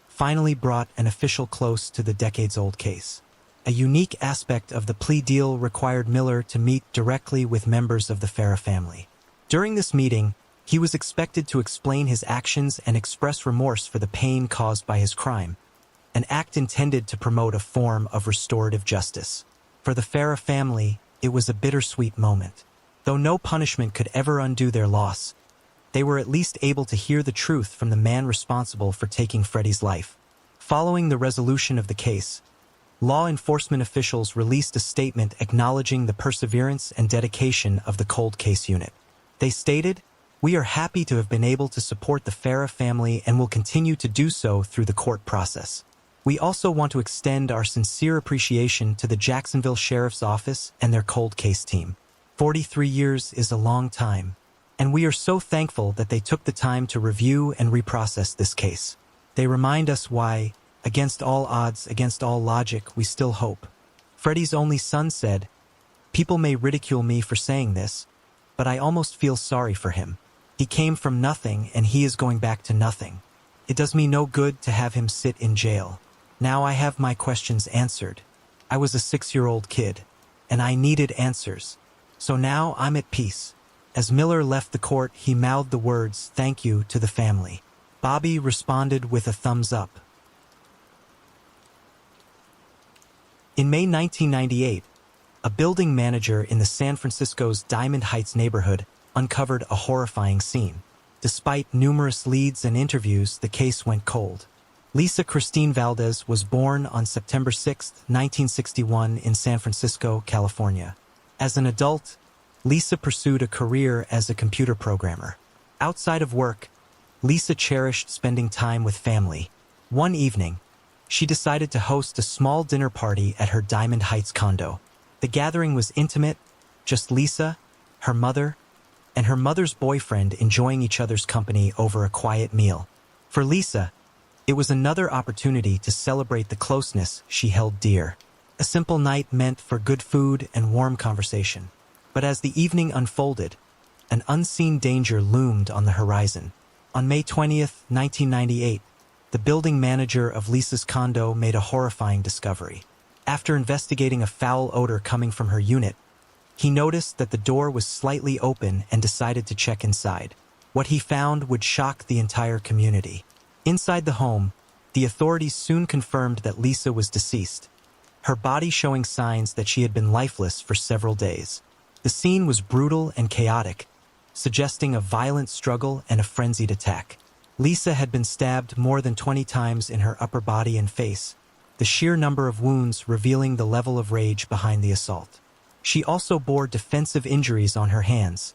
finally brought an official close to the decades-old case. A unique aspect of the plea deal required Miller to meet directly with members of the Farah family. During this meeting, he was expected to explain his actions and express remorse for the pain caused by his crime, an act intended to promote a form of restorative justice. For the Farah family, it was a bittersweet moment. Though no punishment could ever undo their loss, they were at least able to hear the truth from the man responsible for taking Freddie's life. Following the resolution of the case, law enforcement officials released a statement acknowledging the perseverance and dedication of the cold case unit. They stated, "We are happy to have been able to support the Farah family and will continue to do so through the court process. We also want to extend our sincere appreciation to the Jacksonville Sheriff's Office and their cold case team. 43 years is a long time, and we are so thankful that they took the time to review and reprocess this case. They remind us why, against all odds, against all logic, we still hope." Freddie's only son said, "People may ridicule me for saying this, but I almost feel sorry for him. He came from nothing and he is going back to nothing. It does me no good to have him sit in jail. Now I have my questions answered. I was a 6-year-old kid, and I needed answers. So now I'm at peace." As Miller left the court, he mouthed the words, "Thank you," to the family. Bobby responded with a thumbs up. In May 1998, a building manager in the San Francisco's Diamond Heights neighborhood uncovered a horrifying scene. Despite numerous leads and interviews, the case went cold. Lisa Christine Valdez was born on September 6, 1961 in San Francisco, California. As an adult, Lisa pursued a career as a computer programmer. Outside of work, Lisa cherished spending time with family. One evening, she decided to host a small dinner party at her Diamond Heights condo. The gathering was intimate, just Lisa, her mother, and her mother's boyfriend enjoying each other's company over a quiet meal. For Lisa, it was another opportunity to celebrate the closeness she held dear. A simple night meant for good food and warm conversation. But as the evening unfolded, an unseen danger loomed on the horizon. On May 20th, 1998, the building manager of Lisa's condo made a horrifying discovery. After investigating a foul odor coming from her unit, he noticed that the door was slightly open and decided to check inside. What he found would shock the entire community. Inside the home, the authorities soon confirmed that Lisa was deceased, her body showing signs that she had been lifeless for several days. The scene was brutal and chaotic, suggesting a violent struggle and a frenzied attack. Lisa had been stabbed more than 20 times in her upper body and face, the sheer number of wounds revealing the level of rage behind the assault. She also bore defensive injuries on her hands,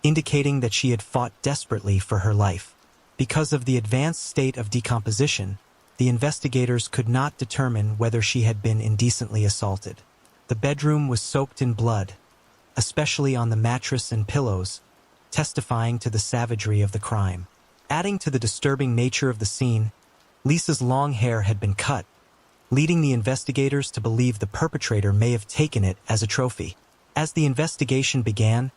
indicating that she had fought desperately for her life. Because of the advanced state of decomposition, the investigators could not determine whether she had been indecently assaulted. The bedroom was soaked in blood, especially on the mattress and pillows, testifying to the savagery of the crime. Adding to the disturbing nature of the scene, Lisa's long hair had been cut, leading the investigators to believe the perpetrator may have taken it as a trophy. As the investigation began,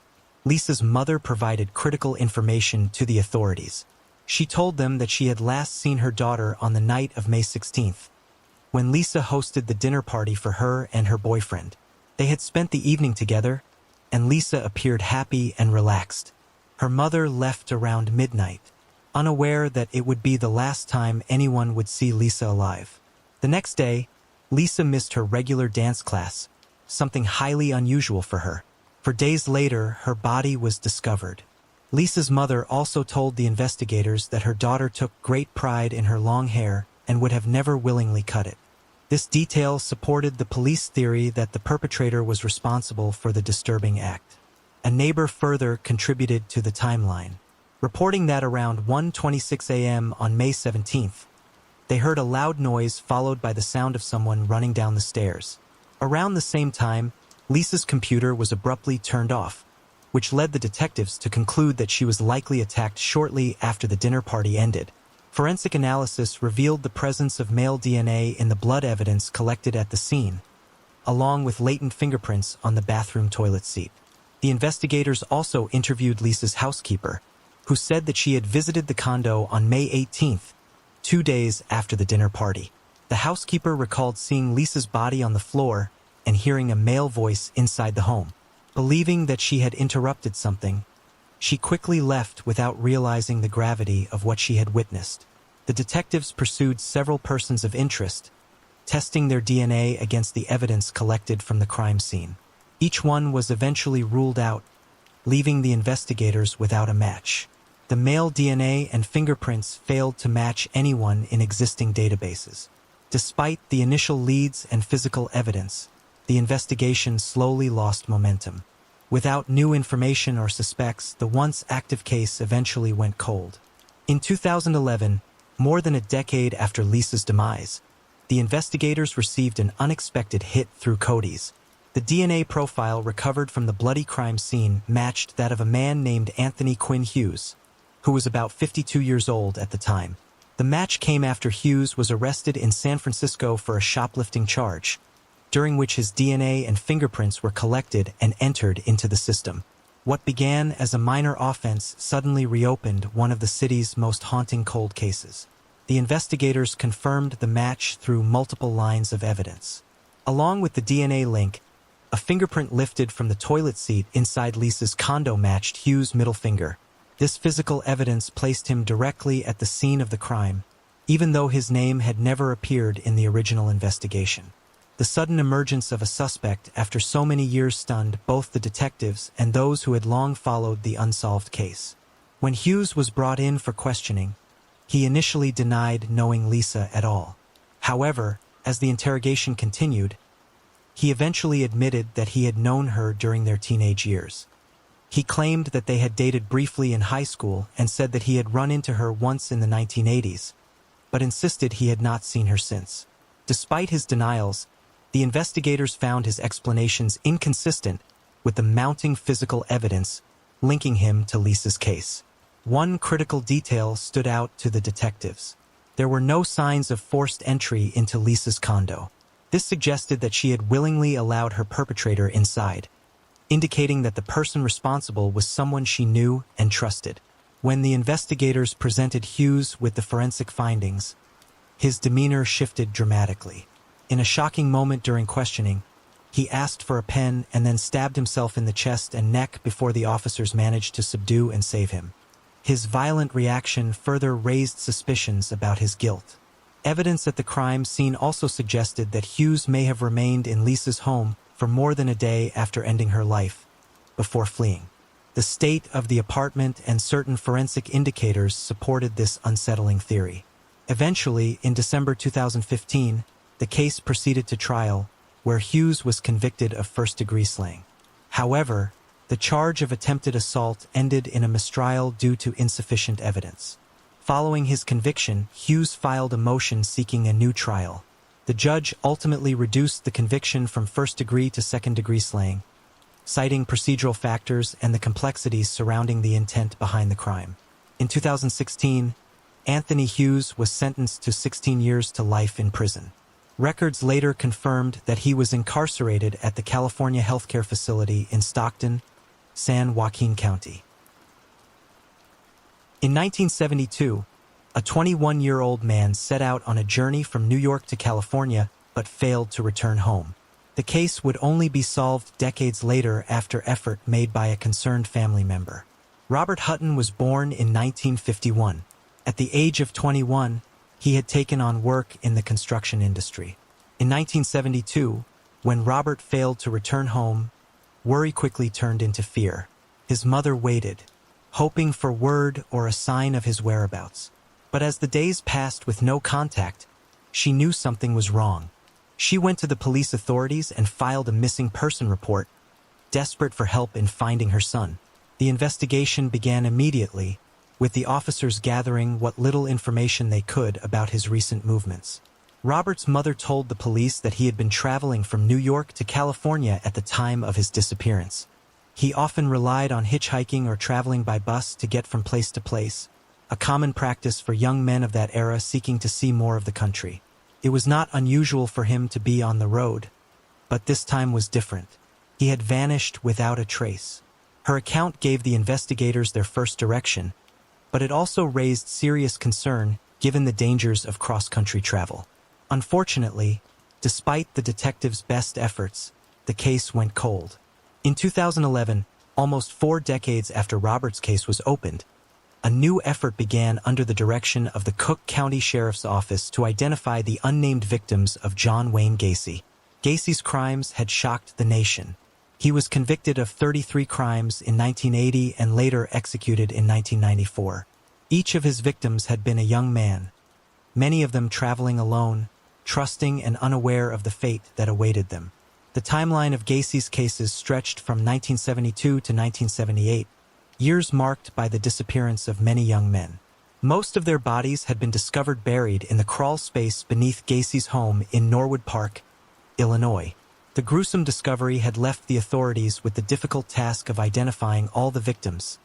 Lisa's mother provided critical information to the authorities. She told them that she had last seen her daughter on the night of May 16th, when Lisa hosted the dinner party for her and her boyfriend. They had spent the evening together, and Lisa appeared happy and relaxed. Her mother left around midnight, unaware that it would be the last time anyone would see Lisa alive. The next day, Lisa missed her regular dance class, something highly unusual for her. For days later, her body was discovered. Lisa's mother also told the investigators that her daughter took great pride in her long hair and would have never willingly cut it. This detail supported the police theory that the perpetrator was responsible for the disturbing act. A neighbor further contributed to the timeline, reporting that around 1:26 a.m. on May 17th, they heard a loud noise followed by the sound of someone running down the stairs. Around the same time, Lisa's computer was abruptly turned off, which led the detectives to conclude that she was likely attacked shortly after the dinner party ended. Forensic analysis revealed the presence of male DNA in the blood evidence collected at the scene, along with latent fingerprints on the bathroom toilet seat. The investigators also interviewed Lisa's housekeeper, who said that she had visited the condo on May 18th, 2 days after the dinner party. The housekeeper recalled seeing Lisa's body on the floor and hearing a male voice inside the home. Believing that she had interrupted something, she quickly left without realizing the gravity of what she had witnessed. The detectives pursued several persons of interest, testing their DNA against the evidence collected from the crime scene. Each one was eventually ruled out, leaving the investigators without a match. The male DNA and fingerprints failed to match anyone in existing databases. Despite the initial leads and physical evidence, the investigation slowly lost momentum. Without new information or suspects, the once active case eventually went cold. In 2011, more than a decade after Lisa's demise, the investigators received an unexpected hit through Cody's. The DNA profile recovered from the bloody crime scene matched that of a man named Anthony Quinn Hughes, who was about 52 years old at the time. The match came after Hughes was arrested in San Francisco for a shoplifting charge, during which his DNA and fingerprints were collected and entered into the system. What began as a minor offense suddenly reopened one of the city's most haunting cold cases. The investigators confirmed the match through multiple lines of evidence. Along with the DNA link, a fingerprint lifted from the toilet seat inside Lisa's condo matched Hughes' middle finger. This physical evidence placed him directly at the scene of the crime, even though his name had never appeared in the original investigation. The sudden emergence of a suspect after so many years stunned both the detectives and those who had long followed the unsolved case. When Hughes was brought in for questioning, he initially denied knowing Lisa at all. However, as the interrogation continued, he eventually admitted that he had known her during their teenage years. He claimed that they had dated briefly in high school and said that he had run into her once in the 1980s, but insisted he had not seen her since. Despite his denials, the investigators found his explanations inconsistent with the mounting physical evidence linking him to Lisa's case. One critical detail stood out to the detectives. There were no signs of forced entry into Lisa's condo. This suggested that she had willingly allowed her perpetrator inside, indicating that the person responsible was someone she knew and trusted. When the investigators presented Hughes with the forensic findings, his demeanor shifted dramatically. In a shocking moment during questioning, he asked for a pen and then stabbed himself in the chest and neck before the officers managed to subdue and save him. His violent reaction further raised suspicions about his guilt. Evidence at the crime scene also suggested that Hughes may have remained in Lisa's home for more than a day after ending her life, before fleeing. The state of the apartment and certain forensic indicators supported this unsettling theory. Eventually, in December 2015, the case proceeded to trial, where Hughes was convicted of first-degree slaying. However, the charge of attempted assault ended in a mistrial due to insufficient evidence. Following his conviction, Hughes filed a motion seeking a new trial. The judge ultimately reduced the conviction from first-degree to second-degree slaying, citing procedural factors and the complexities surrounding the intent behind the crime. In 2016, Anthony Hughes was sentenced to 16 years to life in prison. Records later confirmed that he was incarcerated at the California healthcare facility in Stockton, San Joaquin County. In 1972, a 21-year-old man set out on a journey from New York to California but failed to return home. The case would only be solved decades later after effort made by a concerned family member. Robert Hutton was born in 1951. At the age of 21, he had taken on work in the construction industry. In 1972, when Robert failed to return home, worry quickly turned into fear. His mother waited, hoping for word or a sign of his whereabouts. But as the days passed with no contact, she knew something was wrong. She went to the police authorities and filed a missing person report, desperate for help in finding her son. The investigation began immediately, with the officers gathering what little information they could about his recent movements. Robert's mother told the police that he had been traveling from New York to California at the time of his disappearance. He often relied on hitchhiking or traveling by bus to get from place to place, a common practice for young men of that era seeking to see more of the country. It was not unusual for him to be on the road, but this time was different. He had vanished without a trace. Her account gave the investigators their first direction, but it also raised serious concern given the dangers of cross-country travel. Unfortunately, despite the detectives' best efforts, the case went cold. In 2011, almost 4 decades after Robert's case was opened, a new effort began under the direction of the Cook County Sheriff's Office to identify the unnamed victims of John Wayne Gacy. Gacy's crimes had shocked the nation. He was convicted of 33 crimes in 1980 and later executed in 1994. Each of his victims had been a young man, many of them traveling alone, trusting and unaware of the fate that awaited them. The timeline of Gacy's cases stretched from 1972 to 1978, years marked by the disappearance of many young men. Most of their bodies had been discovered buried in the crawl space beneath Gacy's home in Norwood Park, Illinois. The gruesome discovery had left the authorities with the difficult task of identifying all the victims,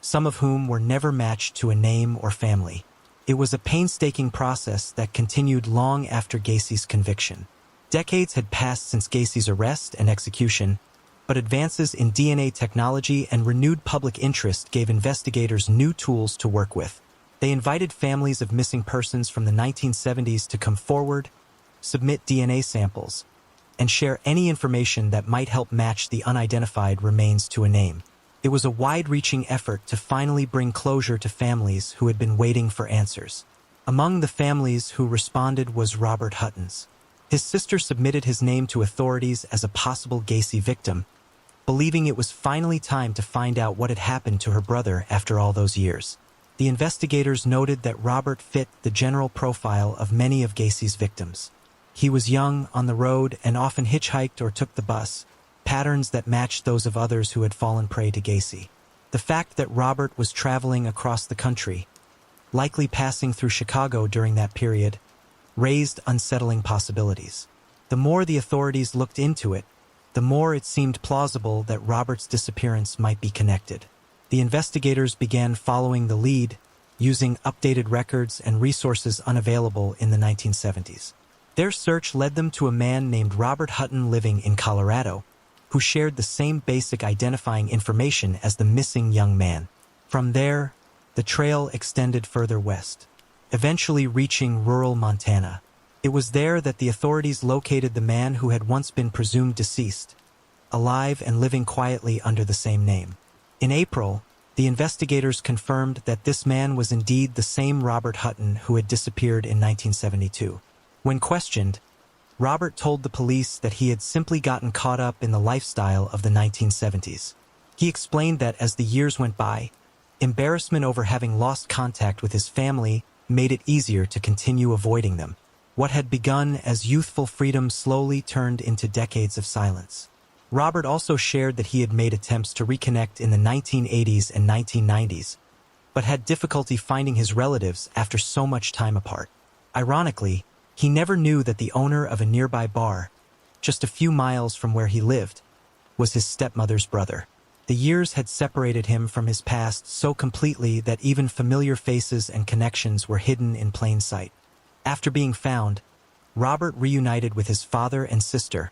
some of whom were never matched to a name or family. It was a painstaking process that continued long after Gacy's conviction. Decades had passed since Gacy's arrest and execution, but advances in DNA technology and renewed public interest gave investigators new tools to work with. They invited families of missing persons from the 1970s to come forward, submit DNA samples, and share any information that might help match the unidentified remains to a name. It was a wide-reaching effort to finally bring closure to families who had been waiting for answers. Among the families who responded was Robert Hutton's. His sister submitted his name to authorities as a possible Gacy victim, believing it was finally time to find out what had happened to her brother after all those years. The investigators noted that Robert fit the general profile of many of Gacy's victims. He was young, on the road, and often hitchhiked or took the bus, patterns that matched those of others who had fallen prey to Gacy. The fact that Robert was traveling across the country, likely passing through Chicago during that period, raised unsettling possibilities. The more the authorities looked into it, the more it seemed plausible that Robert's disappearance might be connected. The investigators began following the lead, using updated records and resources unavailable in the 1970s. Their search led them to a man named Robert Hutton living in Colorado, who shared the same basic identifying information as the missing young man. From there, the trail extended further west, eventually reaching rural Montana. It was there that the authorities located the man who had once been presumed deceased, alive and living quietly under the same name. In April, the investigators confirmed that this man was indeed the same Robert Hutton who had disappeared in 1972. When questioned, Robert told the police that he had simply gotten caught up in the lifestyle of the 1970s. He explained that as the years went by, embarrassment over having lost contact with his family made it easier to continue avoiding them. What had begun as youthful freedom slowly turned into decades of silence. Robert also shared that he had made attempts to reconnect in the 1980s and 1990s, but had difficulty finding his relatives after so much time apart. Ironically, he never knew that the owner of a nearby bar, just a few miles from where he lived, was his stepmother's brother. The years had separated him from his past so completely that even familiar faces and connections were hidden in plain sight. After being found, Robert reunited with his father and sister,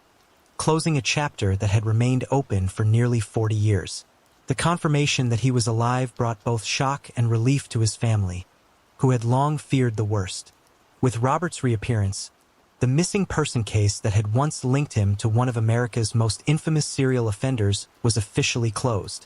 closing a chapter that had remained open for nearly 40 years. The confirmation that he was alive brought both shock and relief to his family, who had long feared the worst. With Robert's reappearance, the missing person case that had once linked him to one of America's most infamous serial offenders was officially closed.